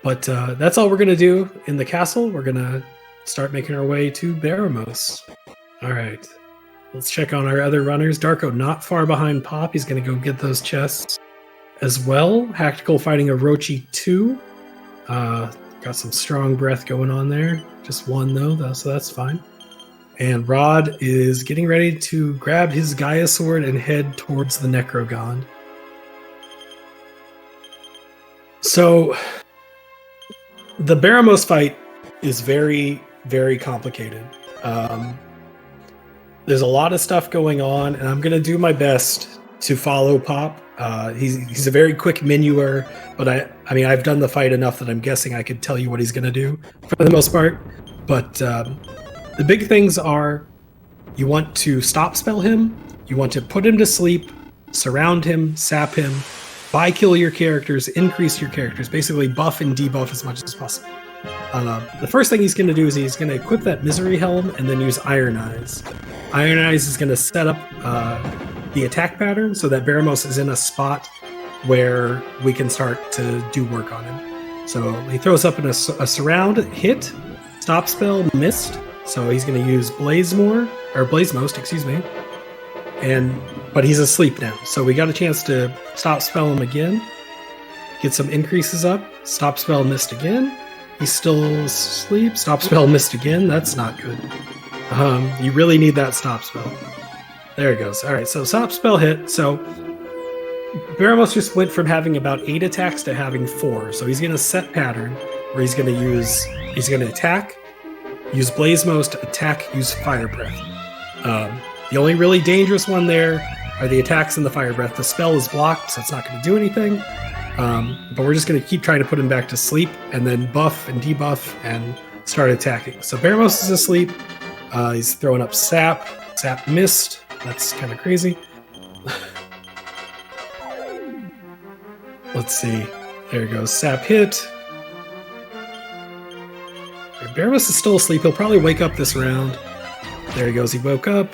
But that's all we're going to do in the castle. We're going to start making our way to Baramos. All right, let's check on our other runners. Darko not far behind Pop. He's going to go get those chests as well. Hactical fighting Orochi 2. Got some strong breath going on there. Just 1 though, so that's fine. And Rod is getting ready to grab his Gaia sword and head towards the Necrogond. So the Baramos fight is very, very complicated. There's a lot of stuff going on, and I'm going to do my best to follow Pop. He's a very quick menuer, but I mean, I've done the fight enough that I'm guessing I could tell you what he's going to do for the most part. But the big things are, you want to stop spell him, you want to put him to sleep, surround him, sap him, bi-kill your characters, increase your characters, basically buff and debuff as much as possible. The first thing he's going to do is he's going to equip that Misery Helm and then use Iron Eyes. Iron Eyes is going to set up the attack pattern so that Baramos is in a spot where we can start to do work on him. So he throws up in a surround, hit, stop spell, missed. So he's going to use Blazemost, excuse me. But he's asleep now. So we got a chance to stop spell him again, get some increases up, stop spell, missed again. He's still asleep. Stop spell missed again. That's not good. You really need that stop spell. There it goes. All right, so stop spell hit. So Baramos just went from having about 8 attacks to having 4. So he's going to set pattern where he's going to attack, use Blaze Most, attack, use Fire Breath. The only really dangerous one there are the attacks and the Fire Breath. The spell is blocked, so it's not going to do anything. But we're just going to keep trying to put him back to sleep and then buff and debuff and start attacking. So Baramos is asleep. He's throwing up Sap. Sap missed. That's kind of crazy. Let's see. There he goes. Sap hit. Baramos is still asleep. He'll probably wake up this round. There he goes. He woke up.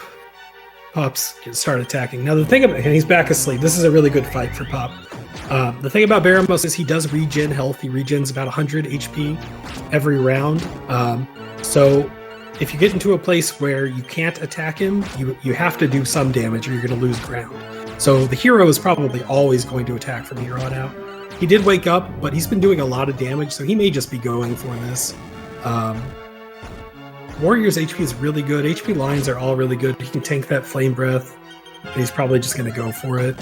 Pop's can start attacking. Now the thing about, and he's back asleep. This is a really good fight for Pop. The thing about Baramos is he does regen health. He regens about 100 HP every round. So if you get into a place where you can't attack him, you have to do some damage or you're going to lose ground. So the hero is probably always going to attack from here on out. He did wake up, but he's been doing a lot of damage, so he may just be going for this. Warrior's HP is really good. HP lines are all really good. He can tank that Flame Breath, and he's probably just going to go for it.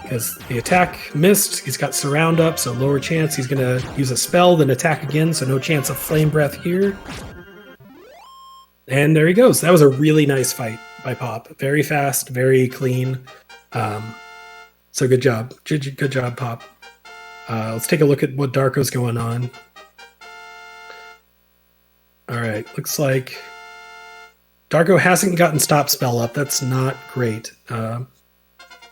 Because the attack missed, he's got Surround up, so lower chance. He's going to use a spell, then attack again, so no chance of Flame Breath here. And there he goes. That was a really nice fight by Pop. Very fast, very clean. So good job. Good job, Pop. Let's take a look at what Darko's going on. Alright, looks like Darko hasn't gotten Stop Spell up. That's not great.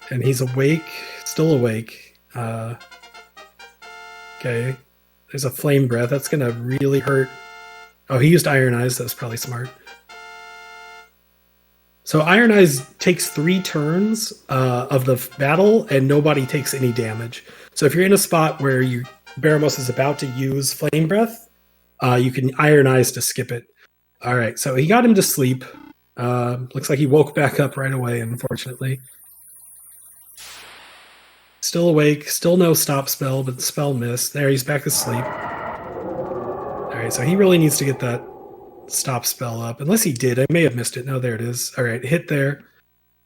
And he's awake, still awake. Okay, there's a Flame Breath. That's going to really hurt. Oh, he used Iron Eyes. That was probably smart. So Iron Eyes takes 3 turns of the battle, and nobody takes any damage. So if you're in a spot where Baramos is about to use Flame Breath, you can Iron Eyes to skip it. All right, so he got him to sleep. Looks like he woke back up right away, unfortunately. Still awake, still no stop spell, but the spell missed. There, he's back asleep. All right, so he really needs to get that stop spell up. Unless he did, I may have missed it. No, there it is. All right, hit there.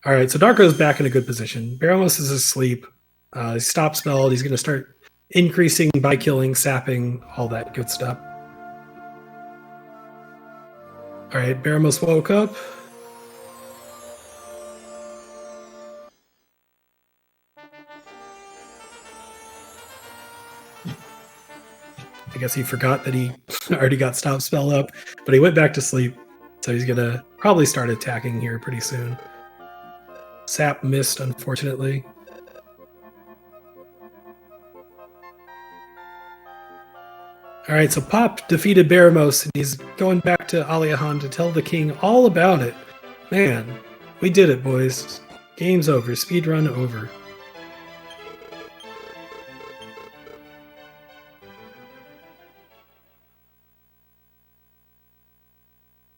All right, so Darko's back in a good position. Baramos is asleep. He's stop spelled. He's going to start increasing by killing, sapping, all that good stuff. All right, Baramos woke up. I guess he forgot that he already got stop spell up, but he went back to sleep. So he's going to probably start attacking here pretty soon. Sap missed, unfortunately. All right, so Pop defeated Baramos, and he's going back to Aliahan to tell the king all about it. Man, we did it, boys. Game's over. Speedrun over.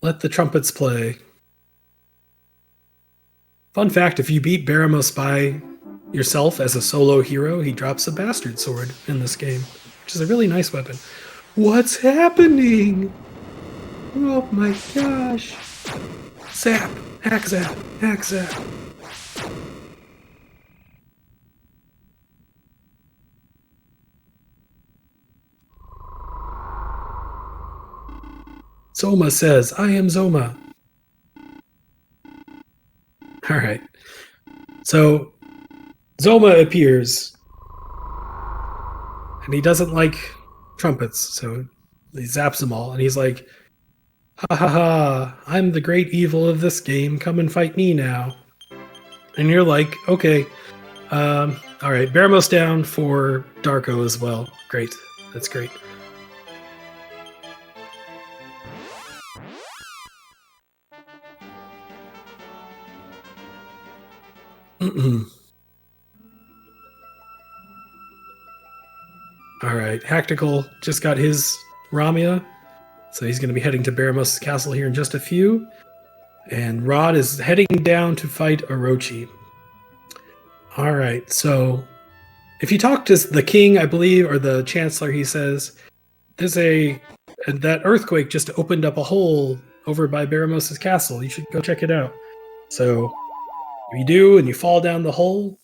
Let the trumpets play. Fun fact, if you beat Baramos by yourself as a solo hero, he drops a Bastard Sword in this game, which is a really nice weapon. What's happening? Oh my gosh. Zap, hack zap, hack zap. Zoma says, I am Zoma. All right. So Zoma appears, and he doesn't like trumpets, so he zaps them all, and he's like, ha ha ha, I'm the great evil of this game, come and fight me now. And you're like, okay. All right, Baramos down for Darko as well. Great. That's great. All right, Hactical just got his Ramia, so he's going to be heading to Baramos' castle here in just a few. And Rod is heading down to fight Orochi. All right, so if you talk to the king, I believe, or the chancellor, he says, that earthquake just opened up a hole over by Baramos' castle. You should go check it out. So you do, and you fall down the hole,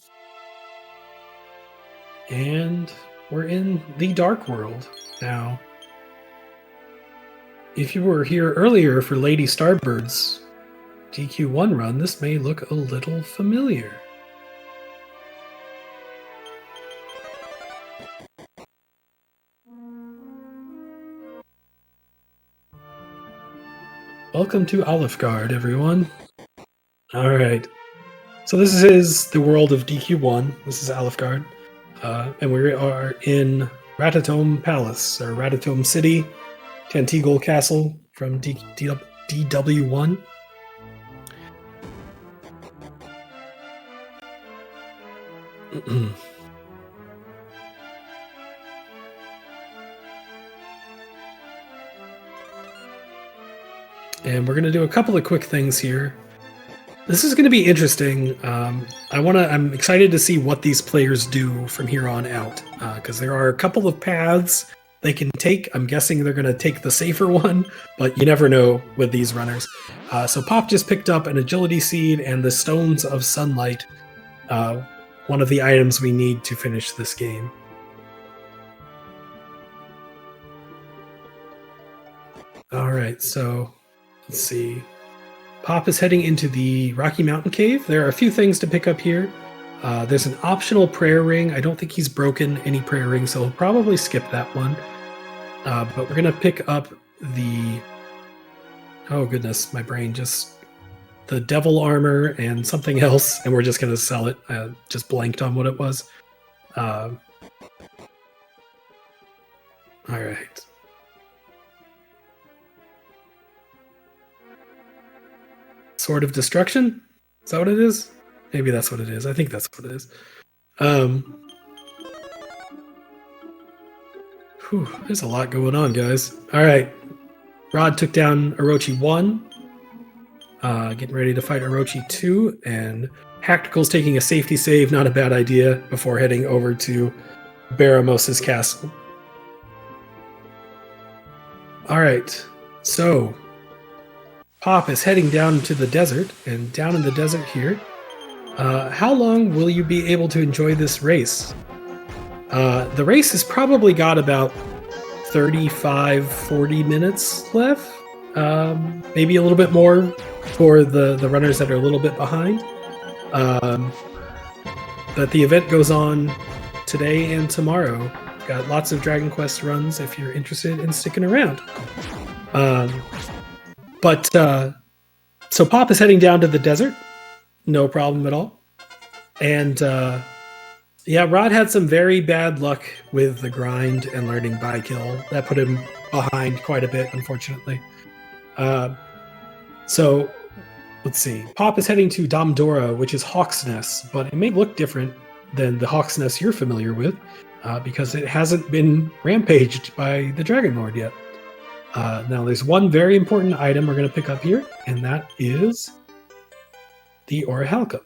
and we're in the Dark World now. If you were here earlier for Lady Starbird's DQ1 run, this may look a little familiar. Welcome to Olifgard, everyone. All right. So this is the world of DQ1. This is Olifgard. And we are in Ratatome Palace, or Ratatome City, Tantegel Castle from DW1. And we're going to do a couple of quick things here. This is going to be interesting. I'm excited to see what these players do from here on out, because there are a couple of paths they can take. I'm guessing they're going to take the safer one, but you never know with these runners. So Pop just picked up an agility seed and the Stones of Sunlight, one of the items we need to finish this game. All right, so let's see. Pop is heading into the Rocky Mountain Cave. There are a few things to pick up here. There's an optional prayer ring. I don't think he's broken any prayer rings, so he'll probably skip that one. But we're going to pick up the... Oh, goodness, my brain just... The devil armor and something else, and we're just going to sell it. I just blanked on what it was. All right. Sword of Destruction? Is that what it is? Maybe that's what it is. I think that's what it is. There's a lot going on, guys. All right. Rod took down Orochi 1. Getting ready to fight Orochi 2. And Hactical's taking a safety save, not a bad idea, before heading over to Baramos' castle. All right. So... Pop is heading down to the desert, and down in the desert here, how long will you be able to enjoy this race? The race has probably got about 35-40 minutes left, maybe a little bit more for the runners that are a little bit behind. But the event goes on today and tomorrow. Got lots of Dragon Quest runs if you're interested in sticking around. So Pop is heading down to the desert. No problem at all. And yeah, Rod had some very bad luck with the grind and learning by kill. That put him behind quite a bit, unfortunately. So let's see. Pop is heading to Domdora, which is Hawk's Nest, but it may look different than the Hawk's Nest you're familiar with, because it hasn't been rampaged by the Dragon Lord yet. Now, there's one very important item we're going to pick up here, and that is the Orichalcum.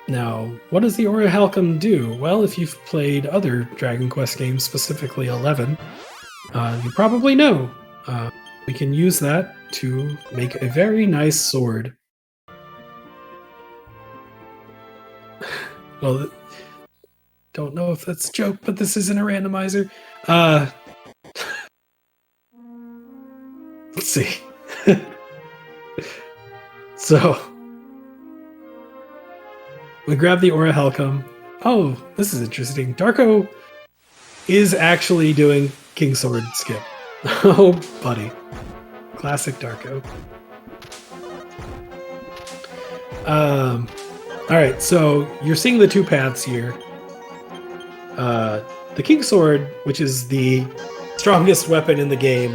Now, what does the Orichalcum do? Well, if you've played other Dragon Quest games, specifically 11, you probably know. We can use that to make a very nice sword. Well, don't know if that's a joke, but this isn't a randomizer. Let's see. So, we grab the Orichalcum. Oh, this is interesting. Darko is actually doing King Sword skip. Oh, buddy. Classic Darko. Alright, so you're seeing the two paths here. The King Sword, which is the strongest weapon in the game,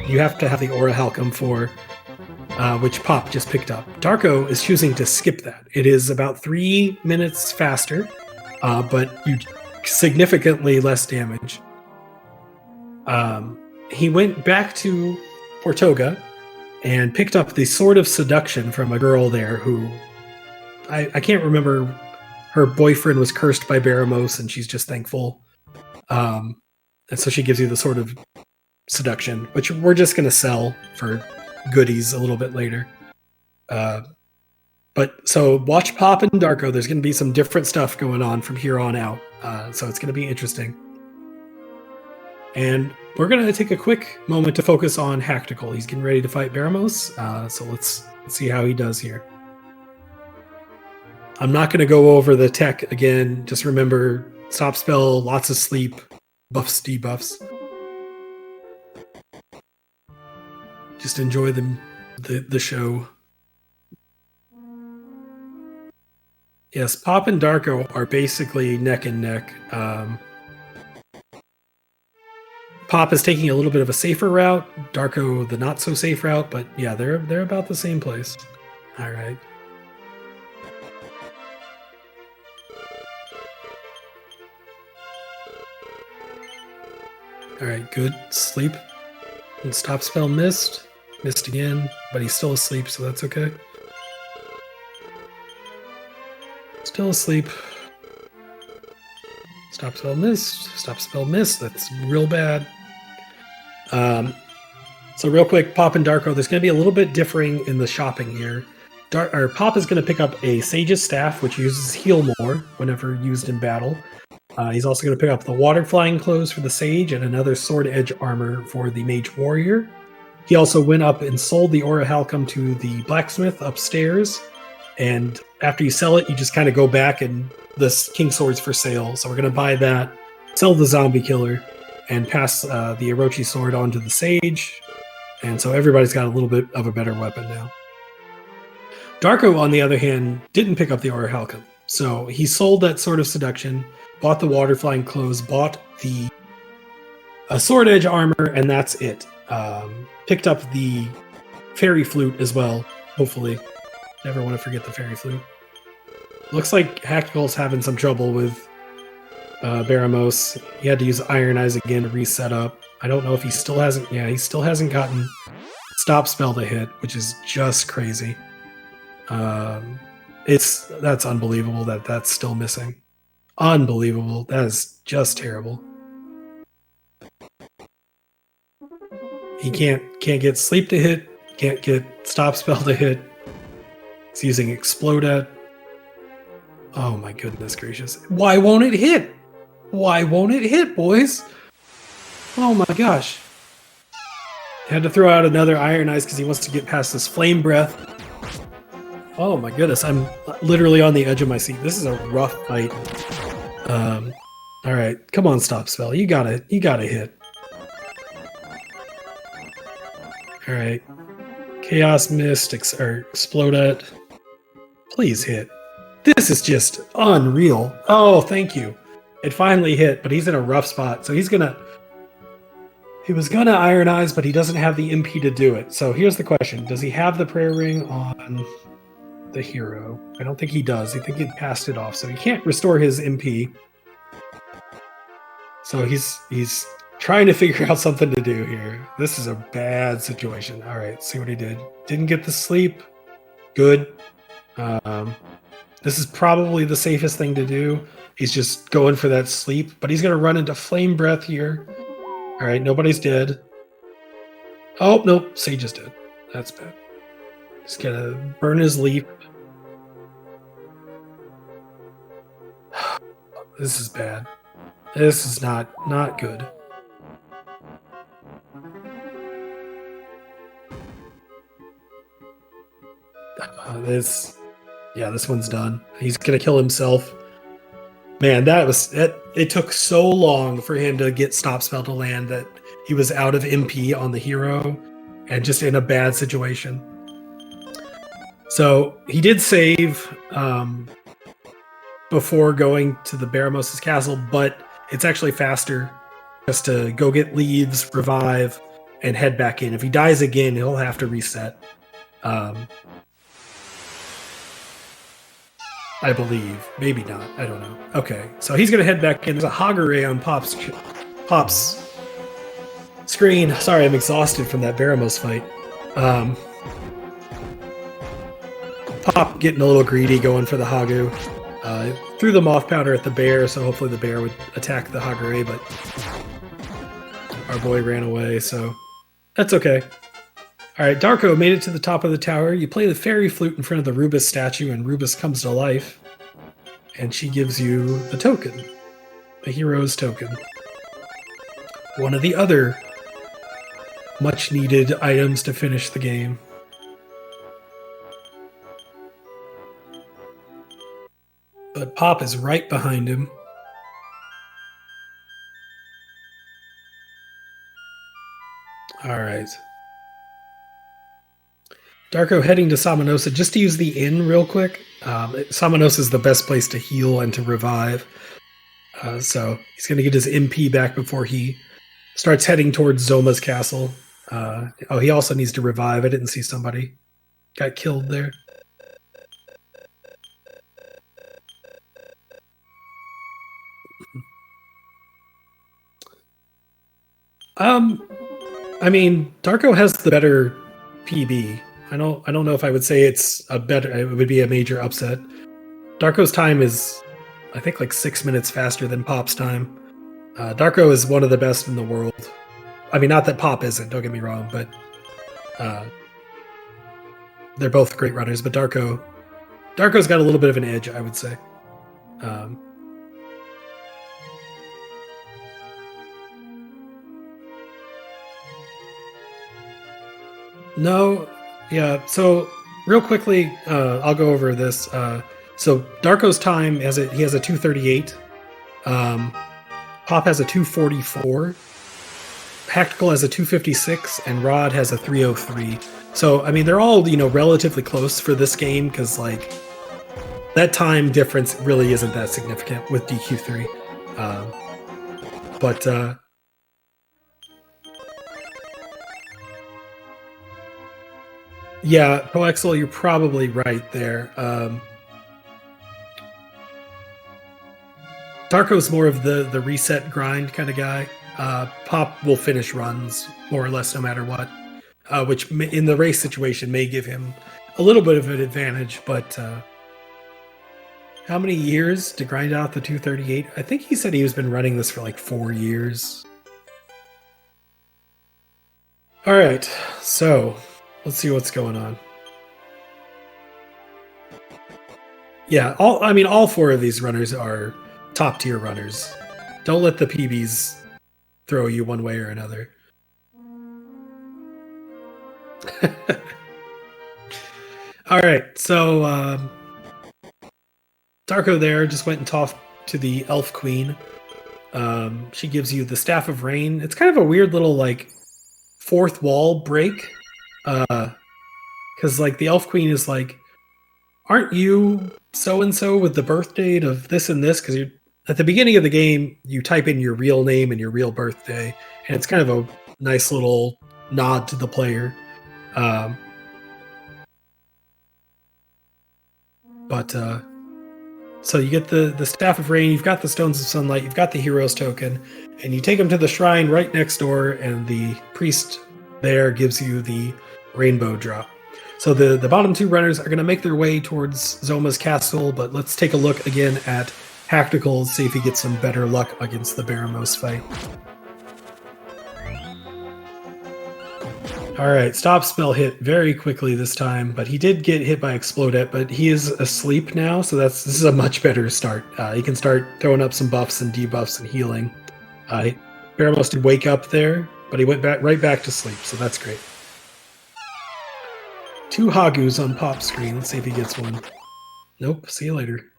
you have to have the Orichalcum for, which Pop just picked up. Darko is choosing to skip that. It is about 3 minutes faster, but you significantly less damage. He went back to Portoga and picked up the Sword of Seduction from a girl there who I can't remember. Her boyfriend was cursed by Baramos, and she's just thankful. And so she gives you the sort of seduction, which we're just going to sell for goodies a little bit later. But so watch Pop and Darko. There's going to be some different stuff going on from here on out. So it's going to be interesting. And we're going to take a quick moment to focus on Hactical. He's getting ready to fight Baramos. So let's see how he does here. I'm not going to go over the tech again. Just remember, stop spell, lots of sleep, buffs, debuffs. Just enjoy the show. Yes, Pop and Darko are basically neck and neck. Pop is taking a little bit of a safer route. Darko, the not so safe route, but yeah, they're about the same place. All right. All right, good. Sleep. And stop spell missed. Missed again, but he's still asleep, so that's okay. Still asleep. Stop spell missed. Stop spell missed. That's real bad. So real quick, Pop and Darko, there's going to be a little bit differing in the shopping here. Pop is going to pick up a Sage's Staff, which uses Heal More whenever used in battle. He's also going to pick up the Water Flying Clothes for the Sage and another Sword Edge Armor for the Mage Warrior. He also went up and sold the Aura Halcum to the blacksmith upstairs. And after you sell it, you just kind of go back and this King Sword's for sale. So we're going to buy that, sell the Zombie Killer, and pass the Orochi Sword on to the Sage. And so everybody's got a little bit of a better weapon now. Darko, on the other hand, didn't pick up the Aura Halcum. So he sold that Sword of Seduction, bought the Water Flying Clothes, bought the Sword Edge Armor, and that's it. Picked up the Fairy Flute as well, hopefully. Never want to forget the Fairy Flute. Looks like Hactical's having some trouble with Baramos. He had to use Iron Eyes again to reset up. I don't know if he still hasn't... Yeah, he still hasn't gotten Stop Spell to hit, which is just crazy. That's unbelievable that that's still missing. Unbelievable. That is just terrible. He can't get Sleep to hit. Can't get Stop Spell to hit. He's using Explode. Oh my goodness gracious. Why won't it hit? Why won't it hit, boys? Oh my gosh. Had to throw out another Iron Eyes because he wants to get past this Flame Breath. Oh my goodness, I'm literally on the edge of my seat. This is a rough fight. All right, come on, Stop Spell. You gotta hit. All right, Chaos Mist or Explode. Please hit. This is just unreal. Oh, thank you. It finally hit, but he's in a rough spot. So he was gonna Iron Eyes, but he doesn't have the MP to do it. So here's the question: does he have the Prayer Ring on the hero? I don't think he does. I think he passed it off, so he can't restore his MP. So he's trying to figure out something to do here. This is a bad situation. All right, see what he did. Didn't get the sleep. Good. This is probably the safest thing to do. He's just going for that sleep, but he's going to run into Flame Breath here. All right, nobody's dead. Oh, nope, Sage is dead. That's bad. He's going to burn his leaf. This is bad. This is not good. This one's done. He's gonna kill himself. Man, it took so long for him to get Stop Spell to land that he was out of MP on the hero and just in a bad situation. So he did save before going to the Baramos' castle, but it's actually faster just to go get leaves, revive, and head back in. If he dies again, he'll have to reset. I believe. Maybe not. I don't know. Okay, so he's going to head back in. There's a Hagure on Pop's screen. Sorry, I'm exhausted from that Baramos fight. Pop getting a little greedy, going for the Hagu. Threw the Moth Powder at the bear, so hopefully the bear would attack the Hagure, but our boy ran away, so that's okay. Alright, Darko made it to the top of the tower. You play the fairy flute in front of the Rubus statue, and Rubus comes to life. And she gives you the token. The hero's token. One of the other much-needed items to finish the game. But Pop is right behind him. Alright. Darko heading to Samanosa just to use the inn real quick. Samanosa is the best place to heal and to revive. So he's going to get his MP back before he starts heading towards Zoma's castle. Oh, he also needs to revive. I didn't see somebody. Got killed there. I mean, Darko has the better PB. I don't know if I would say it would be a major upset. Darko's time is, I think, like 6 minutes faster than Pop's time. Darko is one of the best in the world. I mean, not that Pop isn't, don't get me wrong, but they're both great runners, but Darko's got a little bit of an edge, I would say. No, yeah, so real quickly, I'll go over this. So Darko's time, he has a 2:38. Pop has a 2:44. Hactical has a 2:56, and Rod has a 3:03. So, I mean, they're all, relatively close for this game, because, like, that time difference really isn't that significant with DQ3. Yeah, Poexel, you're probably right there. Darko's more of the reset grind kind of guy. Pop will finish runs more or less no matter what, which in the race situation may give him a little bit of an advantage, but how many years to grind out the 2:38? I think he said he's been running this for like 4 years. All right, so let's see what's going on. Yeah, all 4 of these runners are top tier runners. Don't let the PBs throw you one way or another. All right, so Darko there just went and talked to the Elf Queen. She gives you the Staff of Rain. It's kind of a weird little like fourth wall break, because like the Elf Queen is like, aren't you so and so with the birth date of this and this? Because at the beginning of the game, you type in your real name and your real birthday, and it's kind of a nice little nod to the player. So you get the Staff of Rain, you've got the Stones of Sunlight, you've got the Hero's Token, and you take them to the shrine right next door, and the priest there gives you the Rainbow Drop. So the bottom 2 runners are going to make their way towards Zoma's castle, but let's take a look again at Hactical, see if he gets some better luck against the Baramos fight. Alright, Stop Spell hit very quickly this time, but he did get hit by Explodette, but he is asleep now, so this is a much better start. He can start throwing up some buffs and debuffs and healing. Baramos did wake up there, but he went right back to sleep, so that's great. 2 Hagus on Pop's screen. Let's see if he gets one. Nope, see you later.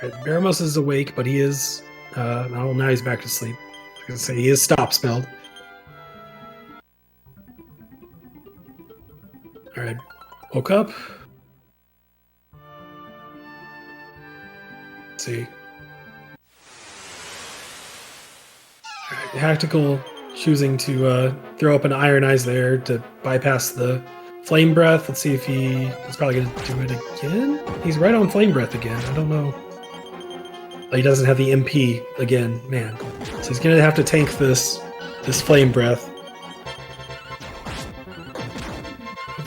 Alright, Baramos is awake, but he is... now he's back to sleep. I was going to say, he is Stop Spelled. Alright, woke up. Let's see. Alright, Hactical choosing to throw up an Iron Eyes there to bypass the Flame Breath. Let's see if he's probably going to do it again. He's right on Flame Breath again. I don't know. He doesn't have the MP again, man. So he's gonna have to tank this Flame Breath.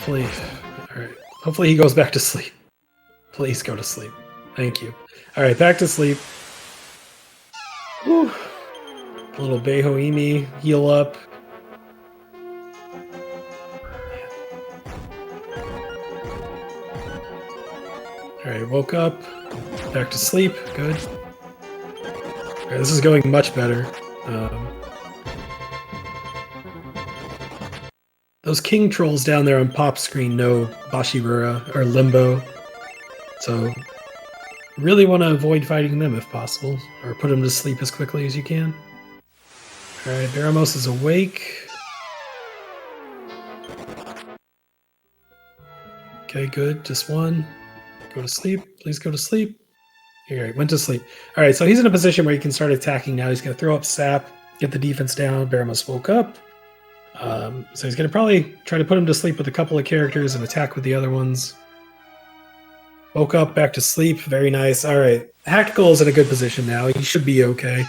Hopefully, all right. Hopefully he goes back to sleep. Please go to sleep. Thank you. All right, back to sleep. Whew. A little Behoimi, heal up. All right, woke up. Back to sleep. Good. All right, this is going much better. Those king trolls down there on Pop's screen know Bashirura or Limbo. So really want to avoid fighting them if possible, or put them to sleep as quickly as you can. Alright, Baramos is awake. Okay, good. Just one. Go to sleep. Please go to sleep. Here, went to sleep. Alright, so he's in a position where he can start attacking now. He's going to throw up sap, get the defense down. Baramos woke up. So he's going to probably try to put him to sleep with a couple of characters and attack with the other ones. Woke up, back to sleep. Very nice. All right. Hactical is in a good position now. He should be okay.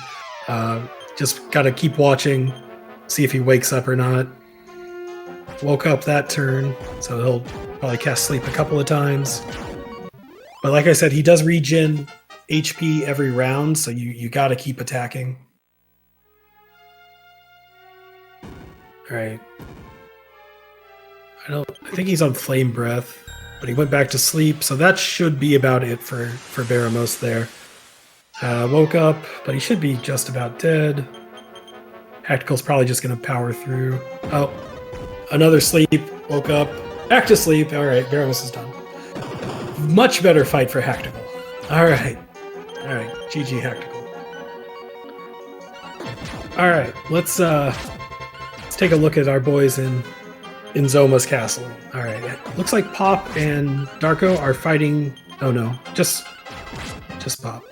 Just got to keep watching, see if he wakes up or not. Woke up that turn, so he'll probably cast sleep a couple of times. But like I said, he does regen HP every round, so you got to keep attacking. All right. I think he's on Flame Breath, but he went back to sleep, so that should be about it for Baramos there. Woke up, but he should be just about dead. Hactical's probably just going to power through. Oh, another sleep. Woke up, back to sleep. All right, Baramos is done. Much better fight for Hactical. All right, GG Hactical. All right, let's take a look at our boys in Zoma's castle. All right, looks like Pop and Darko are fighting. Oh no, just Pop.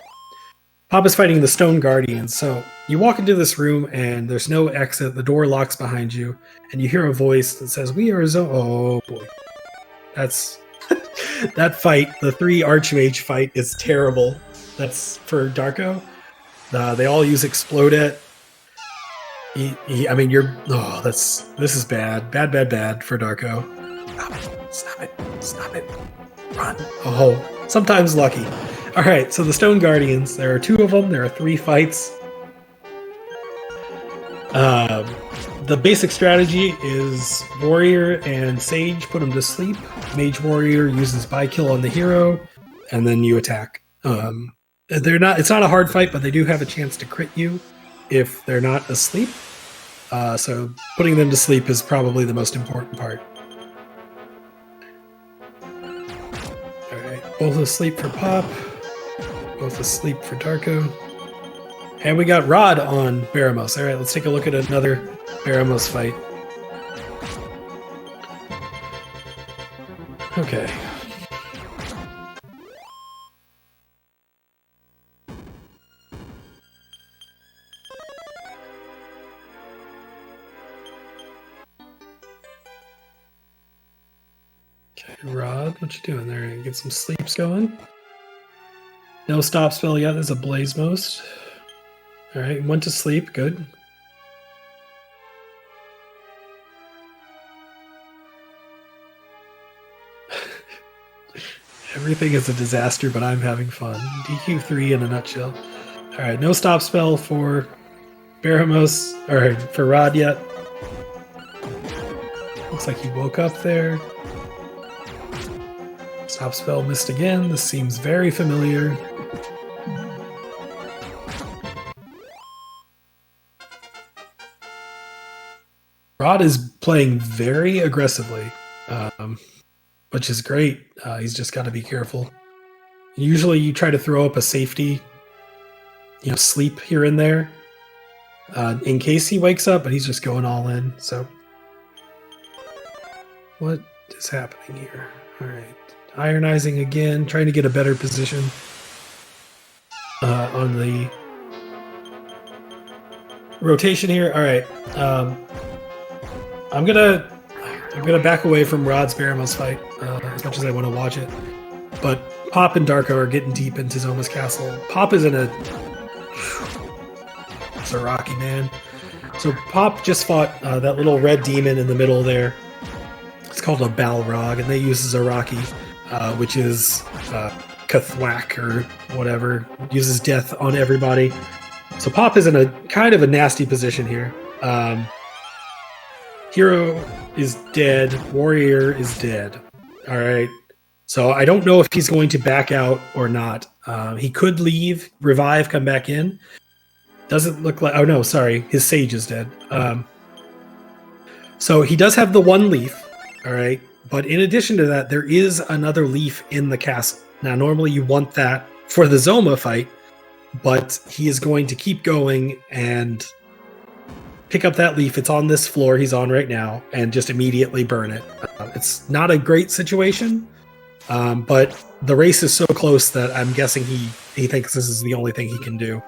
Pop is fighting the Stone Guardians. So you walk into this room and there's no exit. The door locks behind you, and you hear a voice that says, "We are Zoma." Oh boy, that's that fight. The 3 Archmage fight is terrible. That's for Darko. They all use Explodet. I mean, this is bad for Darko. Stop it, run. Oh, sometimes lucky. All right, so the Stone Guardians, there are 2 of them. There are 3 fights. The basic strategy is Warrior and Sage put them to sleep. Mage Warrior uses buy kill on the hero, and then you attack. It's not a hard fight, but they do have a chance to crit you if they're not asleep. So putting them to sleep is probably the most important part. Alright, both asleep for Pop, both asleep for Darko. And we got Rod on Baramos. Alright, let's take a look at another Baramos fight. Okay. Rod, what you doing there? Get some sleeps going. No stop spell yet. There's a Blaze Most. All right, went to sleep. Good. Everything is a disaster, but I'm having fun. DQ3 in a nutshell. All right, no stop spell for Baramos or for Rod yet. Looks like he woke up there. Stop spell missed again. This seems very familiar. Rod is playing very aggressively, which is great. He's just got to be careful. Usually you try to throw up a safety, sleep here and there in case he wakes up, but he's just going all in. So what is happening here? All right. Ironizing again, trying to get a better position on the rotation here. All right, I'm gonna back away from Rod's Baramos fight as much as I want to watch it. But Pop and Darko are getting deep into Zoma's castle. Pop is in it's a rocky man. So Pop just fought that little red demon in the middle there. It's called a Balrog, and they use Zaraki, which is Kathwak or whatever. Uses death on everybody. So Pop is in a kind of a nasty position here. Hero is dead. Warrior is dead. All right. So I don't know if he's going to back out or not. He could leave, revive, come back in. Doesn't look like... Oh, no, sorry. His Sage is dead. So he does have the one leaf. All right. But in addition to that, there is another leaf in the castle. Now, normally you want that for the Zoma fight, but he is going to keep going and pick up that leaf. It's on this floor he's on right now, and just immediately burn it. It's not a great situation, but the race is so close that I'm guessing he thinks this is the only thing he can do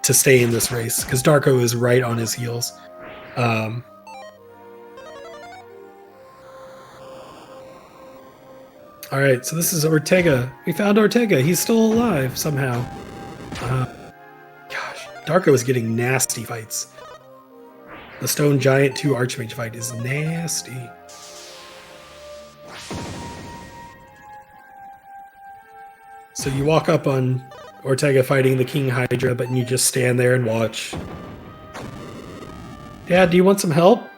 to stay in this race, because Darko is right on his heels. All right, so this is Ortega. We found Ortega. He's still alive somehow. Gosh, Darko is getting nasty fights. The Stone Giant 2 Archmage fight is nasty. So you walk up on Ortega fighting the King Hydra, but you just stand there and watch. Dad, do you want some help?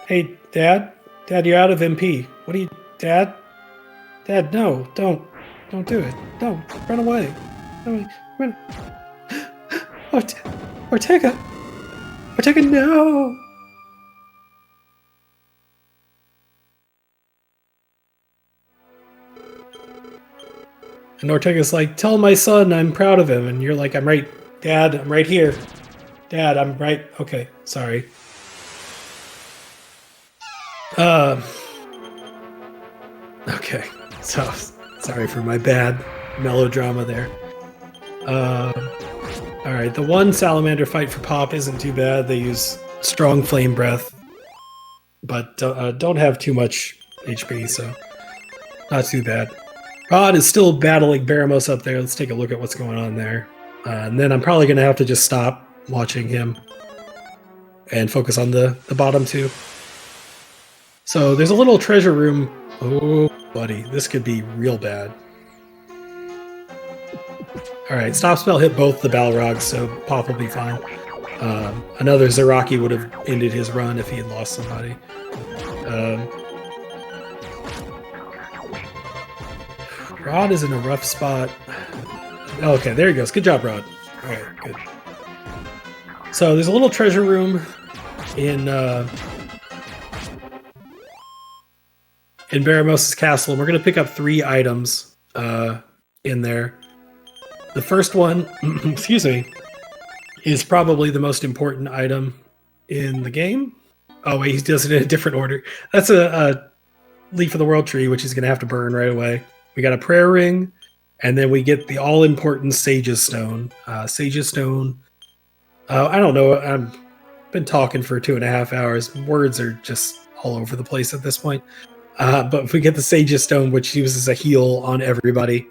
Hey, Dad? Dad, you're out of MP. What do you... Dad? Dad, no, don't do it. Don't run away. Run. Ortega, no. And Ortega's like, tell my son I'm proud of him. And you're like, I'm right, Dad. I'm right here. Dad, I'm right. Okay, sorry. Okay. So, sorry for my bad melodrama there. Alright, the one salamander fight for Pop isn't too bad. They use strong flame breath, but don't have too much HP, so not too bad. Rod is still battling Baramos up there. Let's take a look at what's going on there. And then I'm probably going to have to just stop watching him and focus on the bottom two. So there's a little treasure room. Oh, buddy, this could be real bad. Alright, stop spell hit both the Balrogs, so Pop will be fine. Another Zaraki would have ended his run if he had lost somebody. Rod is in a rough spot. Okay, there he goes. Good job, Rod. Alright, good. So there's a little treasure room in Baramos' castle. We're going to pick up 3 items in there. The first one, excuse me, is probably the most important item in the game. Oh wait, he does it in a different order. That's a Leaf of the World Tree, which he's going to have to burn right away. We got a prayer ring, and then we get the all-important Sage's Stone. Sage's Stone, I don't know, I've been talking for 2.5 hours. Words are just all over the place at this point. But we get the Sage's Stone, which uses a heal on everybody.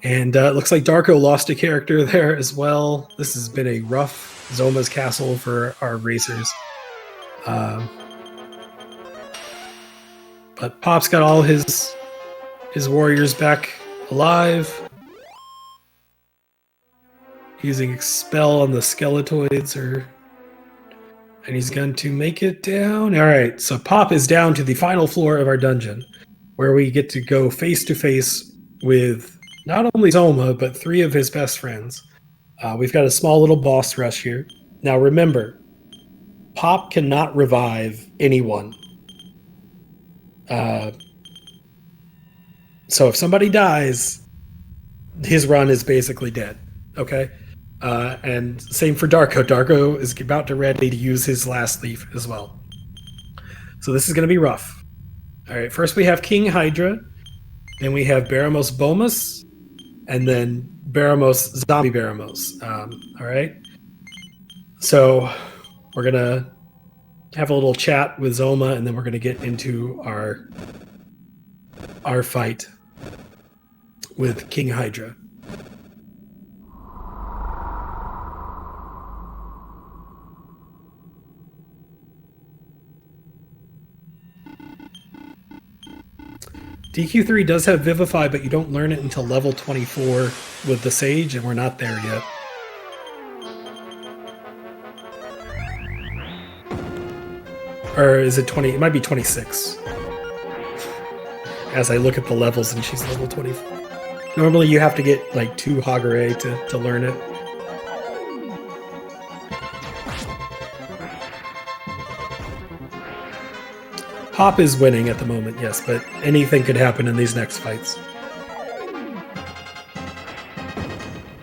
And it looks like Darko lost a character there as well. This has been a rough Zoma's castle for our racers. But Pop's got all his warriors back alive. Using Expel on the Skeletoids, and he's going to make it down. Alright, so Pop is down to the final floor of our dungeon, where we get to go face to face with not only Zoma, but 3 of his best friends. We've got a small little boss rush here. Now remember, Pop cannot revive anyone. So if somebody dies, his run is basically dead. Okay? And same for Darko. Darko is about to ready to use his last leaf as well. So this is going to be rough. Alright, first we have King Hydra. Then we have Baramos Bomus. And then Baramos, Zombie Baramos. Alright? So we're going to have a little chat with Zoma, and then we're going to get into our fight with King Hydra. DQ3 does have Vivify, but you don't learn it until level 24 with the Sage, and we're not there yet. Or is it 20? It might be 26. As I look at the levels, and she's level 24. Normally you have to get like 2 Hagare to learn it. Hop is winning at the moment, yes, but anything could happen in these next fights.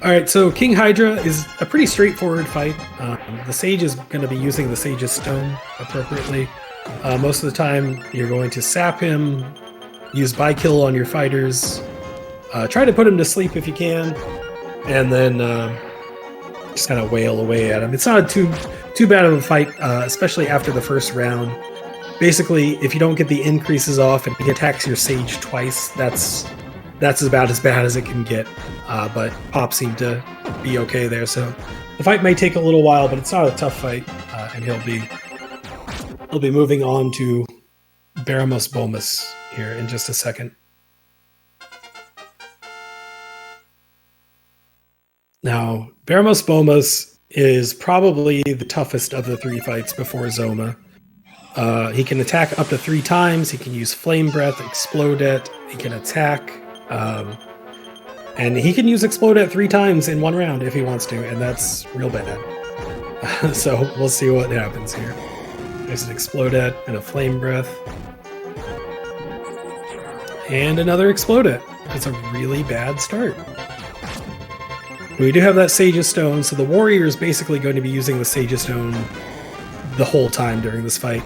Alright, so King Hydra is a pretty straightforward fight. The Sage is going to be using the Sage's Stone appropriately. Most of the time, you're going to sap him, use By-Kill on your fighters, try to put him to sleep if you can, and then just kind of wail away at him. It's not too bad of a fight, especially after the first round. Basically, if you don't get the increases off and he attacks your Sage twice, that's about as bad as it can get. But Pop seemed to be okay there, so the fight may take a little while, but it's not a tough fight, and he'll be moving on to Baramos Bomus here in just a second. Now, Baramos Bomus is probably the toughest of the 3 fights before Zoma. He can attack up to 3 times. He can use Flame Breath, Explodet. He can attack, and he can use Explodet 3 times in 1 round if he wants to, and that's real bad. So we'll see what happens here. There's an Explodet and a Flame Breath. And another Explodet. It's a really bad start. We do have that Sage's Stone, so the warrior is basically going to be using the Sage's Stone the whole time during this fight.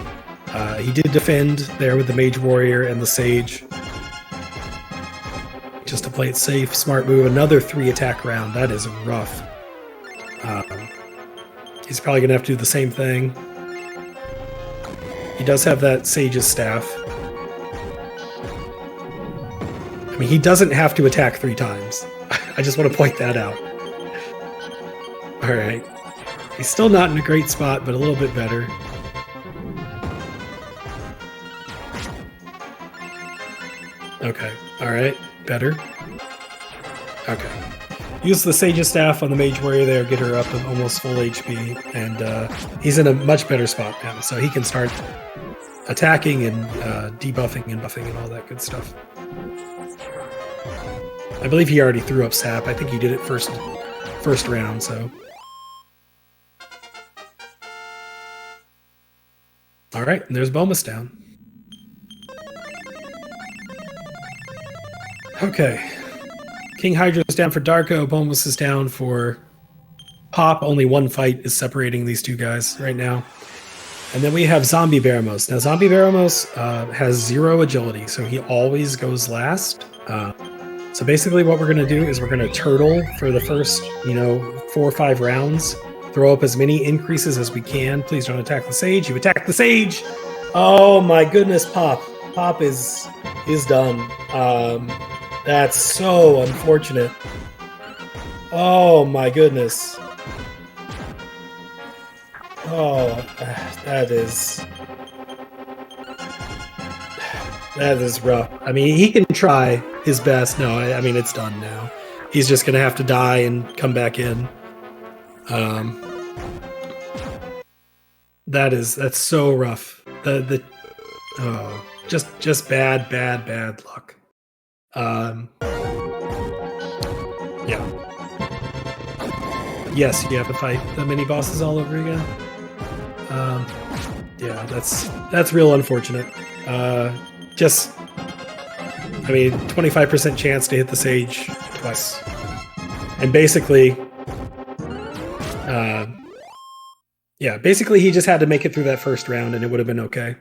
He did defend there with the Mage Warrior and the Sage. Just to play it safe, smart move. Another 3 attack round. That is rough. He's probably going to have to do the same thing. He does have that Sage's Staff. I mean, he doesn't have to attack 3 times. I just want to point that out. Alright. He's still not in a great spot, but a little bit better. Okay. Alright. Better. Okay. Use the Sage's Staff on the Mage Warrior there, get her up to almost full HP, and he's in a much better spot now, so he can start attacking and debuffing and buffing and all that good stuff. I believe he already threw up sap. I think he did it first round, so. Alright, and there's Bomus down. Okay. King Hydra's down for Darko, Bomus is down for Pop. Only 1 fight is separating these 2 guys right now. And then we have Zombie Baramos. Now, Zombie Baramos has 0 agility, so he always goes last. So basically what we're going to do is we're going to turtle for the first, 4 or 5 rounds. Throw up as many increases as we can. Please don't attack the Sage. You attack the Sage! Oh my goodness, Pop. Pop is done. That's so unfortunate. Oh my goodness. Oh, that is rough. I mean, he can try his best. No, I mean, it's done now. He's just going to have to die and come back in. That's so rough. Just bad luck. Yeah. Yes, you have to fight the mini bosses all over again. Yeah, that's real unfortunate. 25% chance to hit the Sage twice. And basically, basically he just had to make it through that first round and it would have been okay.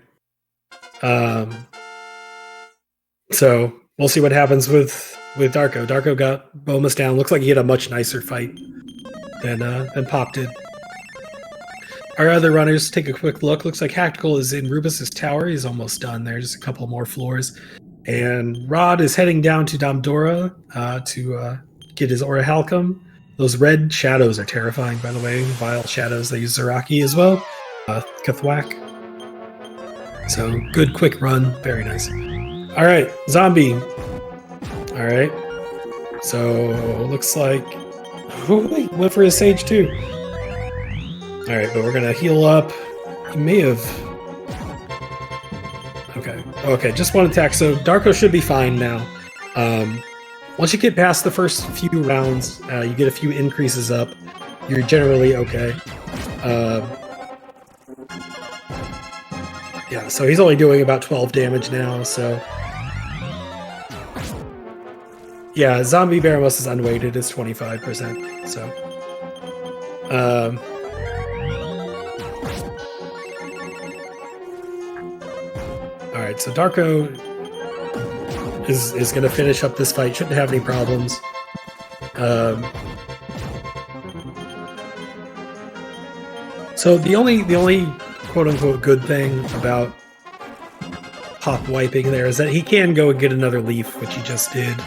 So we'll see what happens with Darko. Darko got Bomus down. Looks like he had a much nicer fight than Pop did. Our other runners, take a quick look. Looks like Hactical is in Rubus's tower. He's almost done. There's a couple more floors. And Rod is heading down to Damdora to get his Aura Halcum. Those red shadows are terrifying, by the way. Vile shadows. They use Zaraki as well. Kathwak. So, good quick run. Very nice. All right, zombie. All right. So looks like he went for his sage too. All right, but we're gonna heal up. He may have. Okay. Okay. Just one attack. So Darko should be fine now. Once you get past the first few rounds, you get a few increases up. You're generally okay. Yeah, so he's only doing about 12 damage now, so... Yeah, Zombie Baramos is unweighted, it's 25%, so... Alright, so Darko is going to finish up this fight, shouldn't have any problems. So the only quote-unquote good thing about Pop wiping there is that he can go and get another leaf, which he just did,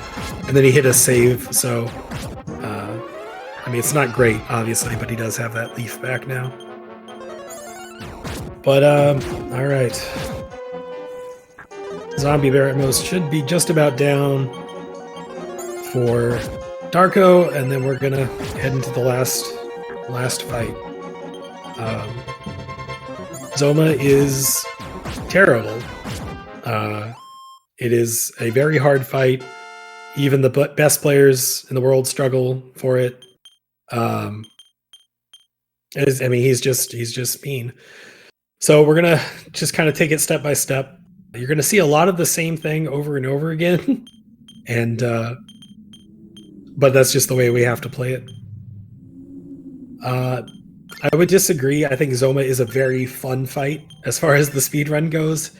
and then he hit a save, so I mean, it's not great, obviously, but he does have that leaf back now. But, alright. Zombie Baramos should be just about down for Darko, and then we're gonna head into the last fight. Zoma is terrible. It is a very hard fight. Even the best players in the world struggle for it. I mean, he's just mean. So we're gonna just kind of take it step by step. You're gonna see a lot of the same thing over and over again, and but that's just the way we have to play it. I would disagree. I think Zoma is a very fun fight as far as the speedrun goes.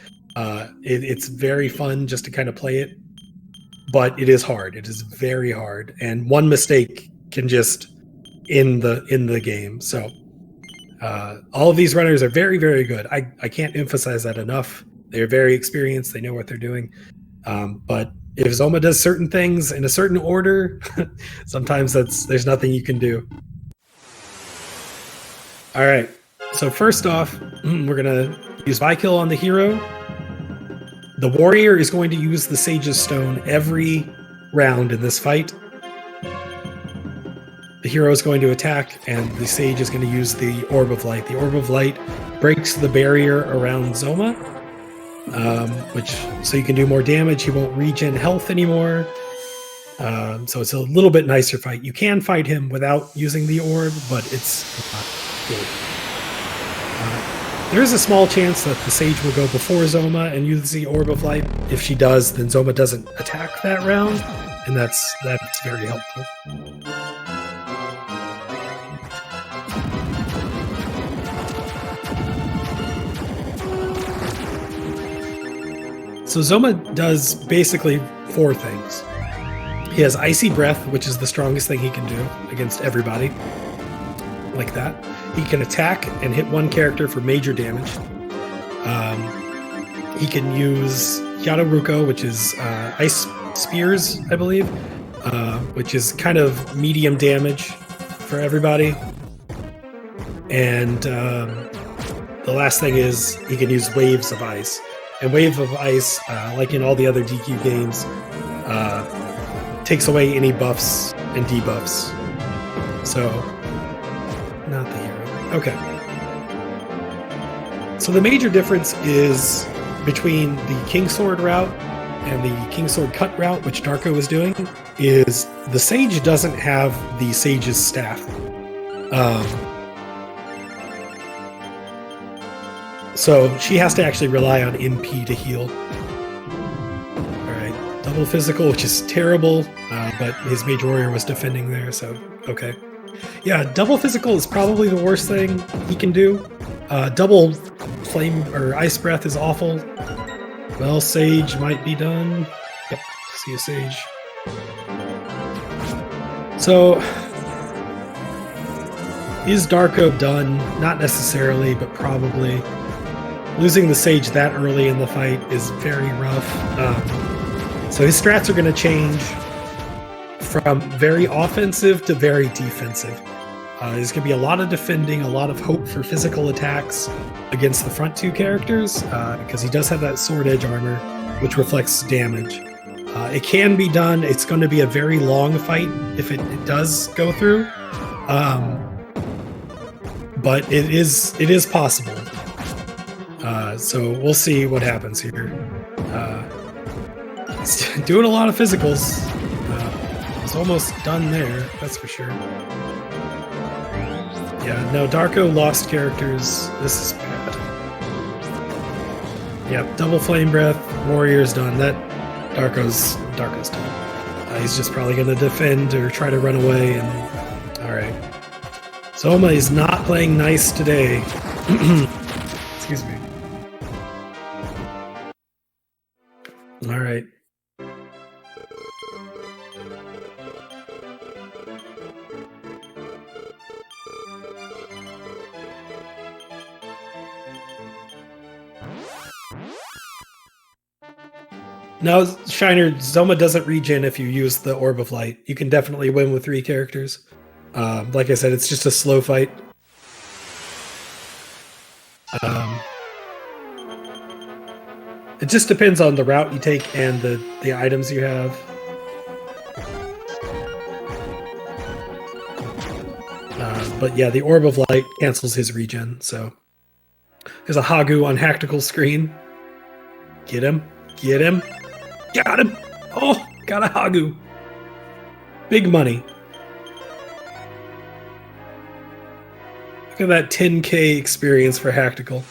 It's very fun just to kind of play it, but it is hard. It is very hard, and one mistake can just end the game. So all of these runners are very, very good. I can't emphasize that enough. They're very experienced. They know what they're doing. But if Zoma does certain things in a certain order, sometimes there's nothing you can do. All right. So first off, we're gonna use Vykill on the hero. The warrior is going to use the Sage's Stone every round in this fight. The hero is going to attack, and the Sage is going to use the Orb of Light. The Orb of Light breaks the barrier around Zoma, so you can do more damage. He won't regen health anymore. So it's a little bit nicer fight. You can fight him without using the Orb, but it's not good. There is a small chance that the Sage will go before Zoma and use the Orb of Light. If she does, then Zoma doesn't attack that round, and that's very helpful. So Zoma does basically 4 things. He has Icy Breath, which is the strongest thing he can do against everybody. Like that. He can attack and hit one character for major damage. He can use Yadaruko, which is Ice Spears, I believe, which is kind of medium damage for everybody. And the last thing is he can use Waves of Ice. And Wave of Ice, like in all the other DQ games, takes away any buffs and debuffs. So, not the hero. Okay. So the major difference is between the Kingsword route and the Kingsword Cut route, which Darko is doing, is the Sage doesn't have the Sage's Staff. So she has to actually rely on MP to heal. Alright, double physical, which is terrible, but his Mage Warrior was defending there, so okay. Yeah, double physical is probably the worst thing he can do. Double flame or ice breath is awful. Well, Sage might be done. Yep, see a Sage. So, is Darko done? Not necessarily, but probably. Losing the Sage that early in the fight is very rough. So his strats are going to change from very offensive to very defensive. There's going to be a lot of defending, a lot of hope for physical attacks against the front 2 characters, because he does have that sword edge armor. which reflects damage. It can be done. It's going to be a very long fight if it does go through, but it is possible. So we'll see what happens here. He's doing a lot of physicals. He's almost done there, that's for sure. Yeah, no, Darko lost characters. This is bad. Yep, double flame breath. Warrior's done. That Darko's done. He's just probably going to defend or try to run away. And all right, Soma is not playing nice today. Excuse me. All right. Now, Shiner, Zoma doesn't regen if you use the Orb of Light. You can definitely win with 3 characters. Like I said, it's just a slow fight. It just depends on the route you take and the items you have. But yeah, the Orb of Light cancels his regen, so... There's a Hagu on Hactical screen. Get him. Get him. Got him! Oh, got a Hagu. Big money. Look at that 10k experience for Hactical.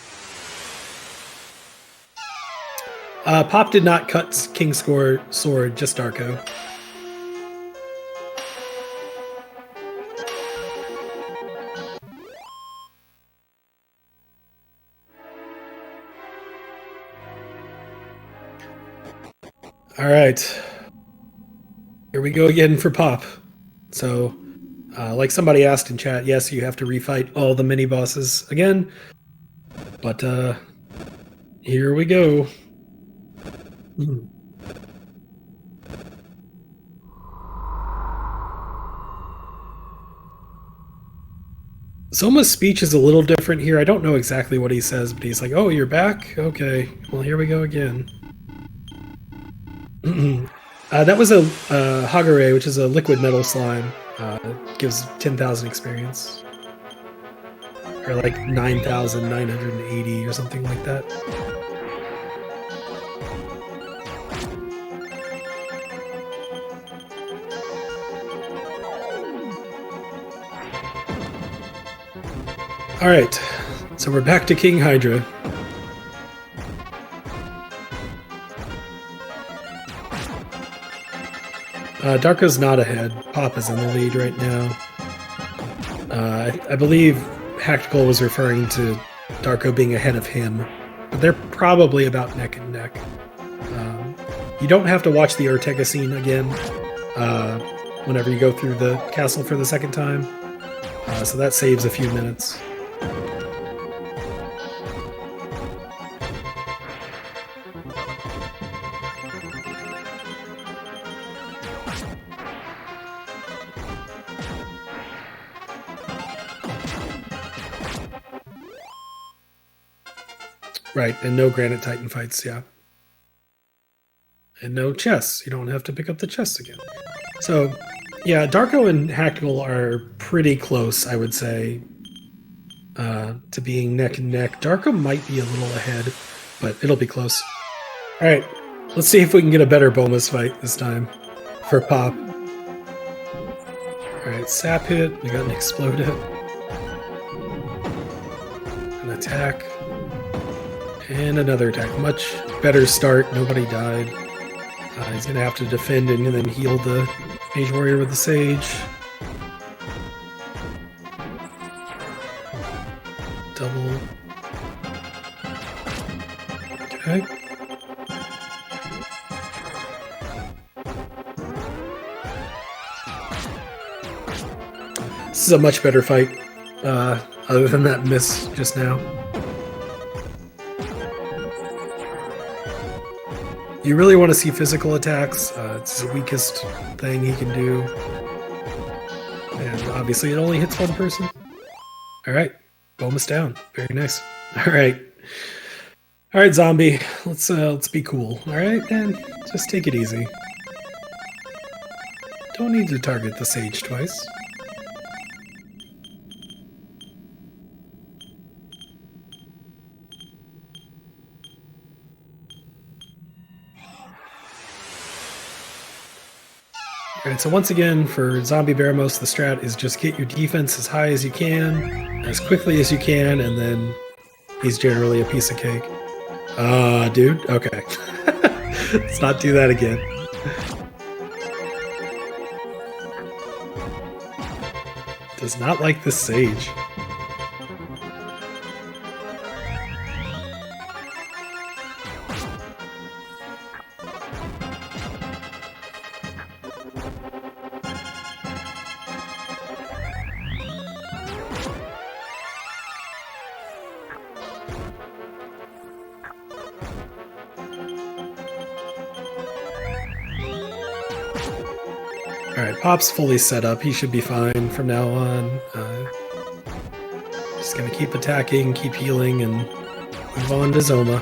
Pop did not cut King's Sword, just Darko. All right, here we go again for Pop. So, like somebody asked in chat, yes, you have to refight all the mini bosses again. But here we go. Soma's speech is a little different here. I don't know exactly what he says, but he's like, "Oh, you're back? Okay, well, here we go again." That was a Hagure, which is a liquid metal slime. It gives 10,000 experience. Or like 9,980 or something like that. Alright, so we're back to King Hydra. Darko's not ahead. Pop is in the lead right now. I believe Hactical was referring to Darko being ahead of him, but they're probably about neck and neck. You don't have to watch the Ortega scene again whenever you go through the castle for the second time, so that saves a few minutes. Right, and no Granite Titan fights, yeah. And no chests. You don't have to pick up the chests again. So, yeah, Darko and Hactical are pretty close, I would say, to being neck and neck. Darko might be a little ahead, but it'll be close. Alright, let's see if we can get a better Bomas fight this time for Pop. Alright, Sap hit. We got an Explode hit. An attack. And another attack. Much better start. Nobody died. He's going to have to defend and then heal the Mage Warrior with the Sage. Double. Okay. This is a much better fight, other than that miss just now. You really want to see physical attacks. It's the weakest thing he can do. And obviously it only hits one person. Alright, Bomas down. Very nice. Alright. All right, zombie. Let's be cool. All right, man. Just take it easy. Don't need to target the sage twice. Alright, so once again, for Zombie Baramos, the strat is just get your defense as high as you can, as quickly as you can, and then he's generally a piece of cake. Dude? Okay. Let's not do that again. Does not like this sage. Alright, Pop's fully set up. He should be fine from now on. Just gonna keep attacking, keep healing, and move on to Zoma.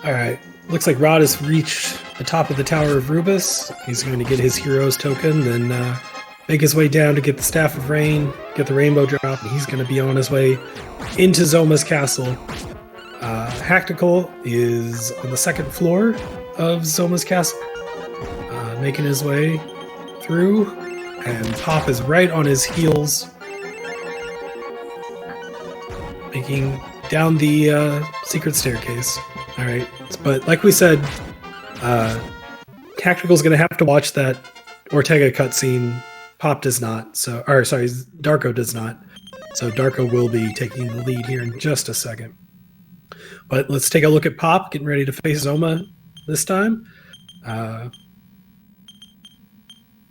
Alright, looks like Rod has reached the top of the Tower of Rubus. He's going to get his hero's token, then make his way down to get the Staff of Rain, get the Rainbow Drop, and he's going to be on his way into Zoma's castle. Hactical is on the second floor of Zoma's castle, making his way through, and Pop is right on his heels, making down the secret staircase. Alright, but like we said, Tactical's gonna have to watch that Ortega cutscene. Pop does not, Darko does not. So Darko will be taking the lead here in just a second. But let's take a look at Pop, getting ready to face Zoma this time.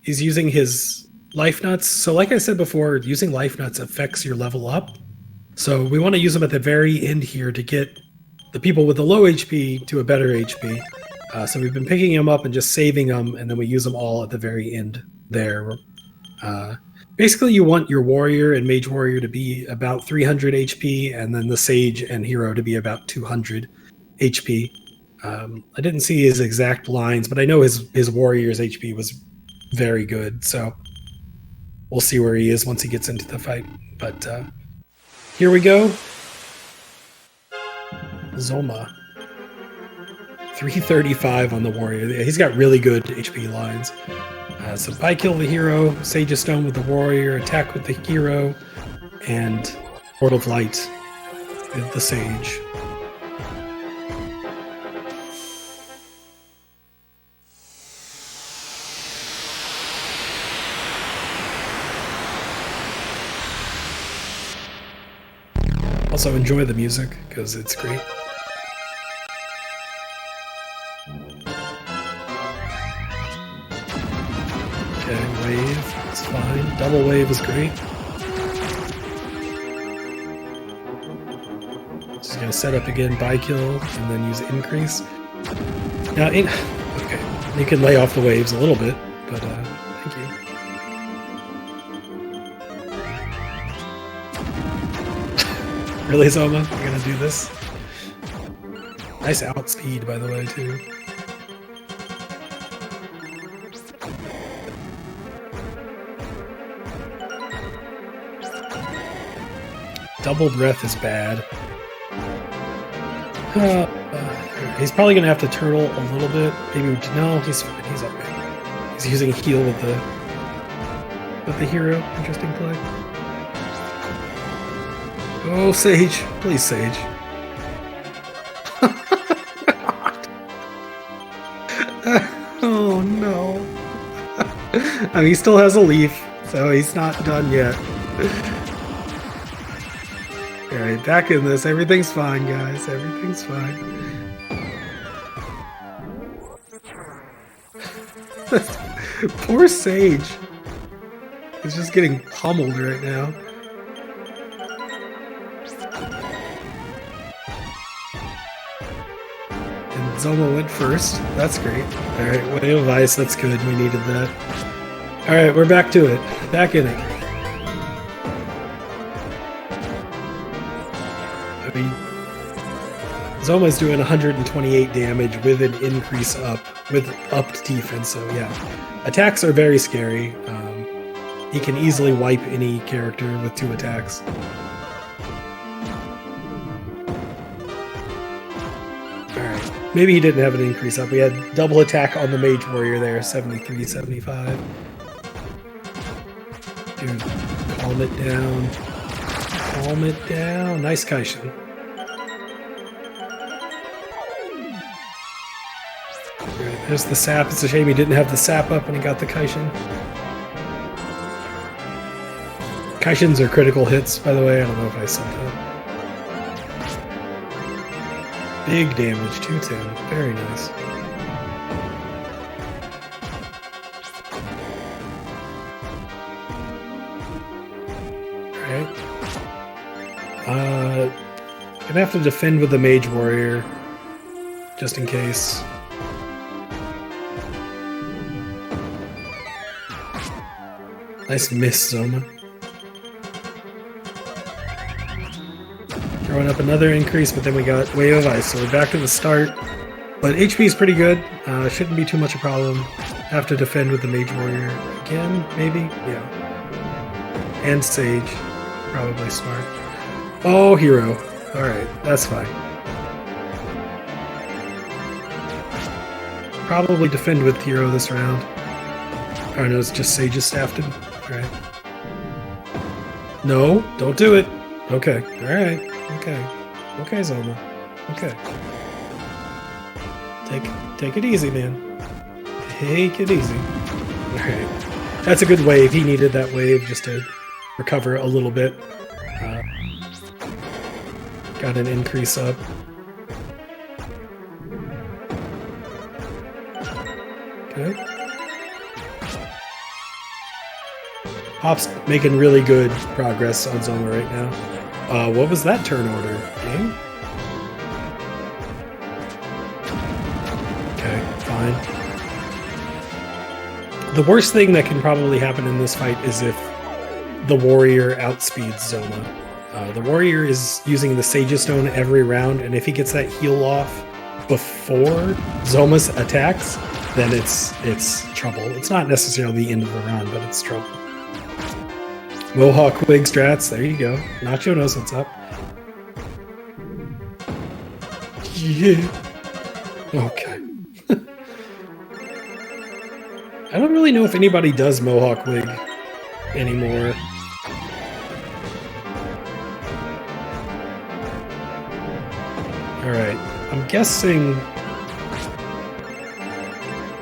He's using his life nuts. So like I said before, using life nuts affects your level up. So we want to use them at the very end here to get the people with the low HP to a better HP. So we've been picking them up and just saving them, and then we use them all at the very end there. Basically, you want your warrior and mage warrior to be about 300 HP, and then the sage and hero to be about 200 HP. I didn't see his exact lines, but I know his warrior's HP was very good, so we'll see where he is once he gets into the fight. But here we go. Zoma. 335 on the warrior. He's got really good HP lines. So by kill the hero, Sage of Stone with the warrior, attack with the hero, and Ward of Light with the sage. Also enjoy the music, because it's great. Wave, it's fine. Double wave is great. Just gonna set up again, buy kill, and then use increase. Now, okay, you can lay off the waves a little bit, but thank you. Really, Zoma? You're gonna do this? Nice outspeed, by the way, too. Double breath is bad. He's probably gonna have to turtle a little bit. Maybe no, he's fine. He's okay. He's using heal with the hero. Interesting play. Oh, Sage, please, Sage. Oh no. I mean, he still has a leaf, so he's not done yet. Alright, back in this. Everything's fine, guys. Everything's fine. Poor Sage. He's just getting pummeled right now. And Zoma went first. That's great. Alright, Way of Ice. That's good. We needed that. All right, we're back to it. Back in it. I mean, Zoma's doing 128 damage with an increase up, with upped defense, so yeah. Attacks are very scary. He can easily wipe any character with 2 attacks. Alright, maybe he didn't have an increase up. We had double attack on the Mage Warrior there, 73, 75. Dude, calm it down. Calm it down. Nice Kaishin. Right, there's the sap. It's a shame he didn't have the sap up when he got the Kaishin. Kaishins are critical hits, by the way. I don't know if I said that. Big damage, 210. Very nice. Alright. Gonna have to defend with the Mage Warrior, just in case. Nice miss, Zoma. Throwing up another increase, but then we got Wave of Ice, so we're back to the start. But HP is pretty good. Shouldn't be too much a problem. Have to defend with the Mage Warrior again, maybe? Yeah. And Sage. Probably smart. Oh, Hero. Alright, that's fine. Probably defend with Hero this round. Oh no, it's just Sage's staffed him. Alright. No, don't do it. Okay, alright. Okay. Okay, Zoma. Okay. Take it easy, man. Take it easy. Alright. That's a good wave. He needed that wave just to recover a little bit. Got an increase up. Okay. Hop's making really good progress on Zoma right now. What was that turn order? Game? Okay, fine. The worst thing that can probably happen in this fight is if the warrior outspeeds Zoma. The warrior is using the Sage's Stone every round, and if he gets that heal off before Zoma's attacks, then it's trouble. It's not necessarily the end of the round, but it's trouble. Mohawk Wig strats, there you go. Nacho knows what's up. Yeah. Okay. I don't really know if anybody does Mohawk Wig anymore. Alright, I'm guessing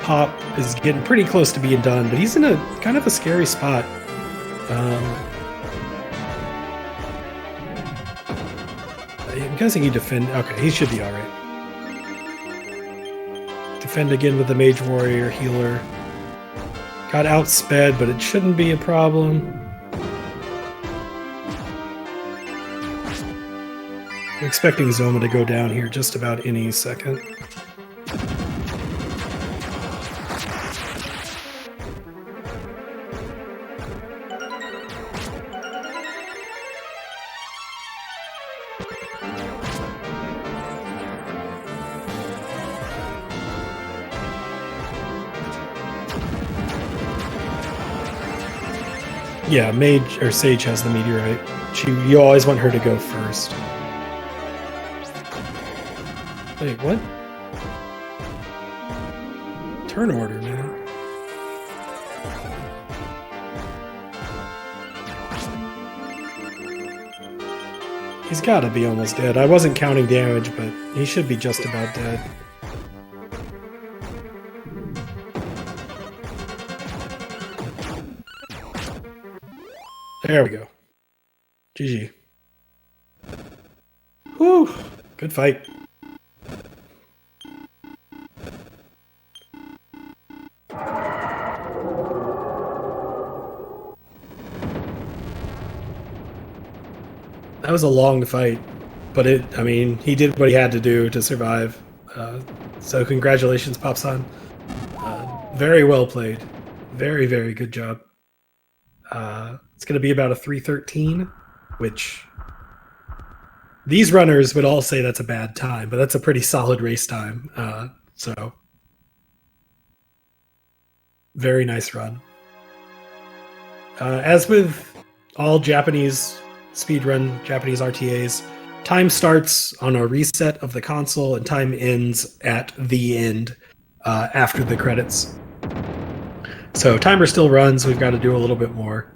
Hop is getting pretty close to being done, but he's in a kind of a scary spot. I'm guessing he defend. Okay, he should be alright. Defend again with the Mage Warrior healer. Got outsped, but it shouldn't be a problem. I'm expecting Zoma to go down here just about any second. Yeah, Mage or Sage has the meteorite. You always want her to go first. Wait, what? Turn order, man. He's gotta be almost dead. I wasn't counting damage, but he should be just about dead. There we go. GG. Whew. Good fight. That was a long fight, but I mean, he did what he had to do to survive. So congratulations, Pop-san. Very well played. Very, very good job. It's going to be about a 3:13, which these runners would all say that's a bad time, but that's a pretty solid race time. So very nice run. As with all Japanese speedrun, Japanese RTAs, time starts on a reset of the console and time ends at the end after the credits. So timer still runs. We've got to do a little bit more.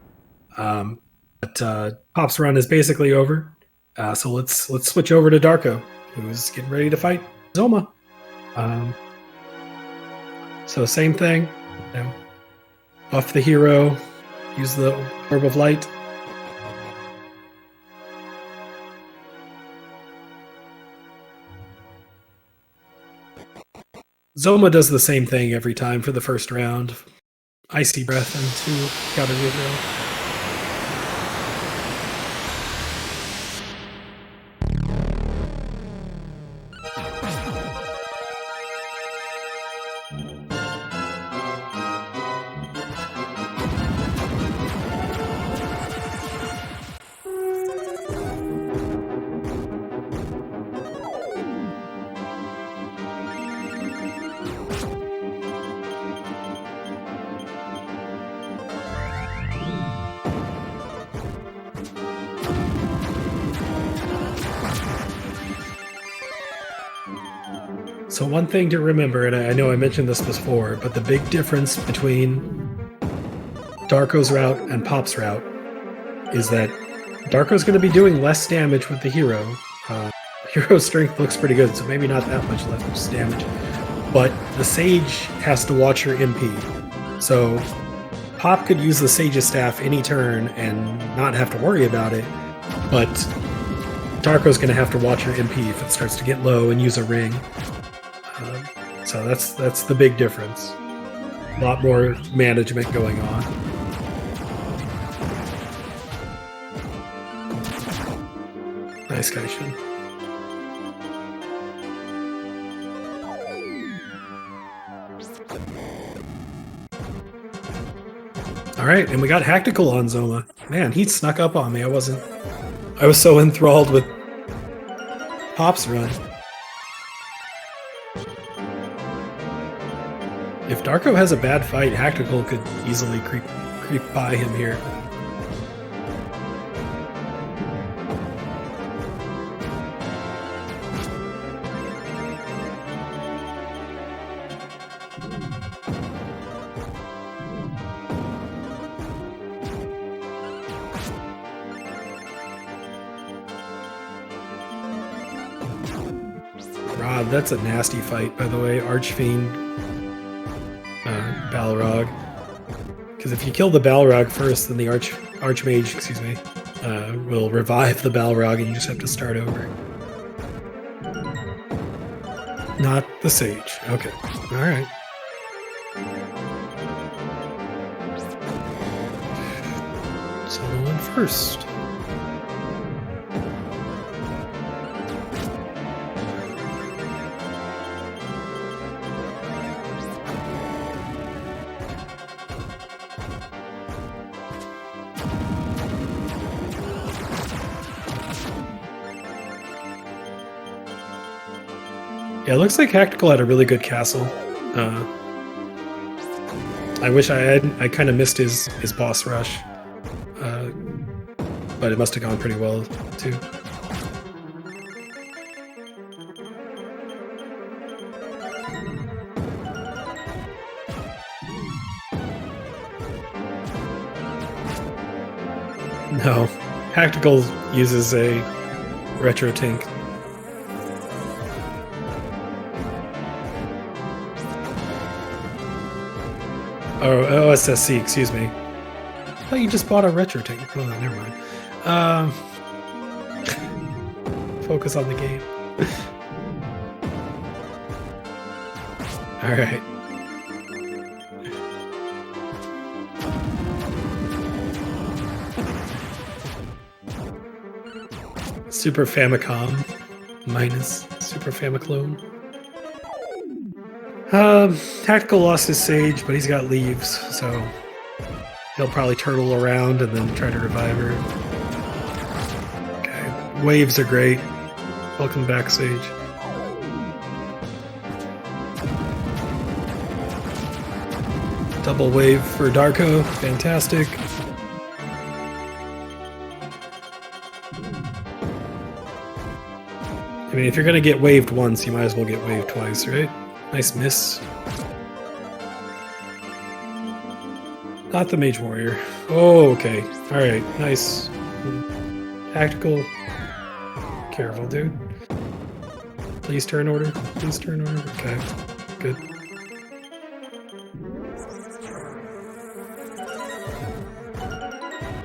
But Pop's run is basically over. So let's switch over to Darko, who's getting ready to fight Zoma. So same thing. You know, buff the hero. Use the orb of light. Zoma does the same thing every time for the first round. Icy breath into counter hero. So one thing to remember, and I know I mentioned this before, but the big difference between Darko's route and Pop's route is that Darko's going to be doing less damage with the hero. Hero's strength looks pretty good, so maybe not that much less damage. But the Sage has to watch her MP. So Pop could use the Sage's staff any turn and not have to worry about it, but Darko's going to have to watch her MP if it starts to get low and use a ring. So that's the big difference. A lot more management going on. Nice guy, Shin. All right, and we got Hactical on Zoma. Man, he snuck up on me. I was so enthralled with Pop's run. If Darko has a bad fight, Hactical could easily creep by him here. Rob, that's a nasty fight, by the way. Archfiend, Balrog. Because if you kill the Balrog first, then the Archmage, will revive the Balrog and you just have to start over. Not the Sage. Okay. Alright. Someone first. Yeah, it looks like Hactical had a really good castle. I wish I kind of missed his boss rush. But it must have gone pretty well, too. No. Hactical uses a retro tank. Oh, SSC, excuse me. I thought you just bought a retro tank. Oh, never mind. Focus on the game. Alright. Super Famicom minus Super Famiclone. Tactical lost his Sage, but he's got leaves, so he'll probably turtle around and then try to revive her. Okay, waves are great. Welcome back, Sage. Double wave for Darko, fantastic. I mean, if you're gonna get waved once, you might as well get waved twice, right? Nice miss. Not the Mage Warrior. Oh, okay. Alright, nice. Tactical. Careful, dude. Please turn order. Please turn order. Okay, good.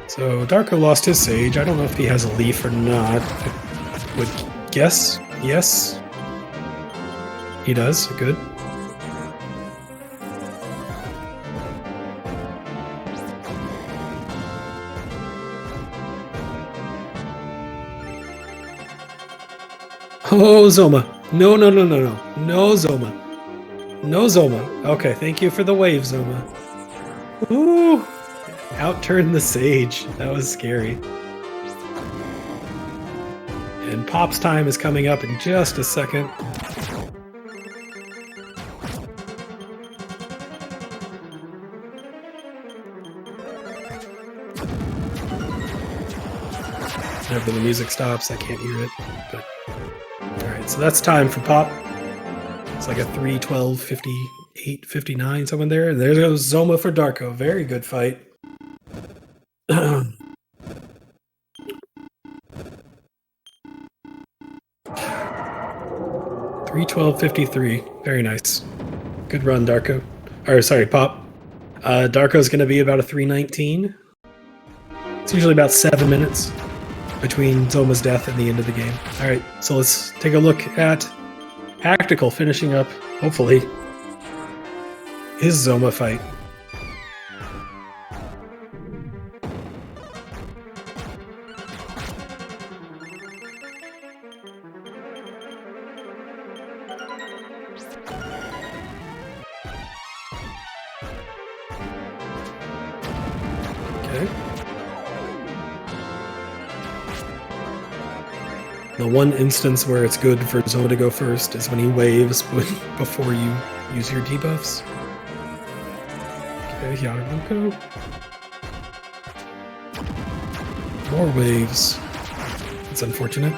So, Darko lost his Sage. I don't know if he has a leaf or not. I would guess yes. He does. Good. Oh, Zoma. No, no, no, no, no. No, Zoma. No, Zoma. Okay, thank you for the wave, Zoma. Ooh! Outturned the Sage. That was scary. And Pop's time is coming up in just a second. Whenever the music stops, I can't hear it. But alright, so that's time for Pop. It's like a 3:12, 58, 59, someone there. And there goes Zoma for Darko. Very good fight. 3:12:53. Very nice. Good run, Darko. Or sorry, Pop. Darko's going to be about a 3:19. It's usually about 7 minutes between Zoma's death and the end of the game. All right, so let's take a look at Tactical finishing up, hopefully, his Zoma fight. Okay. The one instance where it's good for Zoma to go first is when he waves before you use your debuffs. Okay, Yarabuko. More waves. It's unfortunate.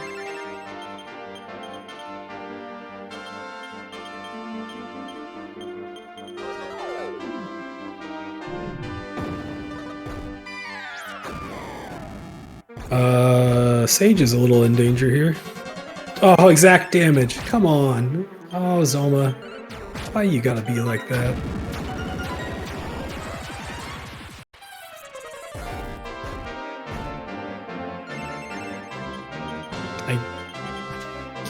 Sage is a little in danger here. Oh, exact damage. Come on. Oh, Zoma. Why you gotta be like that? I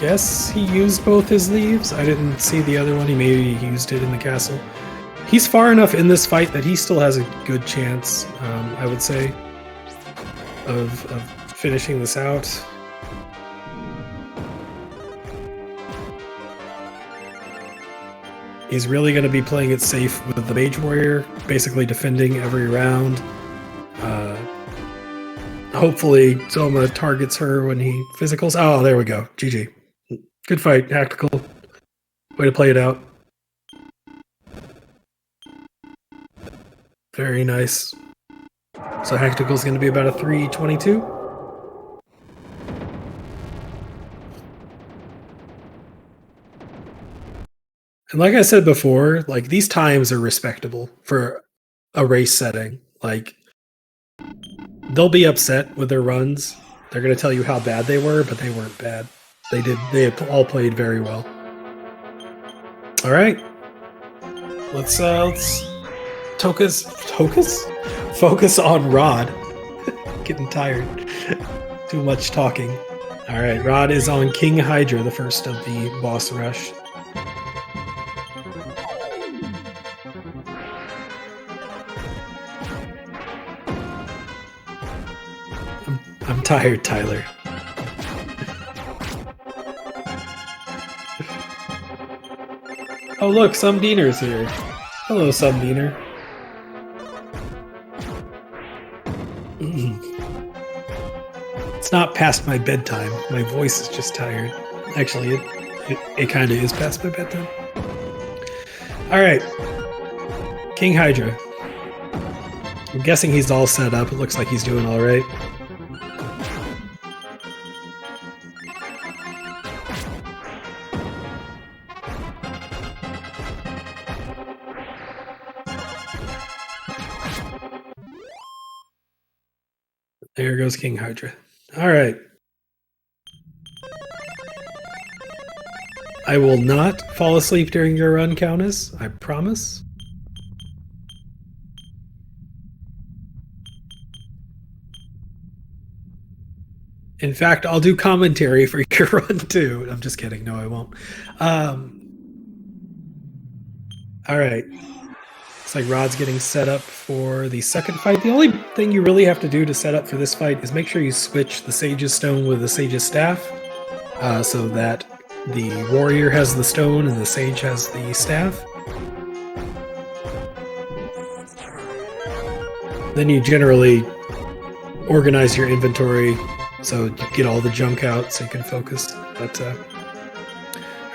guess he used both his leaves. I didn't see the other one. He maybe used it in the castle. He's far enough in this fight that he still has a good chance, I would say, of finishing this out. He's really going to be playing it safe with the Mage Warrior, basically defending every round. Hopefully Zoma targets her when he physicals. Oh, there we go. GG. Good fight, Tactical. Way to play it out. Very nice. So Tactical's going to be about a 3:22. And like I said before, like these times are respectable for a race setting. Like they'll be upset with their runs. They're going to tell you how bad they were, but they weren't bad. They all played very well. All right. Let's focus on Rod. Getting tired. Too much talking. All right, Rod is on King Hydra, the first of the boss rush. I'm tired, Tyler. Oh look, some Diener's here. Hello, some Diener. It's not past my bedtime. My voice is just tired. Actually, it kind of is past my bedtime. All right, King Hydra. I'm guessing he's all set up. It looks like he's doing all right. There goes King Hydra. All right. I will not fall asleep during your run, Countess. I promise. In fact, I'll do commentary for your run too. I'm just kidding. No, I won't. All right. Looks like Rod's getting set up for the second fight. The only thing you really have to do to set up for this fight is make sure you switch the Sage's Stone with the Sage's Staff, so that the Warrior has the stone and the Sage has the staff. Then you generally organize your inventory so you get all the junk out so you can focus. But all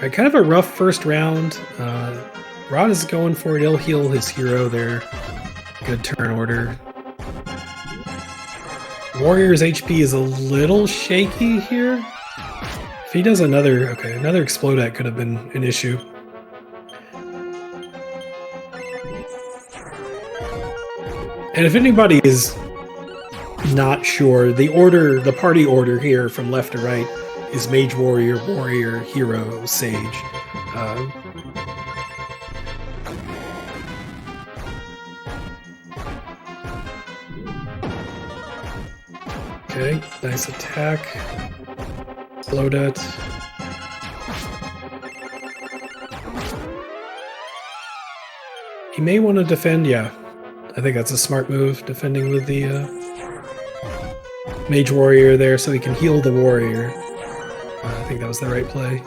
right, kind of a rough first round. Rod is going for it. He'll heal his hero there. Good turn order. Warrior's HP is a little shaky here. If he does another Explodat could have been an issue. And if anybody is not sure, the party order here from left to right is Mage, Warrior, Warrior, Hero, Sage. Okay, nice attack. Explodat. He may want to defend, yeah. I think that's a smart move, defending with the Mage Warrior there so he can heal the Warrior. I think that was the right play.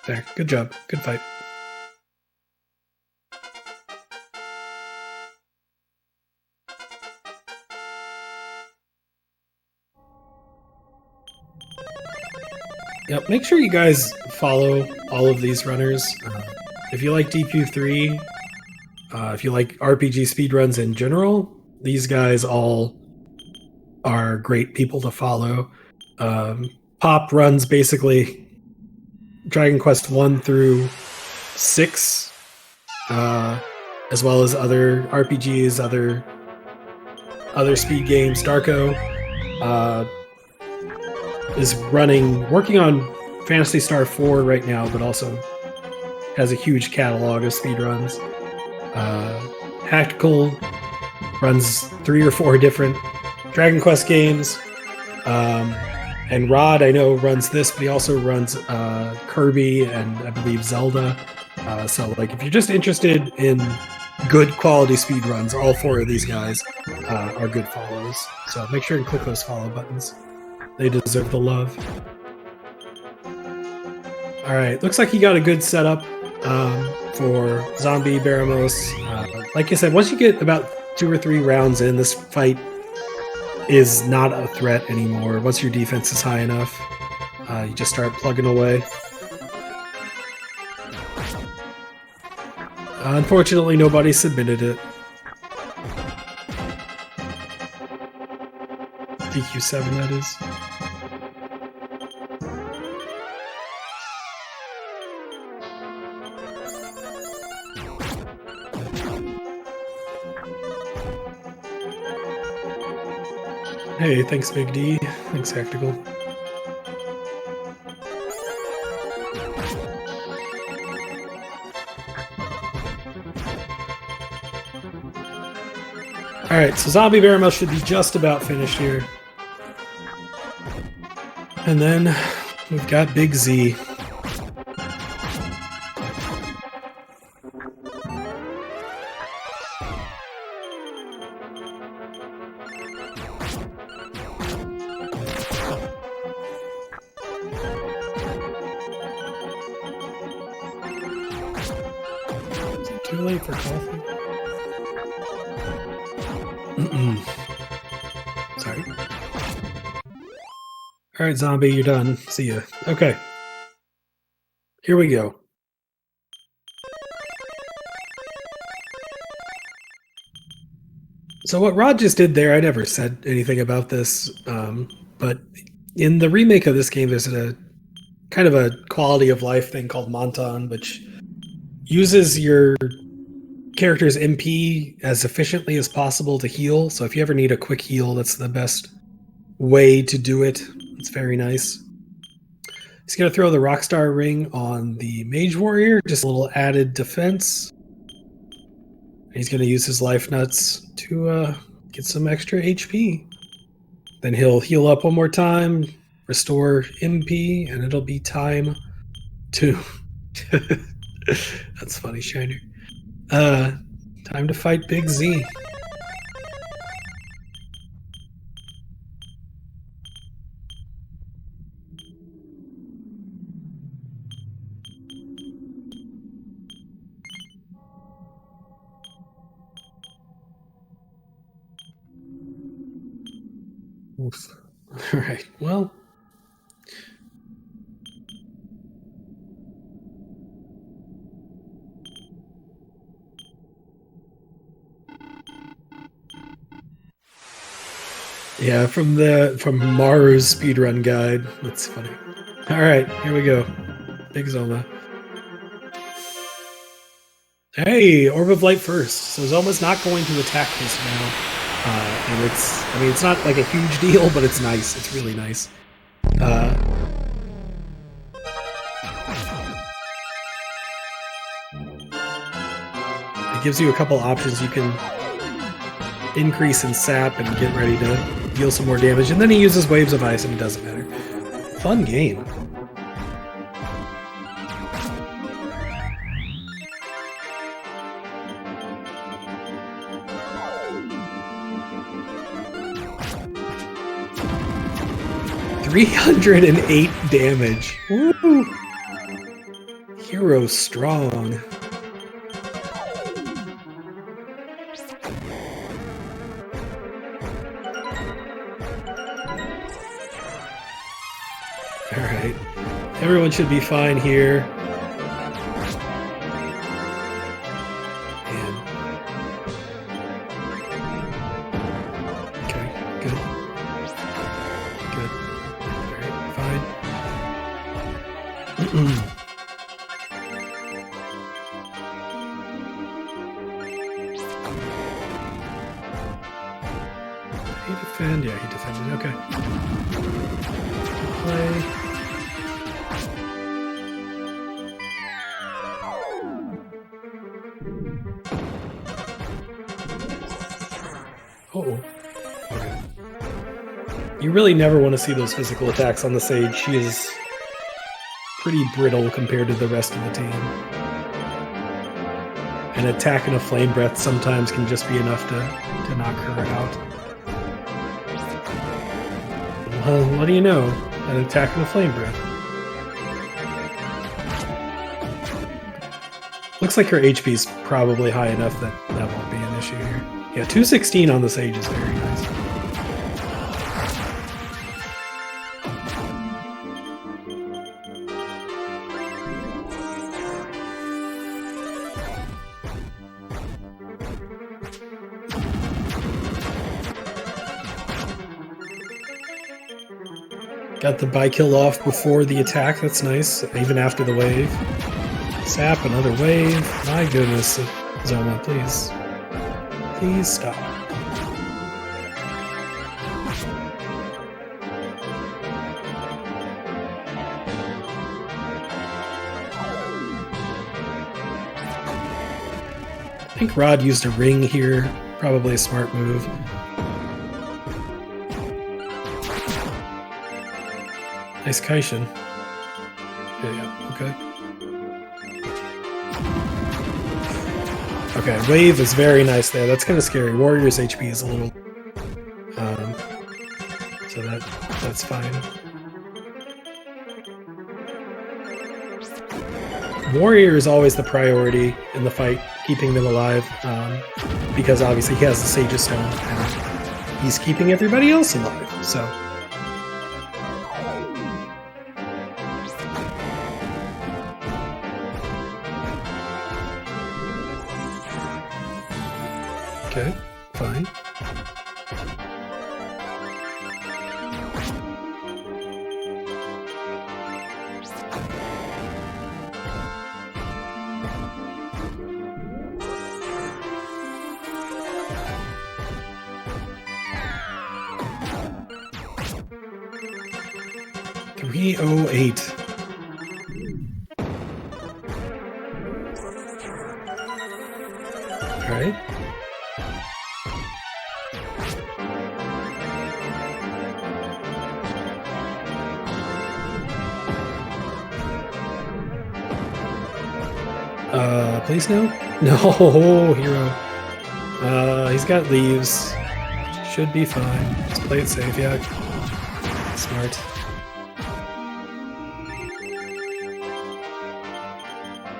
There, good job. Good fight. Yep, make sure you guys follow all of these runners. If you like DQ3, if you like RPG speedruns in general, these guys all are great people to follow. Pop runs basically Dragon Quest 1 through 6, as well as other RPGs, other speed games. Darko is working on Phantasy Star 4 right now, but also has a huge catalog of speedruns. Tactical runs 3 or 4 different Dragon Quest games. And Rod, I know, runs this, but he also runs Kirby and I believe Zelda. So like, if you're just interested in good quality speedruns, all 4 of these guys are good follows. So make sure and click those follow buttons. They deserve the love. All right, looks like he got a good setup for Zombie Baramos. Like I said, once you get about 2 or 3 rounds in, this fight is not a threat anymore. Once your defense is high enough, you just start plugging away. Unfortunately, nobody submitted it. DQ7, that is. Hey, thanks Big D. Thanks Tactical. Alright, so Zombie Baramos should be just about finished here. And then we've got Big Z. Too late for coffee. Sorry. Alright, zombie, you're done. See ya. Okay. Here we go. So what Rod just did there, I never said anything about this, but in the remake of this game, there's a kind of a quality of life thing called Monton, which uses your character's MP as efficiently as possible to heal. So if you ever need a quick heal, that's the best way to do it. It's very nice. He's going to throw the Rockstar Ring on the Mage Warrior, just a little added defense. He's going to use his life nuts to get some extra HP. Then he'll heal up one more time, restore MP, and it'll be time to... That's funny, Shiner. Time to fight Big Z. Oof. All right, well... Yeah, from Maru's speedrun guide. That's funny. All right, here we go. Big Zoma. Hey, Orb of Light first. So Zoma's not going to attack this now. And it's not like a huge deal, but it's nice. It's really nice. It gives you a couple options. You can increase in sap and get ready to deal some more damage, and then he uses Waves of Ice and it doesn't matter. Fun game. $308 damage. Woo! Hero strong. Alright. Everyone should be fine here. And... Okay, good. Good. Alright, fine. He defend? Yeah, he defended. Okay. Play. Uh-oh. Okay. You really never want to see those physical attacks on the Sage. She is pretty brittle compared to the rest of the team. An attack and a Flame Breath sometimes can just be enough to knock her out. Well, what do you know? An attack and a Flame Breath. Looks like her HP's probably high enough that that won't be an issue here. Yeah, 216 on the Sage is very nice. Got the buy-kill off before the attack, that's nice, even after the wave. Sap, another wave. My goodness, Zoma, please. Please stop. I think Rod used a ring here. Probably a smart move. Nice Kaishin. Yeah, okay. Okay, wave is very nice there. That's kind of scary. Warrior's HP is a little... so that's fine. Warrior is always the priority in the fight, keeping them alive, because obviously he has the Sage's Stone, and he's keeping everybody else alive, so... Okay, fine. $308. All right. Please no? No, hero. He's got leaves. Should be fine. Just play it safe, yeah. Smart.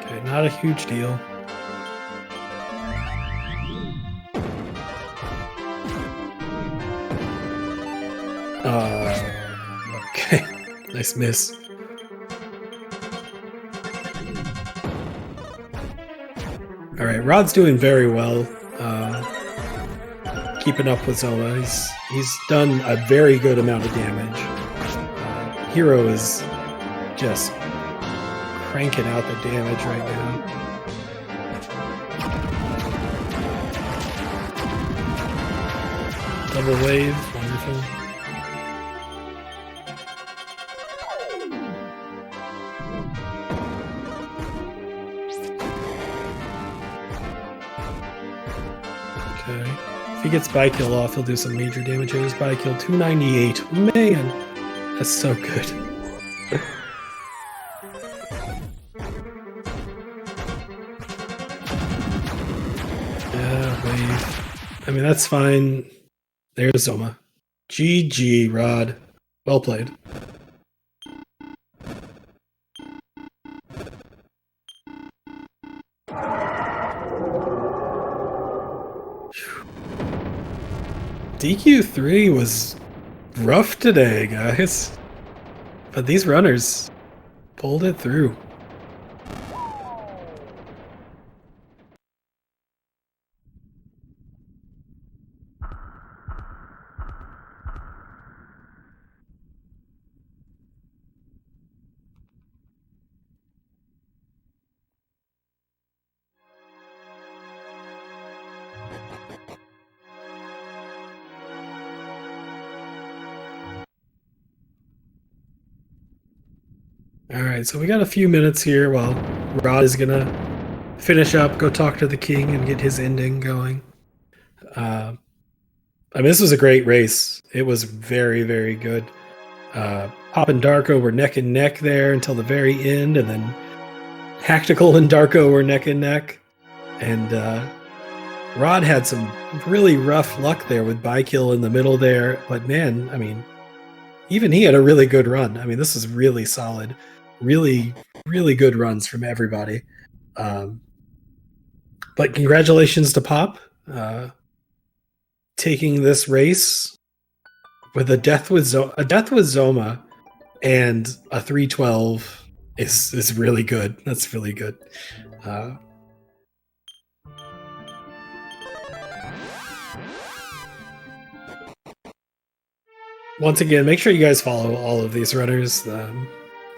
Okay, not a huge deal. Okay. Nice miss. Alright, Rod's doing very well. Keeping up with Zoma. He's done a very good amount of damage. Hero is just cranking out the damage right now. Double wave, wonderful. Okay. If he gets By-Kill off, he'll do some major damage. Here's By-Kill 298. Man, that's so good. Yeah, wave. I mean, that's fine. There's Zoma. GG, Rod. Well played. DQ3 was rough today, guys. But these runners pulled it through. Alright, so we got a few minutes here while Rod is gonna finish up, go talk to the king, and get his ending going. I mean, this was a great race. It was very, very good. Pop and Darko were neck and neck there until the very end, and then Tactical and Darko were neck and neck. And Rod had some really rough luck there with By-Kill in the middle there. But man, I mean, even he had a really good run. I mean, this is really solid. Really, really good runs from everybody. But congratulations to Pop. Taking this race with a death with Zoma and a 312 is really good. That's really good. Once again, make sure you guys follow all of these runners.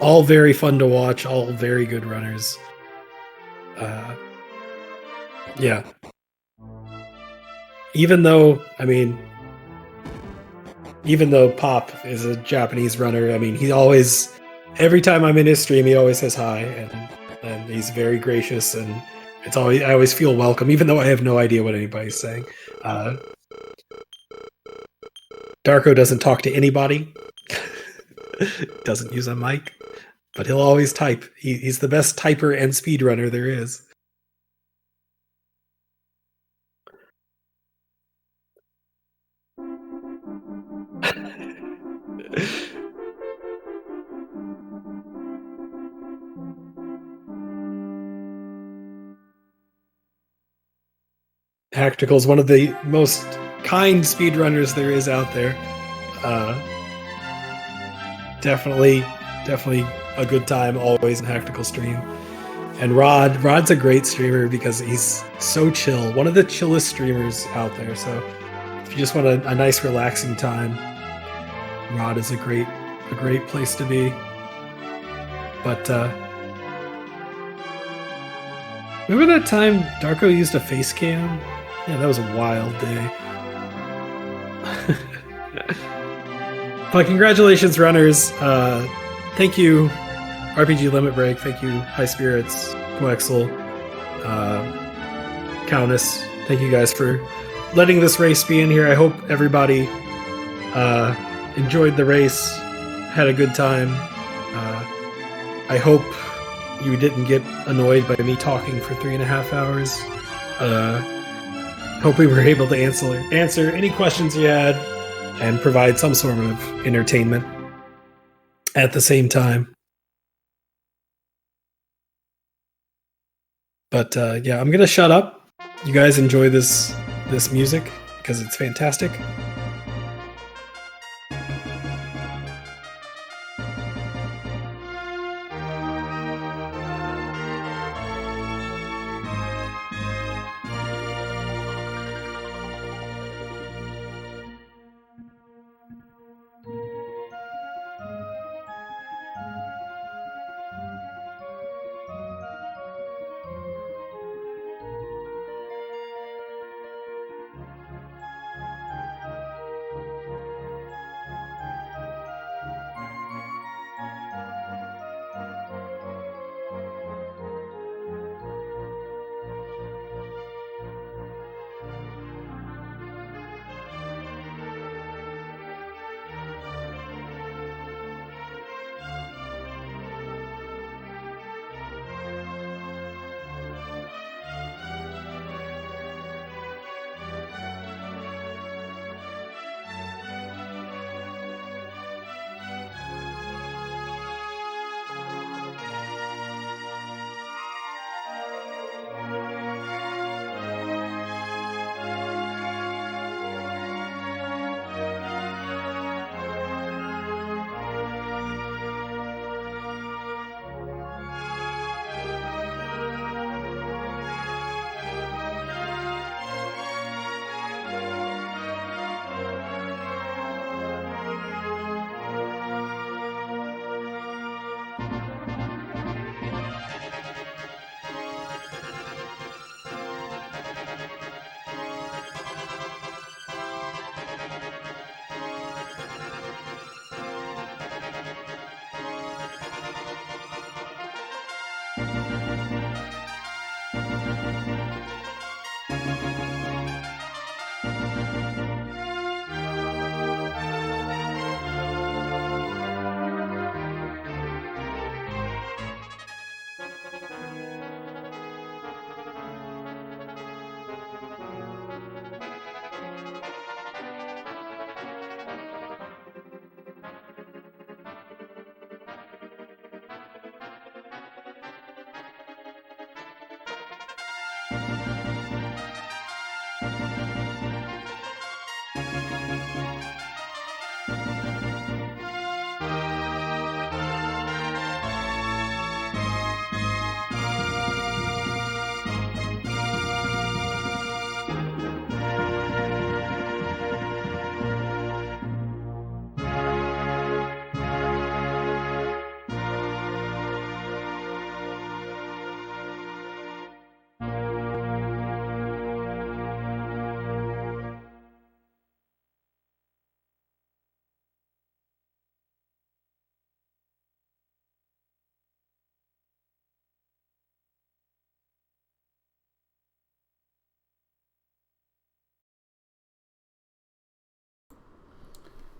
All very fun to watch. All very good runners. Yeah. Even though Pop is a Japanese runner, I mean, he always, every time I'm in his stream, he always says hi, and he's very gracious, and I always feel welcome, even though I have no idea what anybody's saying. Darko doesn't talk to anybody, doesn't use a mic, but he'll always type. He's the best typer and speedrunner there is. Hactical is one of the most kind speedrunners there is out there. Definitely a good time always in Hactical stream. And Rod's a great streamer because he's so chill. One of the chillest streamers out there. So if you just want a nice relaxing time, Rod is a great place to be. But remember that time Darko used a face cam? Yeah, that was a wild day. But congratulations, runners. Thank you, RPG Limit Break. Thank you, High Spirits, Coexel, Countess. Thank you guys for letting this race be in here. I hope everybody enjoyed the race, had a good time. I hope you didn't get annoyed by me talking for 3.5 hours. Hope we were able to answer any questions you had and provide some sort of entertainment at the same time. But yeah, I'm gonna shut up. You guys enjoy this music because it's fantastic.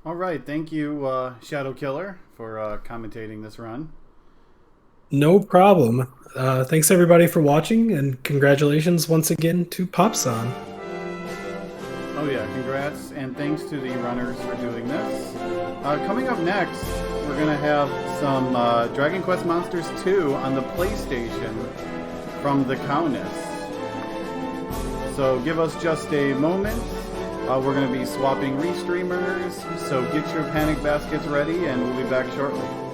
All right, thank you, Shadow Killer, for commentating this run. No problem. Thanks everybody for watching, and congratulations once again to Popson. Oh yeah, congrats, and thanks to the runners for doing this. Coming up next, we're going to have some Dragon Quest Monsters 2 on the PlayStation from the Countess. So give us just a moment. We're going to be swapping restreamers, so get your panic baskets ready, and we'll be back shortly.